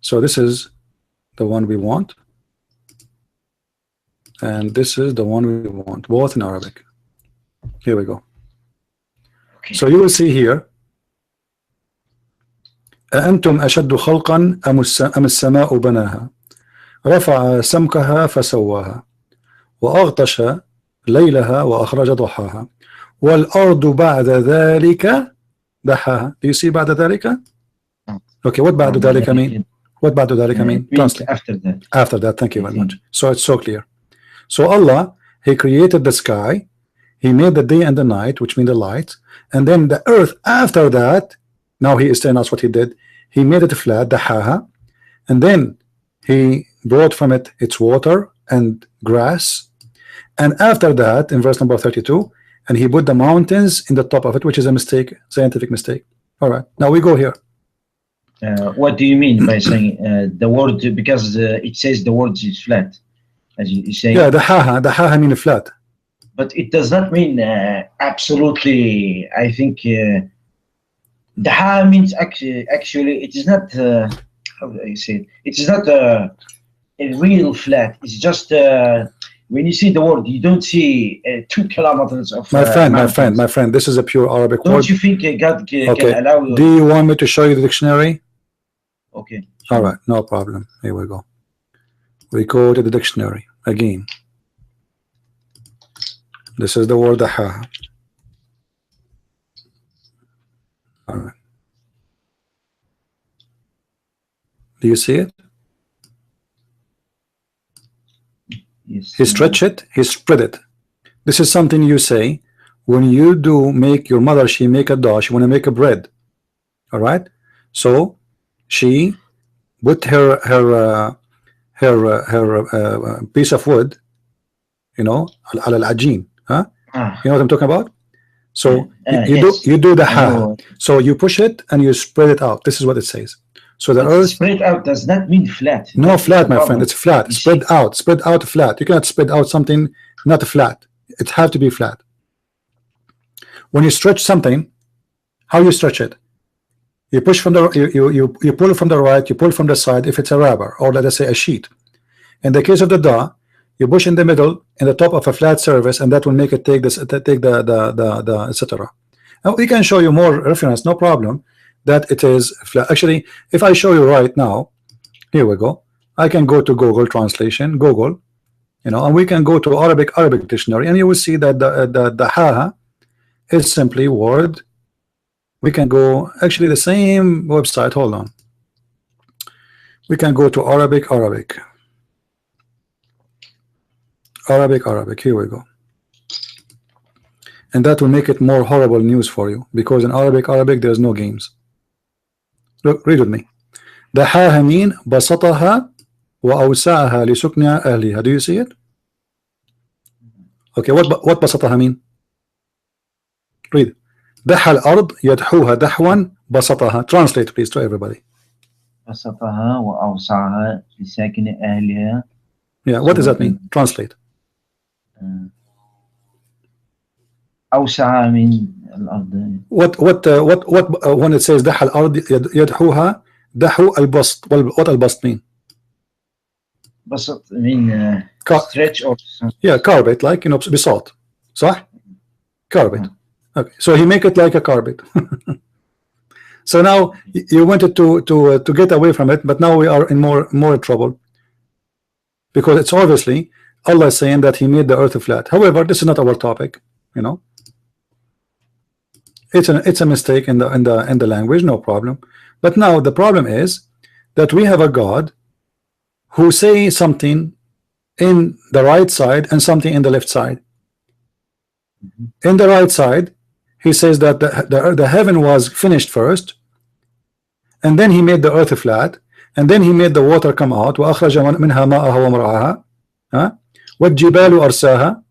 So this is the one we want, and this is the one we want, both in Arabic. Here we go. Okay. So you will see here. أأنتم أشد خلقا أم السماء بناها رفع سمكها فسواها وأغطش ليلها وأخرج ضحاها والأرض بعد ذلك دحاها. Do you see بعد ذلك? Okay, what بعد ذلك mean? What بعد ذلك mean? Translate. After that. After that, thank you very much. So it's so clear. So Allah, he created the sky, he made the day and the night, which mean the light, and then the earth after that. Now he is telling us what he did. He made it flat, dahaha, and then he brought from it its water and grass. And after that, in verse number 32, and he put the mountains in the top of it, which is a mistake, scientific mistake. All right, now we go here. What do you mean by saying the word? Because it says the word is flat, as you say. Yeah, dahaha mean flat. But it does not mean absolutely. I think. Daha means actually it is not how do I say it? It is not a real flat. It's just when you see the word, you don't see 2 kilometers of my friend. This is a pure Arabic don't word. You think God can allow you? Do you want me to show you the dictionary? Okay. All right, no problem. Here we go. We go to the dictionary again. This is the word daha. All right. Do you see it? Yes. He stretched it, he spread it. This is something you say when you do make your mother, she make a dough, she want to make a bread. All right. So she put her piece of wood, you know, على العجين, huh? Ah, You know what I'm talking about? So yes, you do the I ha. know. So you push it and you spread it out. This is what it says. So the But earth, spread out does not mean flat. no That is the flat, my friend. problem. It's flat. You see, Spread out flat. You cannot spread out something not flat. It has to be flat. When you stretch something, how you stretch it? You push from the you pull from the right, you pull from the side if it's a rubber or let us say a sheet. In the case of the DA, you push in the middle in the top of a flat surface, and that will make it take this take the etc. Now we can show you more reference, no problem, that it is flat. Actually, if I show you right now, here we go. I can go to Google translation, Google, you know, and we can go to Arabic dictionary, and you will see that the ha is simply word. We can go actually the same website. Hold on. We can go to Arabic. Here we go. And that will make it more horrible news for you, because in Arabic there's no games. Look, read with me. دحاها mean بسطها وأوسعها لسكن أهلها. Do you see it? Okay, what بسطها mean? Read. دحى الأرض يدحوها دحوا بسطها. Translate please to everybody. بسطها وأوسعها لساكن أهلها. Yeah, what does that mean? Translate. أوسع من الأرض. What when it says دحى الأرض يدحوها دحو البسط. What البسط mean? بسط mean stretch or something. Yeah, carpet, like, you know, بساط. صح? Carpet. Okay, so he make it like a carpet. So now you wanted to get away from it, but now we are in more trouble, because it's obviously Allah is saying that He made the earth flat. However, this is not our topic. You know, it's a mistake in the language, no problem. But now the problem is that we have a God who say something in the right side and something in the left side. In the right side, He says that the heaven was finished first, and then He made the earth flat, and then He made the water come out. وأخرج منها ماءها ومرعاها والجبال أرساها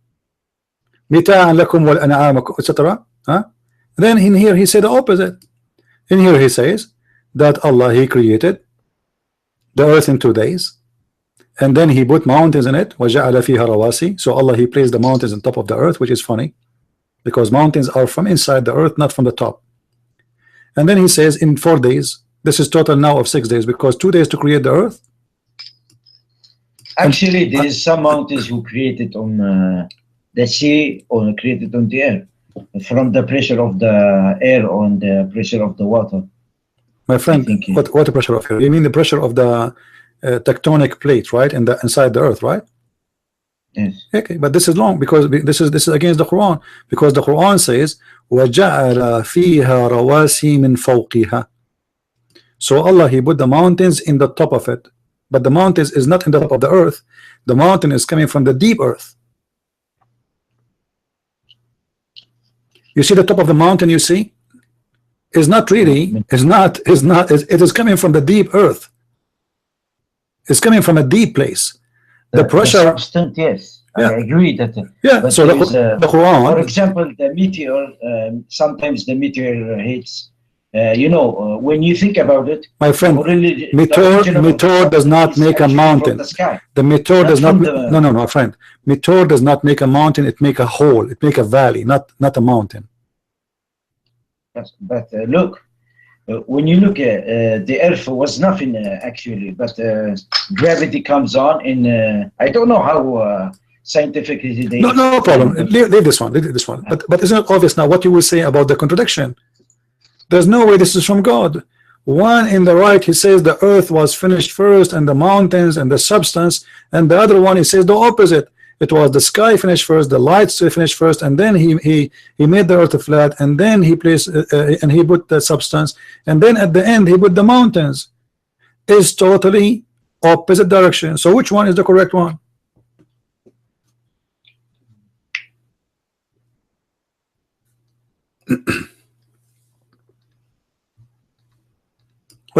متاعا لكم والأنعامكم, etc. Then in here He said the opposite. In here He says that Allah, He created the earth in 2 days, and then He put mountains in it. وجعل فيها رواسي. So Allah, He placed the mountains on top of the earth, which is funny, because mountains are from inside the earth, not from the top. And then He says in 4 days. This is total now of 6 days, because 2 days to create the earth. Actually, there is some mountains who created on the sea or created on the air from the pressure of the air on the pressure of the water. My friend, what the pressure of air? You mean the pressure of the tectonic plate, right? In the inside the earth, right? Yes. Okay, but this is long, because this is against the Quran, because the Quran says وَجَعَلَ فِيهَا رَوَاسِي مِنْ فَوْقِهَا. So Allah, He put the mountains in the top of it, but the mountains is not in the top of the earth. The mountain is coming from the deep earth. You see the top of the mountain, you see, is not really, it is coming from the deep earth. It's coming from a deep place. The pressure, the substance, yes, yeah. I agree that. Yeah. So the Quran, for example, the meteor. Sometimes the meteor hits. When you think about it, my friend, meteor does not make a mountain. The meteor does not. No, my friend. Meteor does not make a mountain. It make a hole. It make a valley, not a mountain. Yes, but look, when you look at the Earth was nothing actually, but gravity comes on, and I don't know how scientifically they. No problem. Leave this one. But isn't it obvious now what you will say about the contradiction? There's no way this is from God. One in the right, he says the earth was finished first, and the mountains and the substance, and the other one he says the opposite. It was the sky finished first, the lights finished first, and then he made the earth flat, and then he placed and he put the substance, and then at the end he put the mountains. Is totally opposite direction. So which one is the correct one?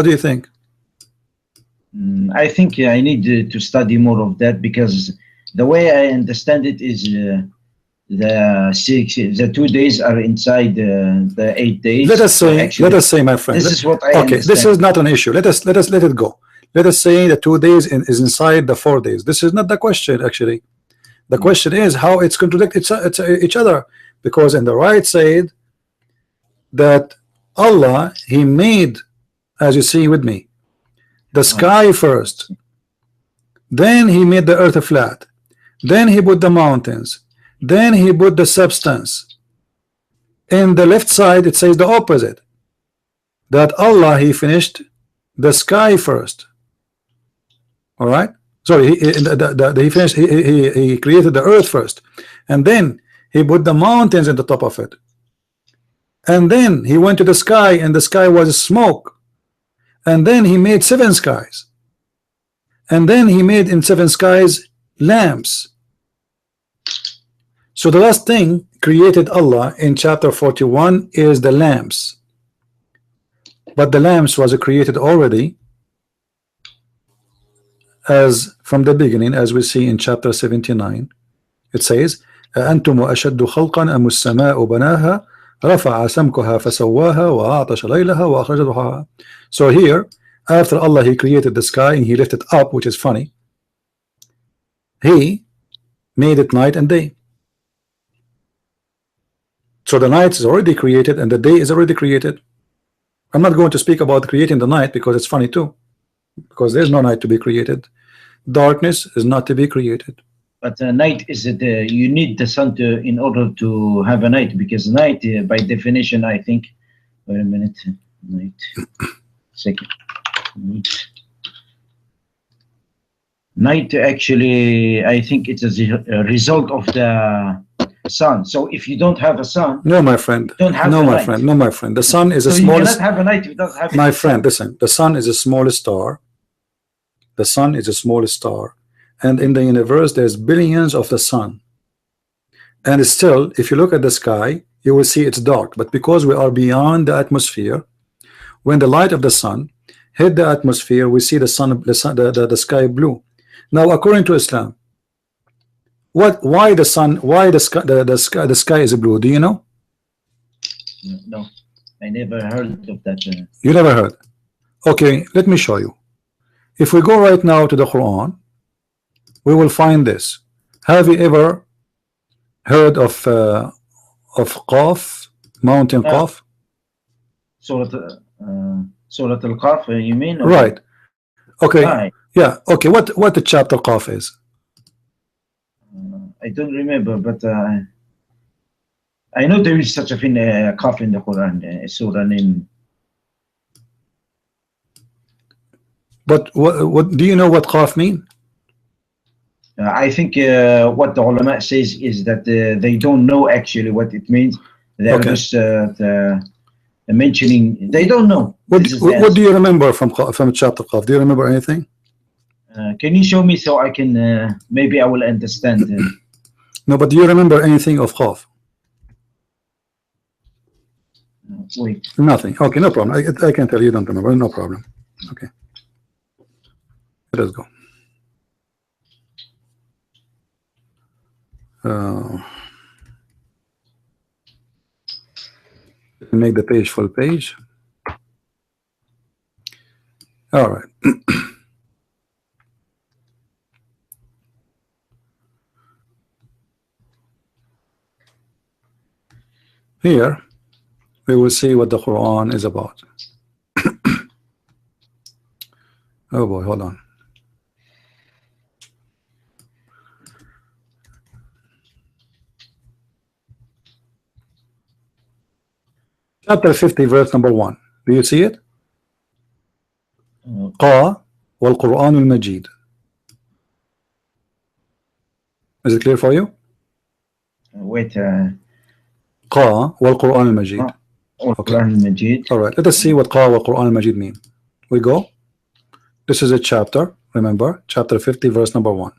What do you think? I think I need to study more of that, because the way I understand it is the 2 days are inside the 8 days. Let us So say, actually, my friend. this is what I Okay, this understand. is not an issue. Let it go. Let us say the 2 days is inside the 4 days. This is not the question actually. The question is how it's contradict each other, because in the right side that Allah He made, as you see with me, the sky first, then He made the earth flat, then He put the mountains, then He put the substance. In the left side it says the opposite, that Allah He finished the sky first. All right, sorry, he finished, he created the earth first, and then He put the mountains in the top of it, and then He went to the sky, and the sky was smoke, and then He made 7 skies, and then He made in 7 skies lamps. So the last thing created Allah in chapter 41 is the lamps, but the lamps was created already as from the beginning, as we see in chapter 79. It says أأنتم أشد خلقا أم السماء بناها رفع سمكها فسواها وأعطش ليلها وأخرج ضحاها. So here, after Allah He created the sky and He lifted it up, which is funny, He made it night and day. So the night is already created and the day is already created. I'm not going to speak about creating the night because it's funny too, because there's no night to be created. Darkness is not to be created. But night is you need the sun in order to have a night, because night by definition, I think, wait a minute, night, second, night actually, I think it is a result of the sun. So if you don't have a sun, no, my friend, don't have no, a my night. friend, no, my friend, the sun is so the smallest. You cannot have a night without having my friend, listen, the sun is the smallest star. The sun is the smallest star, and in the universe there's billions of the sun, and still if you look at the sky you will see it's dark, but because we are beyond the atmosphere, when the light of the sun hit the atmosphere we see the sky blue. Now according to Islam, why the sky is blue? Do you know? No, I never heard of that. You never heard? Okay, let me show you. If we go right now to the Quran, we will find this. Have you ever heard of Qaf, Mountain Qaf? Surat al-Qaf, you mean? Right. Okay. Right. Yeah. Okay. What the chapter Qaf is? I don't remember, but I know there is such a thing, Qaf in the Quran, surah name. But what do you know what Qaf mean? I think what the ulama says is that they don't know actually what it means. They're just mentioning. They don't know. What do you remember from chapter Qaf? Do you remember anything? Can you show me so I can maybe I will understand? No, but do you remember anything of Qaf? Wait. Nothing. Okay, no problem. I can tell you don't remember. No problem. Okay. Let us go. Make the page full page. All right. Here we will see what the Quran is about. Oh boy, hold on. Chapter 50, verse number 1. Do you see it? Qa wal Quran al Majid. Is it clear for you? Wait. Qa wal Quran al Majid. Okay. Majid. All right. Let us see what Qa wal Quran al Majid mean. We go. This is a chapter. Remember, chapter 50, verse number 1.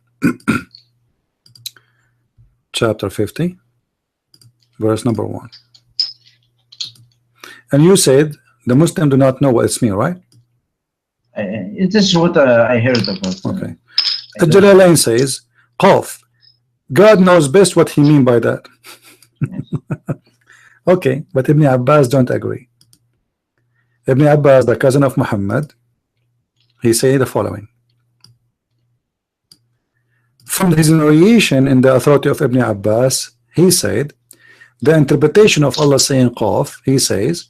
Chapter 50, verse number 1. And you said the Muslim do not know what it's mean, right? This is what I heard about. Okay. I don't. Jalalain says, Qaf. God knows best what he mean by that. Yes. Okay, but Ibn Abbas don't agree. Ibn Abbas, the cousin of Muhammad, he say the following. From his narration in the authority of Ibn Abbas, he said, the interpretation of Allah saying Qaf, he says,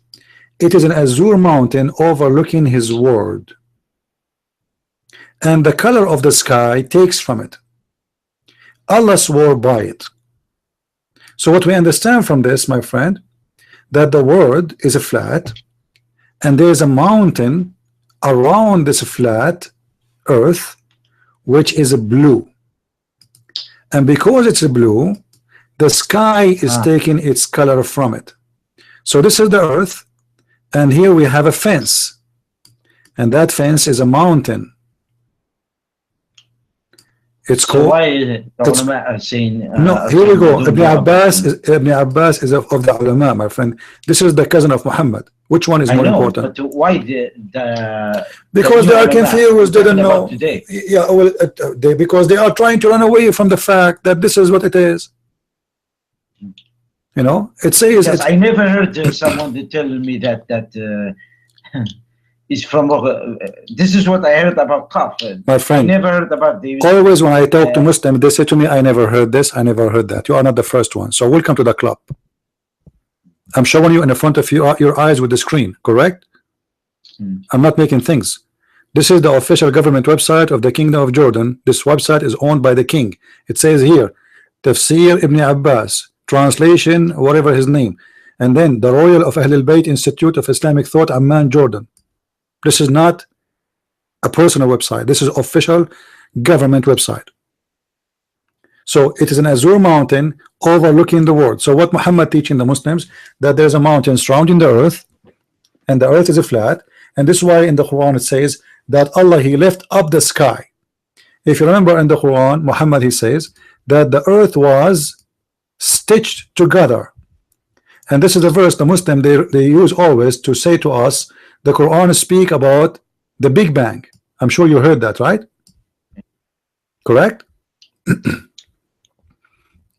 it is an azure mountain overlooking his word, and the color of the sky takes from it. Allah swore by it. So what we understand from this, my friend, that the word is a flat, and there is a mountain around this flat earth, which is a blue. And because it's a blue, the sky is taking its color from it. So this is the earth, and here we have a fence, and that fence is a mountain. It's So called. why is it the ulama are saying? No, here we go. Ibn Abbas is of the ulama, my friend. This is the cousin of Muhammad. Which one is I more know, important? but why Because they are confused. They don't know. Today. Yeah, well, because they are trying to run away from the fact that this is what it is. You know, it says. Yes, I never heard someone to tell me that is from. This is what I heard about Qaf. My friend, I never heard about the. Always when I talk to Muslims, they say to me, "I never heard this. I never heard that." You are not the first one. So welcome to the club. I'm showing you in the front of your eyes with the screen, correct? I'm not making things. This is the official government website of the Kingdom of Jordan. This website is owned by the king. It says here, Tafsir Ibn Abbas, translation, whatever his name, and then the Royal of Ahlul Bayt Institute of Islamic Thought, Amman, Jordan. This is not a personal website. This is official government website. So it is an azure mountain overlooking the world. So what Muhammad teaching the Muslims, that there's a mountain surrounding the earth, and the earth is a flat, and this is why in the Quran it says that Allah, he lift up the sky. If you remember in the Quran, Muhammad, he says that the earth was stitched together, and this is the verse the Muslim they use always to say to us, the Quran speak about the Big Bang. I'm sure you heard that, right? Correct?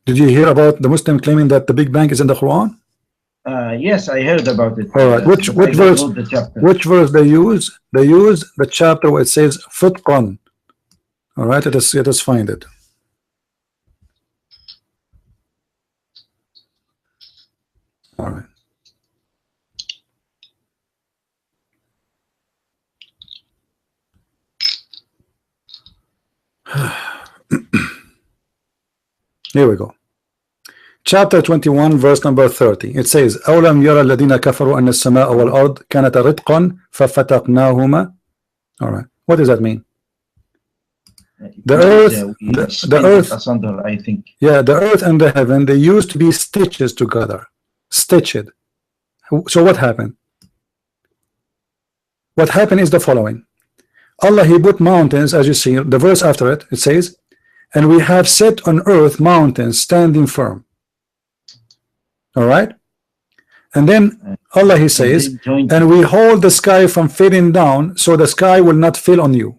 Did you hear about the Muslim claiming that the Big Bang is in the Quran? Yes, I heard about it. All right. Which verse? Which verse they use? They use the chapter where it says "Futqan." All right. Let us find it. All right. Here we go. Chapter 21, verse number 30. It says, أَوْلَمْ يَرَى الَّذِينَ كَفَرُوا أَنَّ السَّمَاءَ وَالْأَرْضَ كَانَتَا رِتْقًا فَفَتَقْنَاهُمَا. All right. What does that mean? The earth, asunder, I think. Yeah, the earth and the heaven, they used to be stitches together. Stitched. So what happened? What happened is the following. Allah, he put mountains, as you see, the verse after it, it says, and we have set on earth mountains standing firm. All right. And then Allah, he says, and we hold the sky from falling down, so the sky will not fall on you.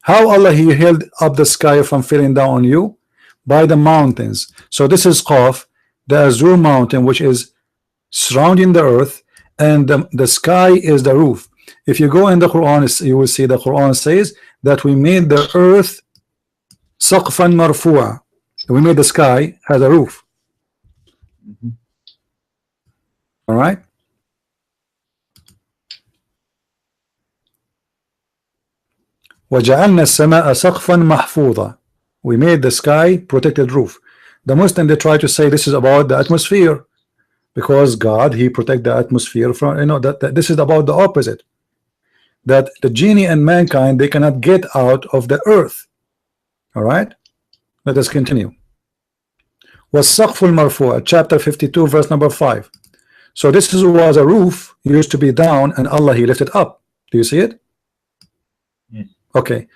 How Allah, he held up the sky from falling down on you? By the mountains. So this is Qaf, the azure mountain, which is surrounding the earth, and the sky is the roof. If you go in the Quran, you will see the Quran says that we made the earth saqfan marfu'a. We made the sky as a roof. All right. وَجَعَلْنَا السَّمَاءَ سَقْفًا مَحْفُوظًا. We made the sky protected roof. The Muslim, they try to say this is about the atmosphere, because God, he protect the atmosphere from, you know, that this is about the opposite, that the genie and mankind, they cannot get out of the earth. All right, let us continue. وَالسَّقْفُ الْمَرْفُوعَ, chapter 52, verse number 5. So this was a roof, used to be down, and Allah, he lifted up. Do you see it? Yes. Okay,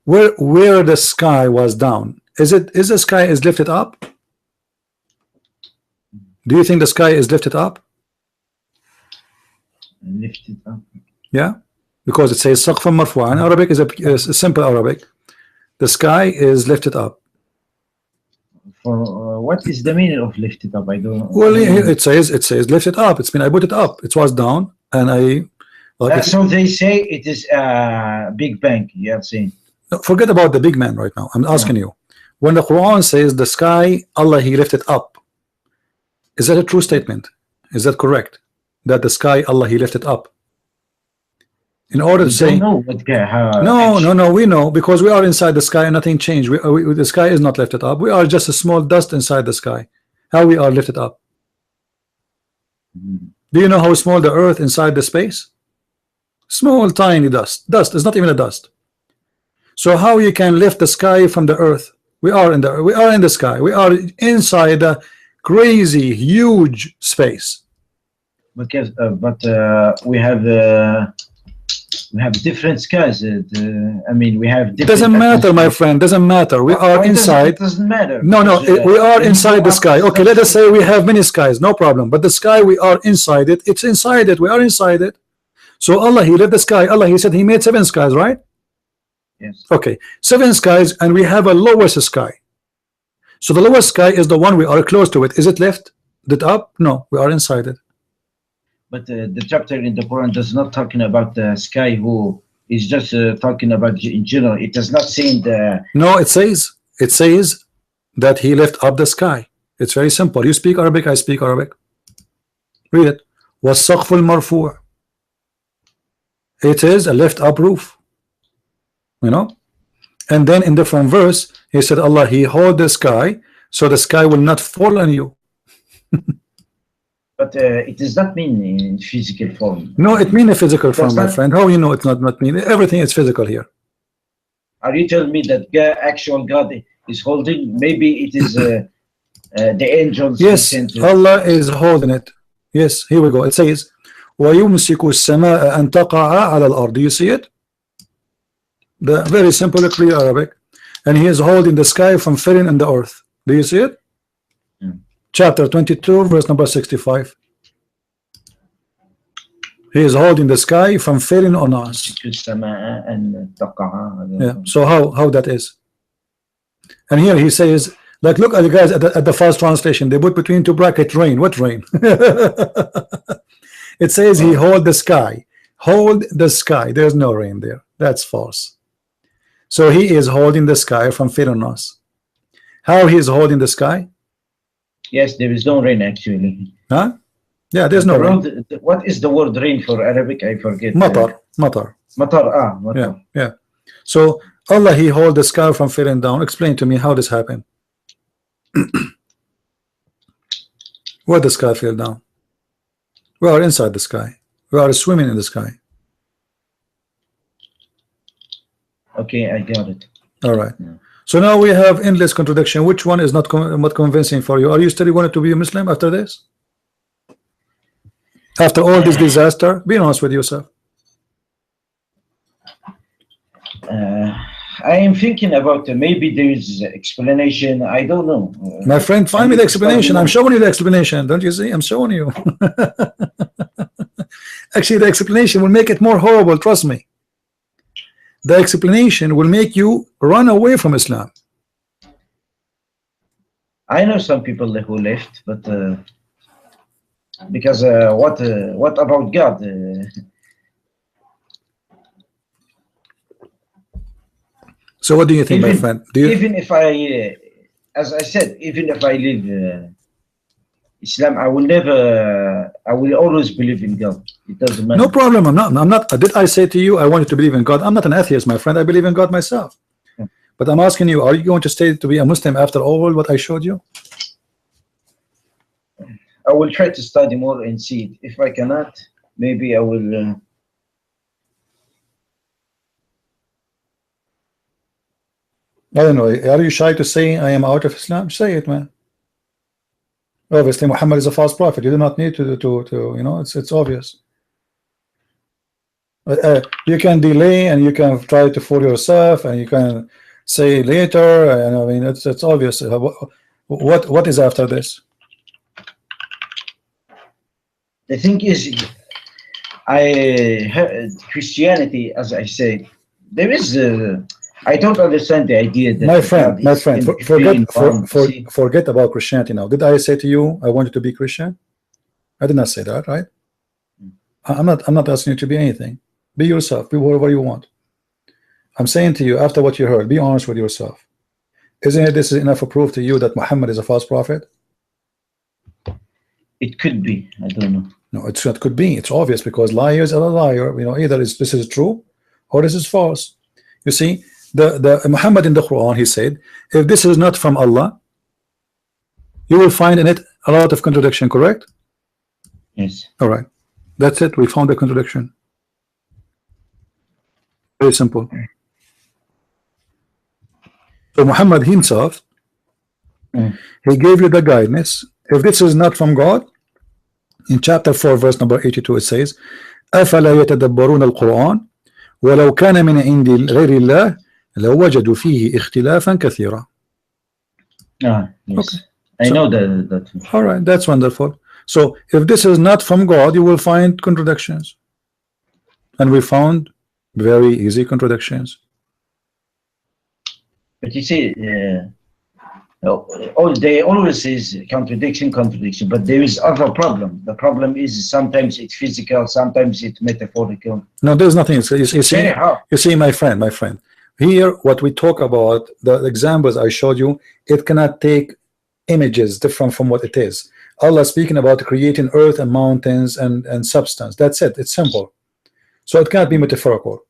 where the sky was down, is the sky is lifted up? Do you think the sky is lifted up? Lifted up. Yeah. because it says سقف مرفوع. In Arabic is a simple Arabic. The sky is lifted up. For what is the meaning of lifted up? I don't. Well, it says lifted up. It's mean I put it up. It was down, and I. Like So they say it is a Big Bang. You have seen. Forget about the big man right now. I'm asking you. When the Quran says the sky, Allah He lifted up, is that a true statement? Is that correct? That the sky, Allah He lifted up? In order to say no, we know, because we are inside the sky and nothing changed. The sky is not lifted up. We are just a small dust inside the sky. How we are lifted up? Do you know how small the earth inside the space? Small, tiny dust. Dust is not even a dust. So how you can lift the sky from the earth? We are in the sky. We are inside a crazy huge space. Because we have different skies. I mean, we have different. Doesn't matter, my friend. Doesn't matter. We are inside. It doesn't matter. No, we are inside the sky. Okay, let us say we have many skies. No problem. But the sky, we are inside it. It's inside it. We are inside it. So Allah, He lit the sky. Allah, He said He made 7 skies, right? Yes. Okay, 7 skies, and we have a lowest sky. So the lowest sky is the one we are close to it. Is it lifted up? No, we are inside it. But the chapter in the Quran does not talking about the sky. Who is just talking about in general. It does not say the. No, it says that He lifted up the sky. It's very simple. You speak Arabic, I speak Arabic. Read it. وَالسَّقْفُ الْمَرْفُوعُ. It is a lift up roof. You know, and then in different verse He said Allah He hold the sky so the sky will not fall on you. But it does not mean in physical form. No, it means a physical form, my friend. How you know it's not mean? Everything is physical here. Are you telling me that actual God is holding? Maybe it is the angels. Yes, Allah is holding it. Yes, here we go. It says وَيُمْسِكُ السَّمَاءَ أَن تَقَعَ عَلَى الْأَرْضِ. Do you see it? The very simple, clear Arabic. And He is holding the sky from falling in the earth. Do you see it? Chapter 22, verse number 65. He is holding the sky from falling on us. Yeah. So how that is? And here He says, like, look at the guys at the first translation. They put between 2 brackets rain. What rain? It says He hold the sky. Hold the sky. There's no rain there. That's false. So He is holding the sky from falling on us. How He is holding the sky? Yes, there is no rain actually. Huh? Yeah, there's no rain. What is the word rain for Arabic? I forget. Matar. Matar. Yeah, yeah. So Allah He hold the sky from falling down. Explain to me how this happened. Where the sky fell down? We are inside the sky. We are swimming in the sky. Okay, I got it. All right. Yeah. So now we have endless contradiction. Which one is not convincing for you? Are you still wanting to be a Muslim after this? After all this disaster? Be honest with yourself. I am thinking about maybe there is explanation. I don't know. My friend, find me the explanation. I'm showing you the explanation. Don't you see? I'm showing you. Actually, the explanation will make it more horrible. Trust me. The explanation will make you run away from Islam. I know some people who left, but because what about God? So what do you think, my friend? Even if I, as I said, even if I leave Islam, I will always believe in God. It doesn't matter. No problem. I'm not. Did I say to you I wanted to believe in God? I'm not an atheist, my friend. I believe in God myself. But I'm asking you, are you going to stay to be a Muslim after all what I showed you? I will try to study more and see it. If I cannot, maybe I will. I don't know. Are you shy to say I am out of Islam? Say it, man. Obviously, Muhammad is a false prophet. You do not need to you know, it's obvious. You can delay and you can try to fool yourself, and you can say later. And I mean, it's obvious. What is after this? The thing is, I heard Christianity, as I say, there is. I don't understand the idea that God my is friend, in three in one. You see, forget about Christianity now. Did I say to you I want you to be Christian? I did not say that, right? I'm not asking you to be anything. Be yourself. Be whatever you want. I'm saying to you, after what you heard, be honest with yourself. Isn't it this is enough of proof to you that Muhammad is a false prophet? it could be. I don't know. No, it's not could be. It's obvious because liars are a liar. You know, either this is true or this is false. You see, the Muhammad in the Quran, he said, if this is not from Allah, you will find in it a lot of contradiction, correct? Yes. All right. That's it. We found the contradiction. Very simple. So Muhammad himself, he gave you the guidance. If this is not from God, in chapter 4 verse number 82 it says أفلا يتدبرون القرآن ولو كان من عند غير الله لوجدوا فيه اختلافا كثيرا. Yes. Okay. I know that. All right, that's wonderful. So if this is not from God, you will find contradictions, and we found very easy contradictions. But you see, they always is contradiction, but there is other problem. The problem is sometimes it's physical, sometimes it's metaphorical. No, there's nothing. You see, my friend, here what we talk about, the examples I showed you, it cannot take images different from what it is. Allah speaking about creating earth and mountains and substance. That's it. It's simple. So it can't be metaphorical.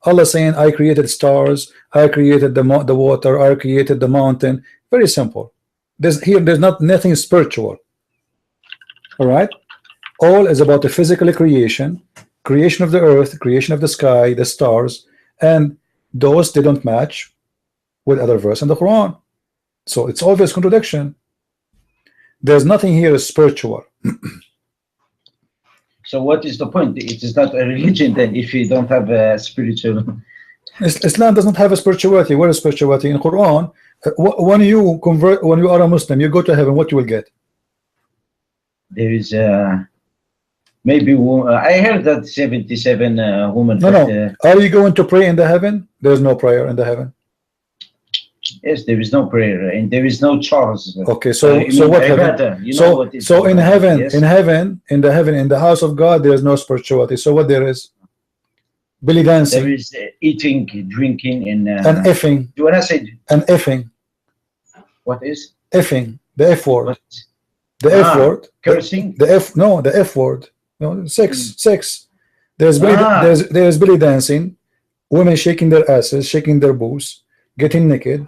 Allah saying, I created stars, I created the water, I created the mountain. Very simple. There's nothing spiritual. All right. All is about the physical creation of the earth, creation of the sky, the stars, and those they don't match with other verse in the Quran. So it's obvious contradiction. There's nothing here spiritual. So what is the point? It is not a religion then if you don't have a spiritual. Islam does not have a spirituality. Where is spirituality in Quran? When you convert, when you are a Muslim, you go to heaven. What you will get? There is maybe I heard that 77 women. No. Are you going to pray in the heaven? There's no prayer in the heaven. Yes, there is no prayer and there is no chores. Okay, so what heaven? So in heaven, yes? in the house of God, there is no spirituality. So what there is? Belly dancing. There is eating, drinking, and effing. Do you want to say? And effing. What is? Effing. The F word. What? The F word. Cursing. The F word. No, sex. There's belly dancing. Women shaking their asses, shaking their boobs, getting naked,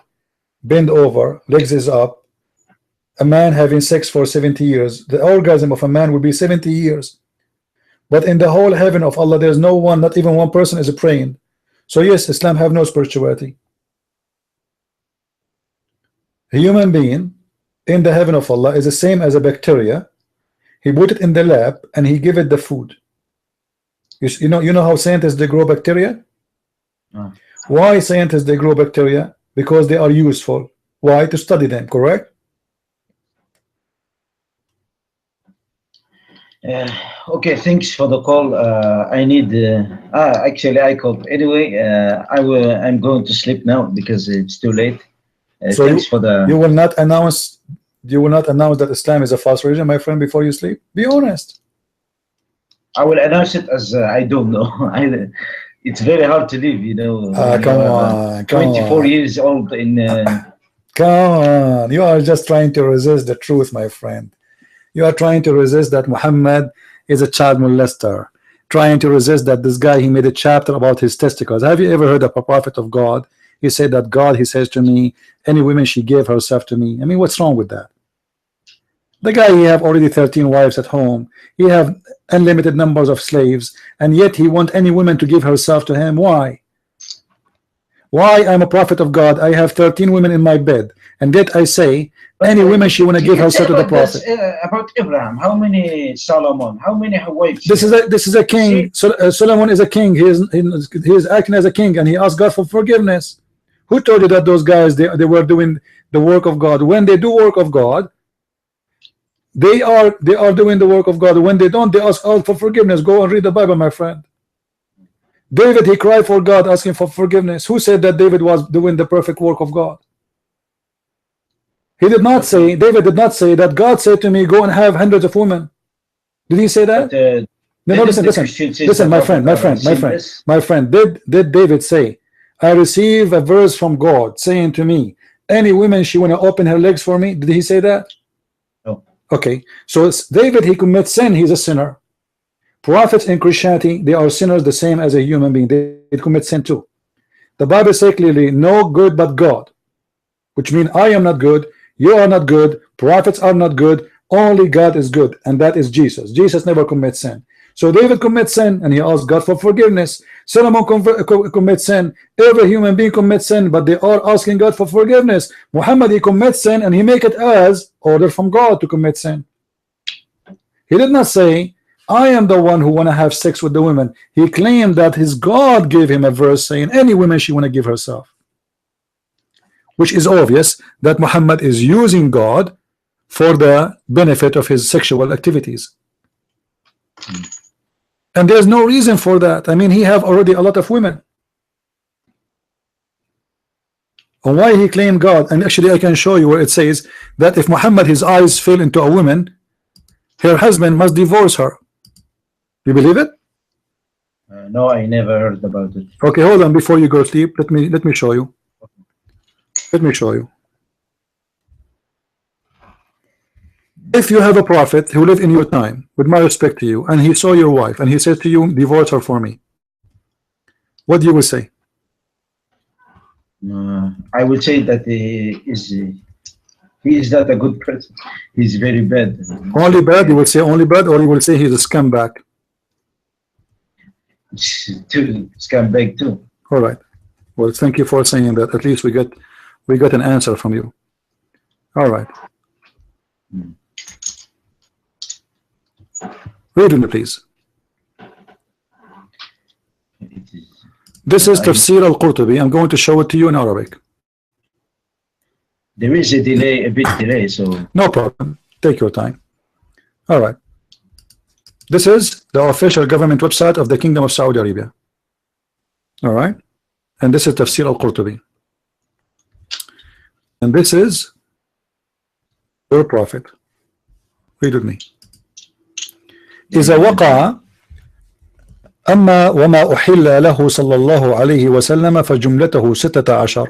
bend over, legs is up. A man having sex for 70 years. The orgasm of a man will be 70 years. But in the whole heaven of Allah, there's no one, not even one person is praying. So yes, Islam have no spirituality. A human being in the heaven of Allah is the same as a bacteria. He put it in the lab and he give it the food. You know how scientists they grow bacteria? Why scientists they grow bacteria? Because they are useful. Why? To study them, correct? Okay, thanks for the call. I need actually I called anyway. I'm going to sleep now because it's too late. So thanks for the. You will not announce that Islam is a false religion, my friend, before you sleep. Be honest. I will announce it as I don't know. It's very hard to live, you know. Come on, 24 years old in. Come on, you are just trying to resist the truth, my friend. You are trying to resist that Muhammad is a child molester. Trying to resist that this guy, he made a chapter about his testicles. Have you ever heard of a prophet of God? He said that God, he says to me, any woman she gave herself to me. I mean, what's wrong with that? The guy, he have already 13 wives at home. He have unlimited numbers of slaves, and yet he want any woman to give herself to him. Why? Why? I'm a prophet of God. I have 13 women in my bed, and yet I say any woman she want to give herself to the prophet. About Abraham, how many Solomon? How many wives? This is a king. Solomon is a king. He is acting as a king, and he asked God for forgiveness. Who told you that those guys they were doing the work of God? When they do work of God, They are doing the work of God. When they don't, they ask God for forgiveness. Go and read the Bible, my friend. David, he cried for God, asking for forgiveness. Who said that David was doing the perfect work of God? He did not say, David did not say that God said to me, go and have hundreds of women. Did he say that? No, listen, my friend. Did David say, I receive a verse from God saying to me, any woman she want to open her legs for me? Did he say that? No. Okay, so it's David, he commits sin, he's a sinner. Prophets in Christianity, they are sinners the same as a human being. They commit sin too. The Bible says clearly, no good but God, which means I am not good, you are not good, prophets are not good, only God is good, and that is Jesus. Jesus never commits sin. So David commits sin and he asks God for forgiveness. Solomon commits sin. Every human being commits sin, but they are asking God for forgiveness. Muhammad, he commits sin and he make it as order from God to commit sin. He did not say, I am the one who want to have sex with the women. He claimed that his God gave him a verse saying any woman she want to give herself, which is obvious that Muhammad is using God for the benefit of his sexual activities. And there's no reason for that. I mean, he have already a lot of women. And why he claimed God? And actually I can show you where it says that if Muhammad, his eyes fell into a woman, her husband must divorce her. You believe it? No, I never heard about it. Okay, hold on. Before you go to sleep, let me show you. Let me show you. If you have a prophet who lived in your time, with my respect to you, and he saw your wife and he said to you, divorce her for me, what you will say? I will say that he is not a good person. He's very bad. Only bad? You will say only bad, or you will say he's a scumbag? Scumbag too. All right. Well, thank you for saying that. At least we got an answer from you. All right. Read me, please. This is Tafsir al-Qurtubi. I'm going to show it to you in Arabic. There is a delay, a bit delay, so no problem. Take your time. All right. This is the official government website of the Kingdom of Saudi Arabia. All right. And this is Tafsir al-Qurtubi. And this is your prophet. Read with me. إذا وقع أما وما أحل له صلى الله عليه وسلم فجملته 16.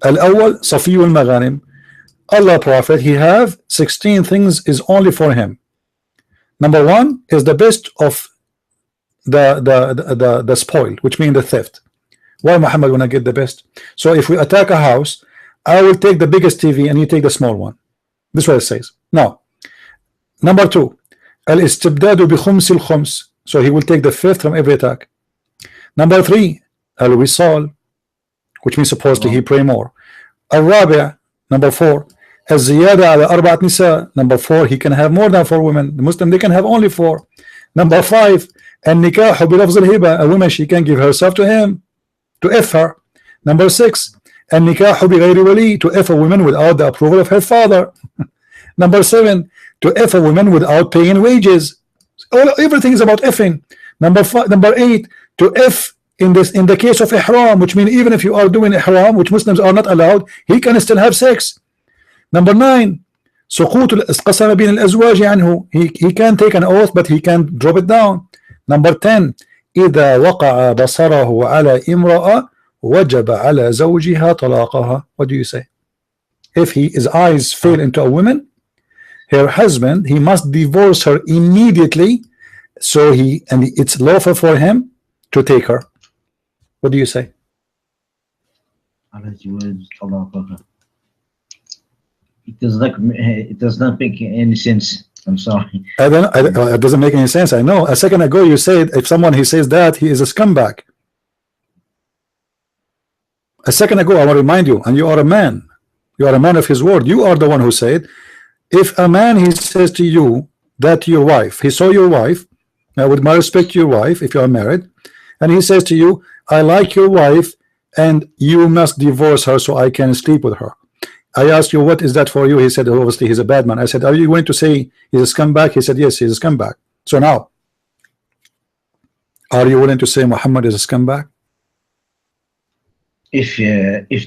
الأول صفي المغانم. Allah prophet, he have 16 things is only for him. Number one is the best of the spoil, which means the theft. Why Muhammad wanna get the best? So if we attack a house, I will take the biggest TV and you take the small one. This is what it says. Now, number two, al-istibdadu bi khums al-khums. So he will take the fifth from every attack. Number three, al-wisal, which means supposedly he pray more. Al-rabi', number four, al-ziyada ala arba'at nisa. Number four, he can have more than 4 women. The Muslim, they can have only 4. Number five, al-nikahu bi lafz al-hiba. A woman, she can give herself to him, to if her. Number 6, al-nikahu bi ghayri wali, to if a woman without the approval of her father. Number 7, to if a woman without paying wages. Everything is about effing. Number 8, to if in the case of ihram, which means even if you are doing ihram, which Muslims are not allowed, he can still have sex. Number 9, سقوط القسم بين الأزواج عنه. He can take an oath, but he can drop it down. Number 10, إذا وقع بصره على امرأة وجب على زوجها طلاقها. What do you say? If his eyes fall into a woman, her husband, he must divorce her immediately. So it's lawful for him to take her. What do you say? It does not make any sense. I'm sorry. It doesn't make any sense. I know. A second ago you said if someone he says that, he is a scumbag. A second ago, I want to remind you, and you are a man. You are a man of his word. You are the one who said, if a man he says to you that your wife, he saw your wife, with my respect to your wife, if you are married, and he says to you, I like your wife and you must divorce her so I can sleep with her. I asked you, what is that for you? He said, obviously he's a bad man. I said, are you going to say he's a scumbag? He said, yes, he's a scumbag. So now, are you willing to say Muhammad is a scumbag? If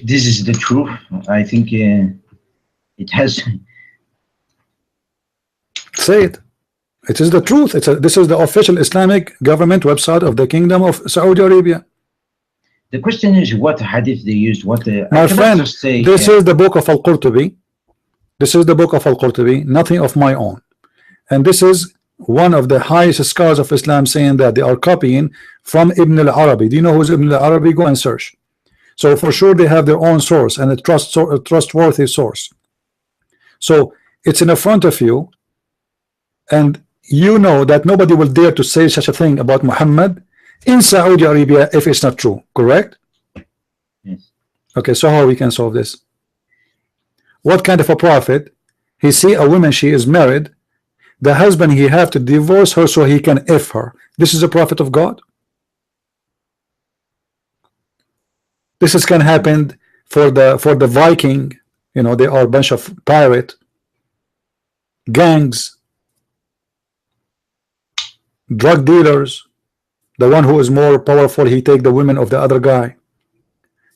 this is the truth, I think it has. Say it. It is the truth. This is the official Islamic government website of the Kingdom of Saudi Arabia. The question is what hadith they used. What my friend, say, this is the book of Al-Qurtubi. This is the book of Al-Qurtubi, nothing of my own. And this is one of the highest scholars of Islam saying that they are copying from Ibn al-Arabi. Do you know who's Ibn al-Arabi? Go and search. So for sure they have their own source, and a trustworthy source. So it's in the front of you, and you know that nobody will dare to say such a thing about Muhammad in Saudi Arabia if it's not true, correct? Yes. Okay, so how we can solve this? What kind of a prophet? He see a woman, she is married, the husband, he have to divorce her so he can F her. This is a prophet of God. This is can happen for the Viking, you know, they are a bunch of pirate gangs, drug dealers. The one who is more powerful, he take the women of the other guy.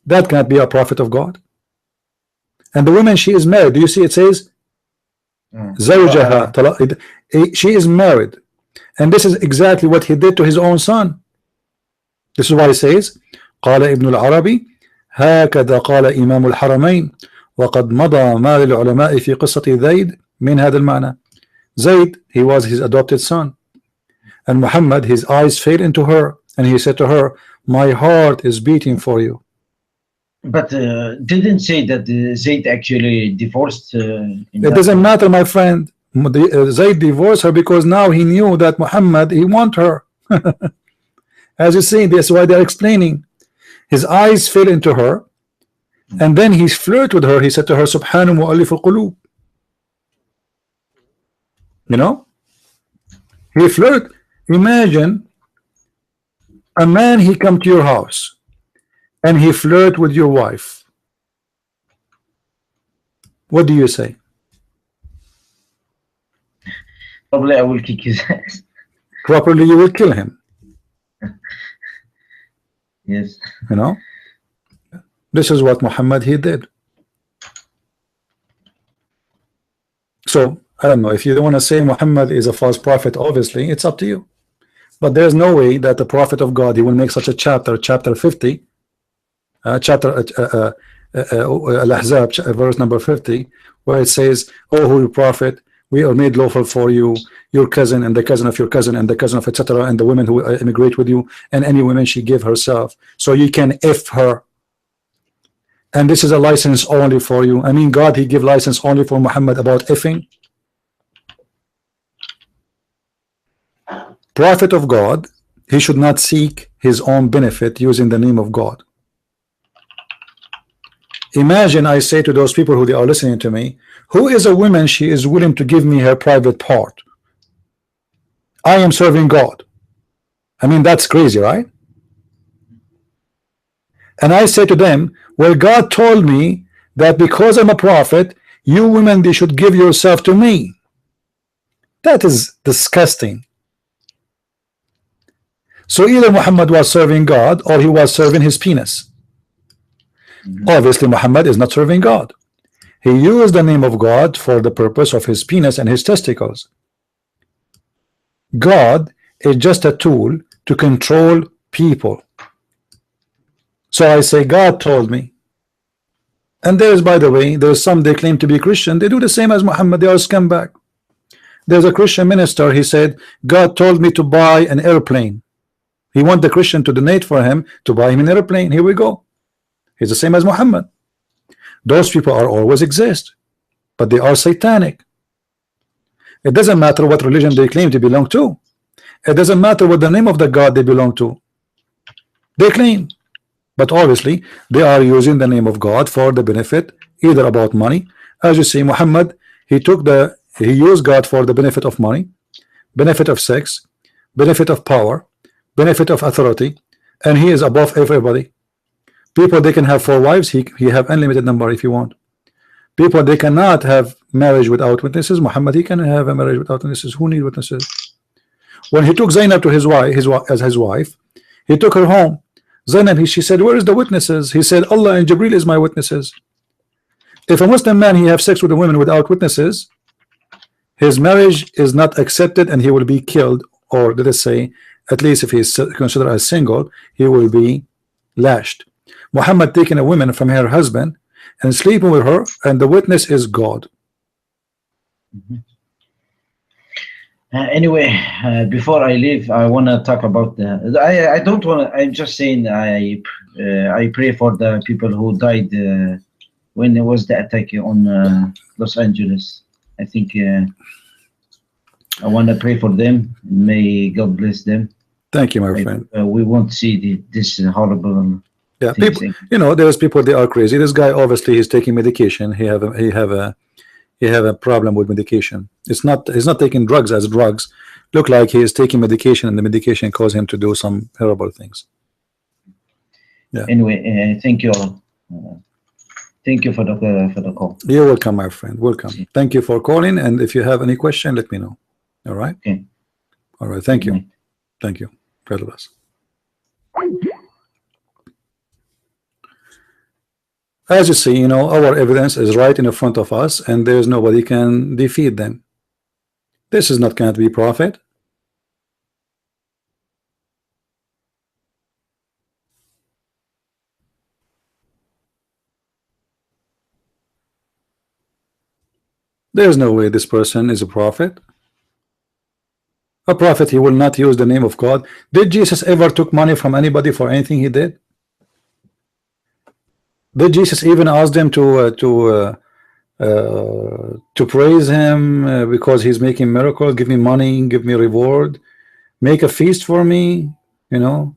That can't be a prophet of God. And the woman, she is married. Do you see it says zawjaha, she is married, and this is exactly what he did to his own son. This is why it says قال ابن العربي هكذا قال إمام الحرمين وقد مضى ما للعلماء في قصة زيد من هذا المعنى. Zayd, he was his adopted son, and Muhammad, his eyes fell into her, and he said to her, my heart is beating for you. But didn't say that Zayd actually divorced. It doesn't matter, my friend. Zayd divorced her because now he knew that Muhammad, he want her. As you see, that's why they're explaining. His eyes fell into her, and then he flirted with her. He said to her, Subhanu mu'allif al-qulub. You know, he flirt. Imagine a man, he come to your house and he flirt with your wife. What do you say? Probably I will kick his ass. Properly, you will kill him. Yes. You know, this is what Muhammad he did. So I don't know if you don't want to say Muhammad is a false prophet. Obviously, it's up to you. But there's no way that the prophet of God, he will make such a chapter 50, chapter Al-Ahzab, verse number 50, where it says, oh, holy prophet, we are made lawful for you, your cousin and the cousin of your cousin and the cousin of etc., and the women who immigrate with you, and any woman she give herself, so you can F her. And this is a license only for you. I mean, God, he give license only for Muhammad about effing. Prophet of God, he should not seek his own benefit using the name of God. Imagine I say to those people who they are listening to me, who is a woman, she is willing to give me her private part. I am serving God. I mean, that's crazy, right? And I say to them, well, God told me that because I'm a prophet, you women, they should give yourself to me. That is disgusting. So either Muhammad was serving God or he was serving his penis. Obviously Muhammad is not serving God. He used the name of God for the purpose of his penis and his testicles. God is just a tool to control people. So I say God told me. And there's, by the way, there's some, they claim to be Christian, they do the same as Muhammad, they are scumbag. There's a Christian minister, he said, God told me to buy an airplane. He want the Christian to donate for him to buy him an airplane. Here we go. He's the same as Muhammad. Those people are always exist, but they are satanic. It doesn't matter what religion they claim to belong to. It doesn't matter what the name of the God they belong to. They claim, but obviously they are using the name of God for the benefit, either about money. As you see, Muhammad, he used God for the benefit of money, benefit of sex, benefit of power, benefit of authority, and he is above everybody. People, they can have 4 wives, he have unlimited number if you want. People, they cannot have marriage without witnesses. Muhammad, he can have a marriage without witnesses. Who need witnesses? When he took Zainab to his wife, as his wife, he took her home. Zainab, she said, where is the witnesses? He said, Allah and Jibril is my witnesses. If a Muslim man, he have sex with a woman without witnesses, his marriage is not accepted and he will be killed, or let us say, at least if he is considered as single, he will be lashed. Muhammad taking a woman from her husband and sleeping with her, and the witness is God. Anyway, before I leave, I want to talk about the. I don't want to. I'm just saying. I pray for the people who died when there was the attack on Los Angeles. I think I want to pray for them. May God bless them. Thank you, my friend. We won't see this horrible. Yeah, people. You know, there's people. They are crazy. This guy obviously is taking medication. He have a problem with medication. It's not. He's not taking drugs as drugs. Look like he is taking medication, and the medication caused him to do some horrible things. Yeah. Anyway, thank you all. Thank you for the call. You're welcome, my friend. Welcome. Thank you for calling. And if you have any question, let me know. All right. Okay. All right. Thank you. Thank you. God bless. As you see, you know, our evidence is right in front of us, and there's nobody can defeat them. This is not going to be prophet. There's no way this person is a prophet. A prophet, he will not use the name of God. Did Jesus ever took money from anybody for anything he did? Did Jesus even ask them to praise him because he's making miracles? Give me money, give me reward, make a feast for me, you know,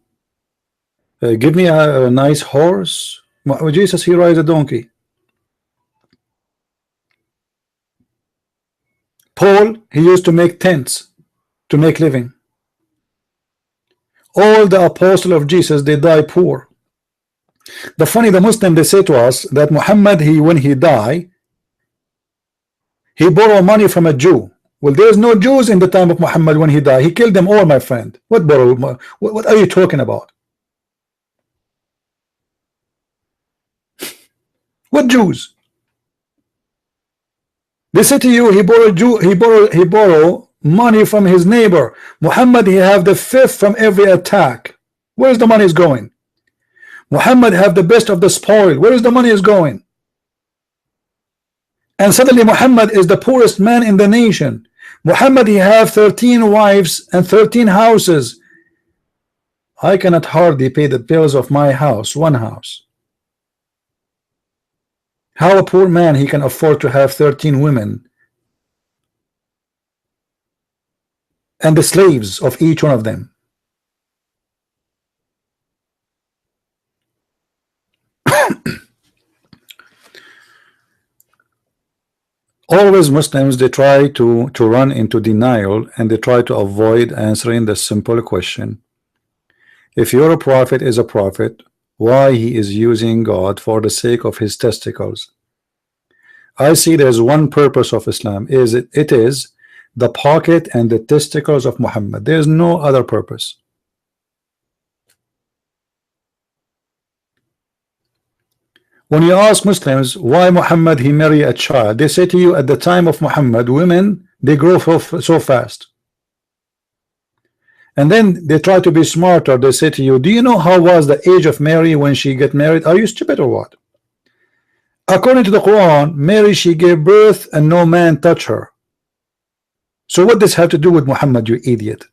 give me a nice horse. Jesus, he rides a donkey. Paul, he used to make tents to make living. All the apostles of Jesus, they die poor. The Muslim, they say to us that Muhammad, when he died, he borrowed money from a Jew. Well, there's no Jews in the time of Muhammad when he died. He killed them all, my friend. What borrow? What are you talking about? What Jews? They say to you he borrowed money from his neighbor. Muhammad, he have the fifth from every attack. Where's the money is going? Muhammad have the best of the spoil. Where is the money is going? And suddenly Muhammad is the poorest man in the nation. Muhammad, he have 13 wives and 13 houses. I cannot hardly pay the bills of my house, one house. How a poor man he can afford to have 13 women and the slaves of each one of them? Always Muslims, they try to run into denial, and they try to avoid answering the simple question: if your prophet is a prophet, why he is using God for the sake of his testicles? I see there's one purpose of Islam, it is the pocket and the testicles of Muhammad. There's no other purpose. When you ask Muslims why Muhammad he marry a child, they say to you, at the time of Muhammad, women, they grow so fast. And then they try to be smarter. They say to you, do you know how was the age of Mary when she get married? Are you stupid or what? According to the Quran, Mary, she gave birth and no man touched her. So what does have to do with Muhammad, you idiot?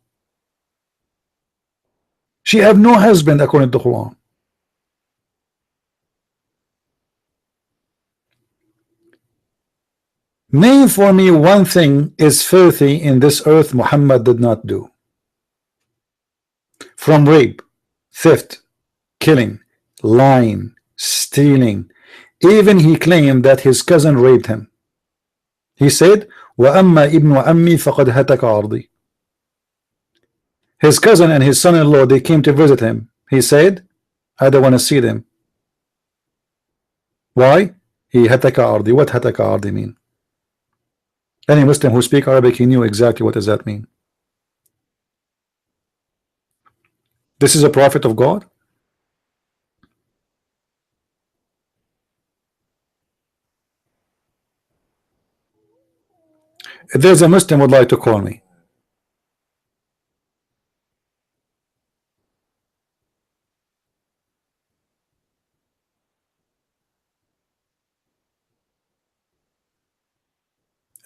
She have no husband according to the Quran. Name for me one thing is filthy in this earth Muhammad did not do. From rape, theft, killing, lying, stealing. Even he claimed that his cousin raped him. He said, وَأَمَّا إِبْنُ عَمِّي فَقَدْ هَتَكَ عَرْضِي. His cousin and his son-in-law, they came to visit him. He said, I don't want to see them. Why? He hataka ardi. What hataka ardi mean? Any Muslim who speak Arabic, he knew exactly what does that mean. This is a prophet of God. If there's a Muslim would like to call me.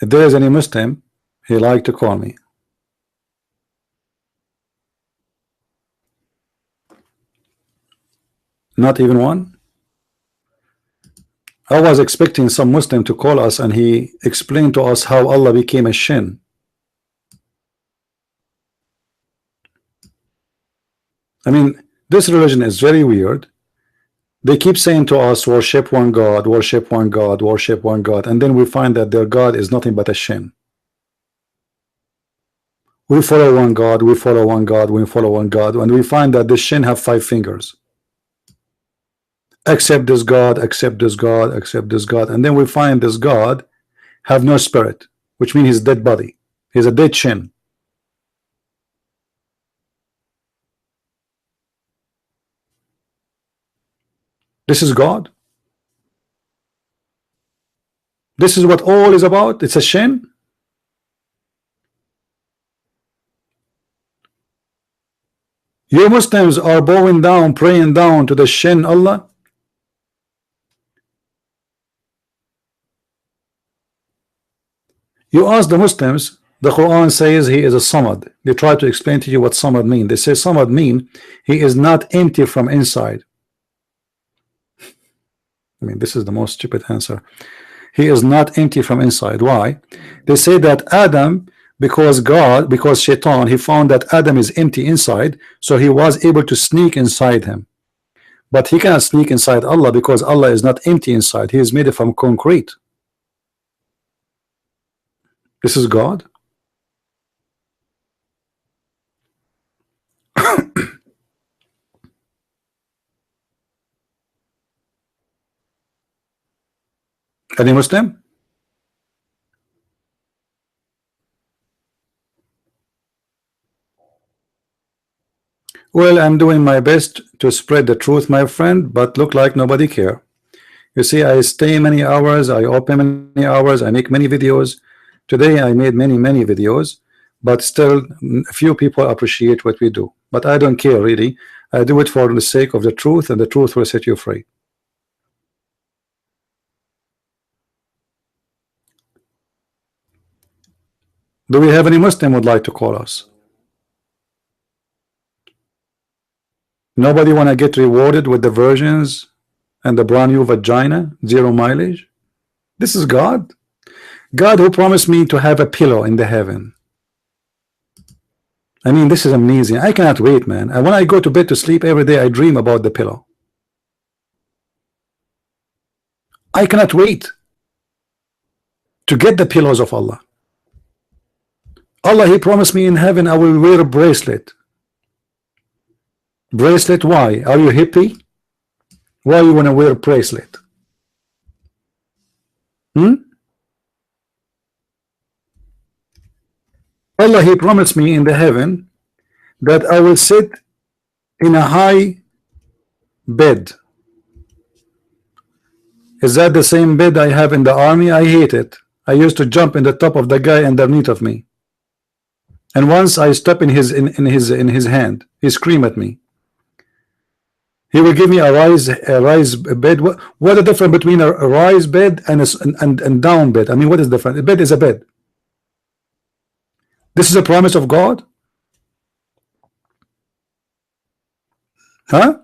If there is any Muslim, he like to call me. Not even one. I was expecting some Muslim to call us and he explained to us how Allah became a shin. I mean, this religion is very weird. They keep saying to us, worship one God, worship one God, worship one God, and then we find that their God is nothing but a shin. We follow one God, we follow one God, we follow one God, and we find that the shin have 5 fingers. Accept this God, accept this God, accept this God, and then we find this God have no spirit, which means he's a dead body. He's a dead shin. This is God. This is what all is about. It's a shin. You Muslims are bowing down, praying down to the shin Allah. You ask the Muslims, the Quran says he is a samad. They try to explain to you what samad mean. They say samad mean he is not empty from inside. I mean, this is the most stupid answer. He is not empty from inside. Why? They say that Adam, because Shaitan, he found that Adam is empty inside, so he was able to sneak inside him. But he cannot sneak inside Allah because Allah is not empty inside. He is made from concrete. This is God. Any Muslim? Well, I'm doing my best to spread the truth, my friend, but look like nobody care. You see, I stay many hours, I open many hours, I make many videos. Today I made many videos, but still few people appreciate what we do. But I don't care really. I do it for the sake of the truth, and the truth will set you free. Do we have any Muslim would like to call us? Nobody want to get rewarded with the virgins and the brand new vagina, 0 mileage? This is God. God who promised me to have a pillow in the heaven. I mean, this is amazing. I cannot wait, man. And when I go to bed to sleep every day, I dream about the pillow. I cannot wait to get the pillows of Allah. Allah, he promised me in heaven I will wear a bracelet. Bracelet, why? Are you hippie? Why you want to wear a bracelet? Allah, he promised me in the heaven that I will sit in a high bed. Is that the same bed I have in the army? I hate it. I used to jump in the top of the guy underneath of me. And once I step in his hand, he screamed at me. He will give me a rise bed. What the difference between a rise bed and a down bed? I mean, what is the difference? A bed is a bed. This is a promise of God? Huh?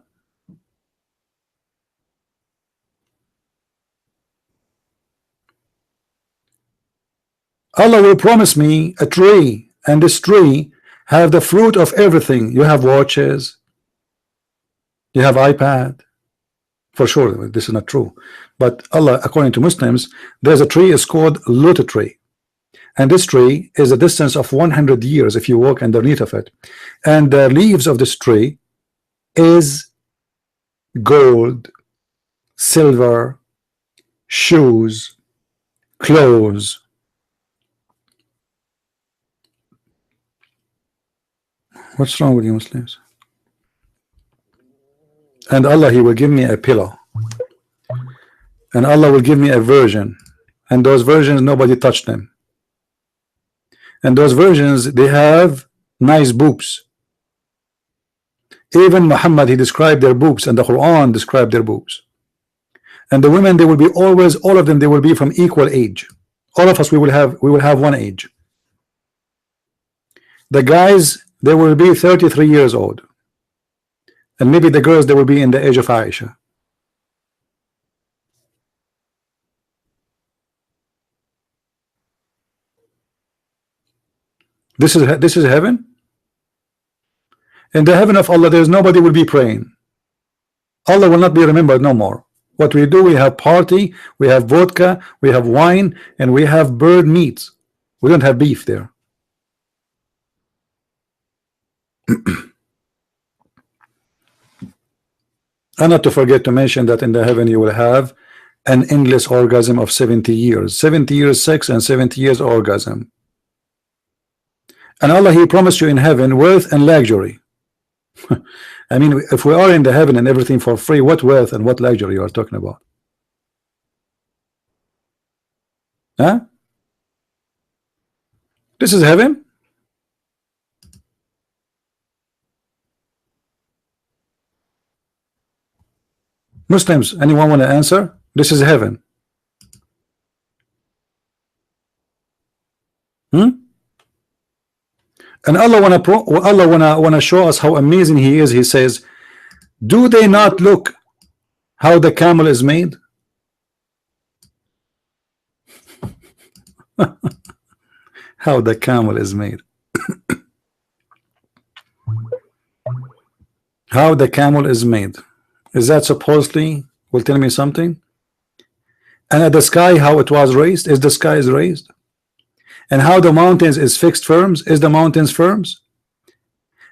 Allah will promise me a tree, and this tree have the fruit of everything. You have watches, you have iPad. For sure, this is not true. But Allah, according to Muslims, there's a tree is called lotus tree. And this tree is a distance of 100 years if you walk underneath of it. And the leaves of this tree is gold, silver, shoes, clothes. What's wrong with you Muslims? And Allah, He will give me a pillow, and Allah will give me a virgin, and those virgins nobody touched them, and those virgins they have nice boobs. Even Muhammad, he described their boobs, and the Quran described their boobs. And the women, they will be always, all of them, they will be from equal age. All of us, we will have one age. The guys, they will be 33 years old, and maybe the girls, they will be in the age of Aisha. This is heaven. In the heaven of Allah, there is nobody will be praying. Allah will not be remembered no more. What we do, we have party, we have vodka, we have wine, and we have bird meats. We don't have beef there. And not to forget to mention that in the heaven you will have an endless orgasm of 70 years. 70 years sex and 70 years orgasm. And Allah, He promised you in heaven wealth and luxury. I mean, if we are in the heaven and everything for free, what wealth and what luxury you are talking about? Huh? This is heaven? Muslims, anyone want to answer? This is heaven. And Allah wanna show us how amazing He is. He says, do they not look how the camel is made? How the camel is made. How the camel is made. Is that supposedly will tell me something? And at the sky, how it was raised? Is the sky is raised? And how the mountains is fixed firms? Is the mountains firms?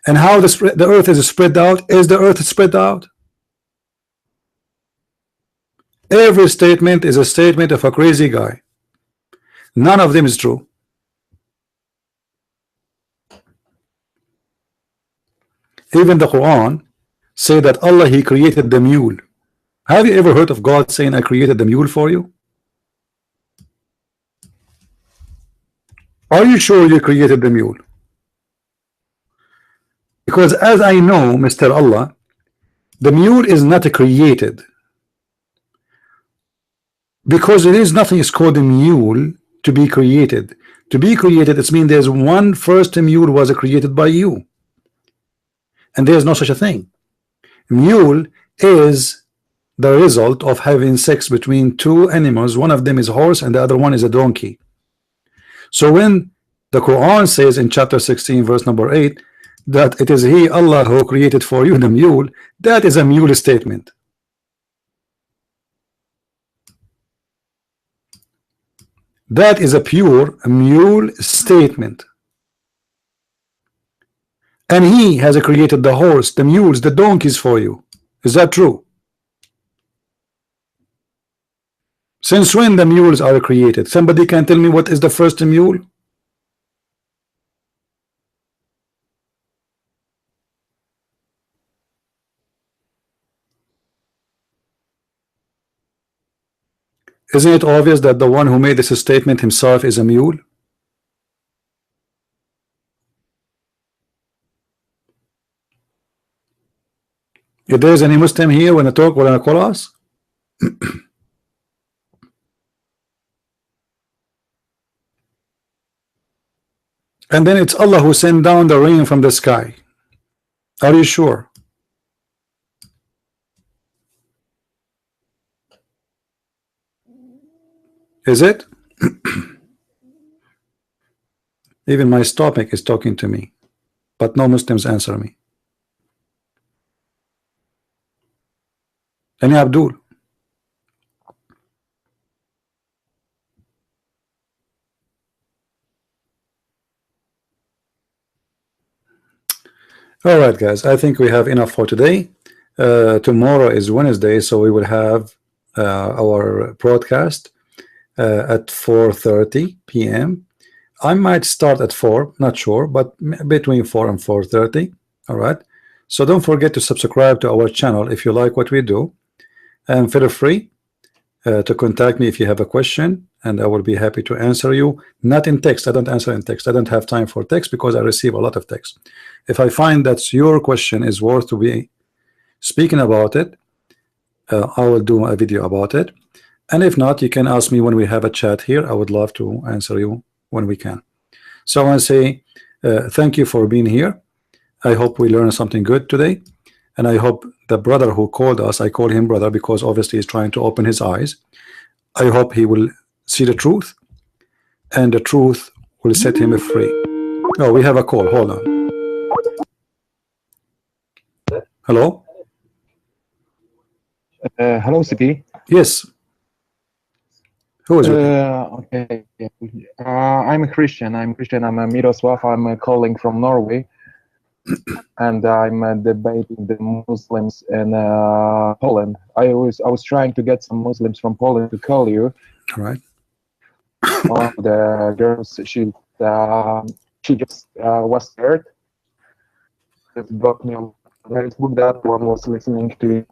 And how the earth is spread out? Is the earth spread out? Every statement is a statement of a crazy guy. None of them is true. Even the Quran say that Allah, He created the mule. Have you ever heard of God saying, I created the mule for you? Are you sure you created the mule? Because as I know, Mr. Allah, the mule is not created. Because there is nothing is called a mule to be created. To be created, it means there's one first mule was created by you. And there's no such a thing. Mule is the result of having sex between two animals. One of them is horse and the other one is a donkey. So when the Quran says in chapter 16 verse number 8 that it is He, Allah, who created for you the mule, that is a mule statement. That is a pure mule statement. And He has created the horse, the mules, the donkeys for you. Is that true? Since when the mules are created? Somebody can tell me what is the first mule? Isn't it obvious that the one who made this statement himself is a mule? If there is any Muslim here when I talk, will I call us? And then it's Allah who sent down the rain from the sky. Are you sure? Is it? Even my stomach is talking to me, but no Muslims answer me. Any Abdul? All right, guys, I think we have enough for today. Tomorrow is Wednesday, so we will have our broadcast at 4:30 p.m. I might start at 4, not sure, but between 4 and 4:30. All right. So don't forget to subscribe to our channel if you like what we do, and feel free to contact me if you have a question, and I will be happy to answer you. Not in text. I don't answer in text. I don't have time for text because I receive a lot of text. If I find that your question is worth to be speaking about it, I will do a video about it. And if not, you can ask me when we have a chat here. I would love to answer you when we can. So I want to say thank you for being here. I hope we learned something good today, and I hope the brother who called us, I call him brother because obviously he's trying to open his eyes. I hope he will see the truth, and the truth will set him free. Oh, we have a call. Hold on. Hello? Hello, CP. Yes. Who is with you? Okay. I'm a Christian. I'm Miroslav. I'm calling from Norway, and I'm debating the Muslims in Poland. I was trying to get some Muslims from Poland to call you. All right. One of the girls, she just was scared. Just got me on Facebook. That one was listening to.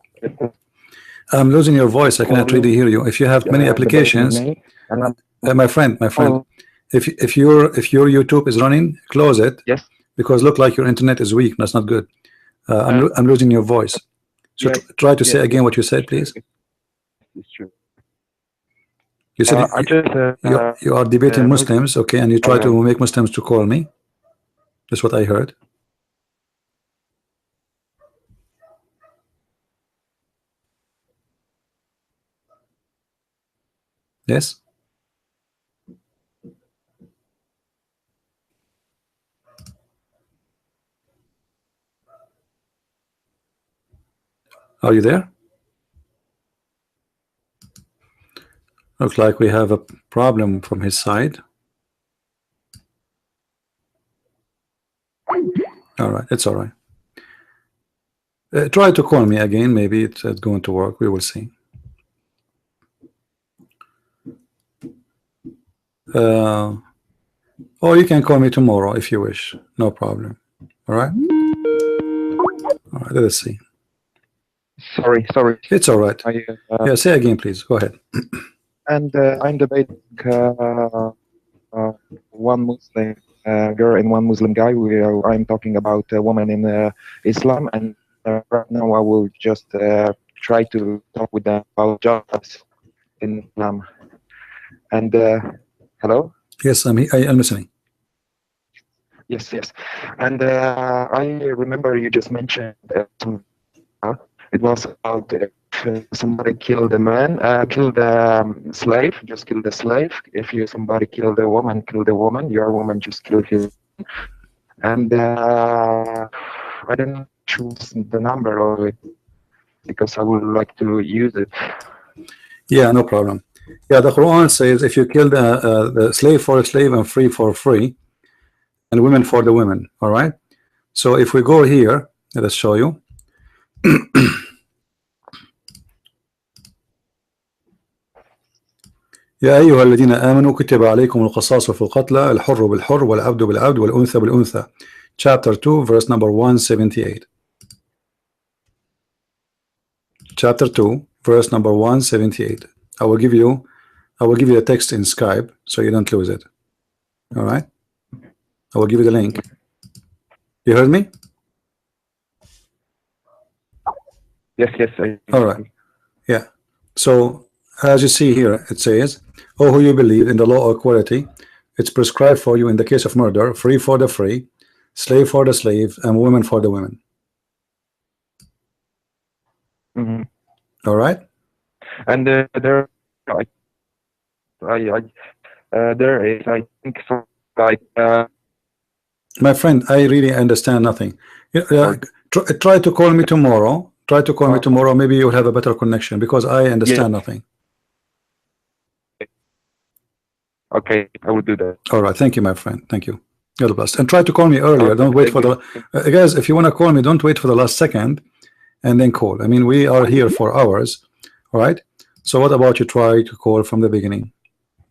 I'm losing your voice. I cannot really hear you. If you have many applications, my friend, if your YouTube is running, close it. Yes. Because look like your internet is weak. That's not good. I'm losing your voice. So try to say again what you said, please. It's true. You said you are debating Muslims, okay, and you try to make Muslims to call me. That's what I heard. Yes. Are you there? Looks like we have a problem from his side. All right, it's all right. Try to call me again. Maybe it's going to work. We will see. Or you can call me tomorrow if you wish. No problem. All right. All right. Let's see. Sorry. It's all right. Yeah. Say again, please. Go ahead. And I'm debating one Muslim girl and one Muslim guy. I'm talking about a woman in Islam, and right now I will just try to talk with them about jobs in Islam. And hello. Yes, I'm listening. Yes. And I remember you just mentioned it was about somebody killed a man, killed a slave, just killed a slave. If somebody killed a woman, your woman just killed him. And I didn't choose the number of it because I would like to use it. Yeah, no problem. Yeah, the Quran says if you kill the slave for a slave and free for free, and women for the women. All right. So if we go here, let us show you. يا أيها الذين آمنوا كتب عليكم القصاص في القتلى الحر بالحر والعبد بالعبد والأنثى بالأنثى. Chapter 2, verse number 178. Chapter 2, verse number 178. I will give you a text in Skype so you don't lose it. All right. I will give you the link. You heard me? Yes. All right. Yeah. So as you see here, it says, "Oh, who you believe in the law of equality, it's prescribed for you in the case of murder, free for the free, slave for the slave, and women for the women." Mm-hmm. All right. And there is, I think, so, like. My friend, I really understand nothing. Try to call me tomorrow. Try to call me tomorrow. Maybe you'll have a better connection because I understand nothing. Okay, I will do that. All right. Thank you, my friend. Thank you. God bless. And try to call me earlier. Don't wait for the guys. If you want to call me, don't wait for the last second and then call. I mean, we are here for hours. All right. So what about you try to call from the beginning,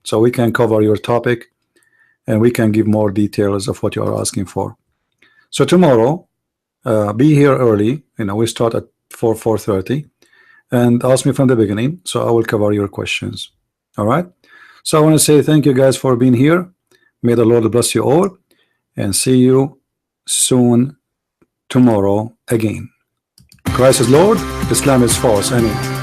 so we can cover your topic and we can give more details of what you are asking for. So tomorrow, be here early. We start at 4:30, and ask me from the beginning, so I will cover your questions. All right. So I want to say thank you guys for being here. May the Lord bless you all, and see you soon tomorrow again. Christ is Lord, Islam is false. Amen.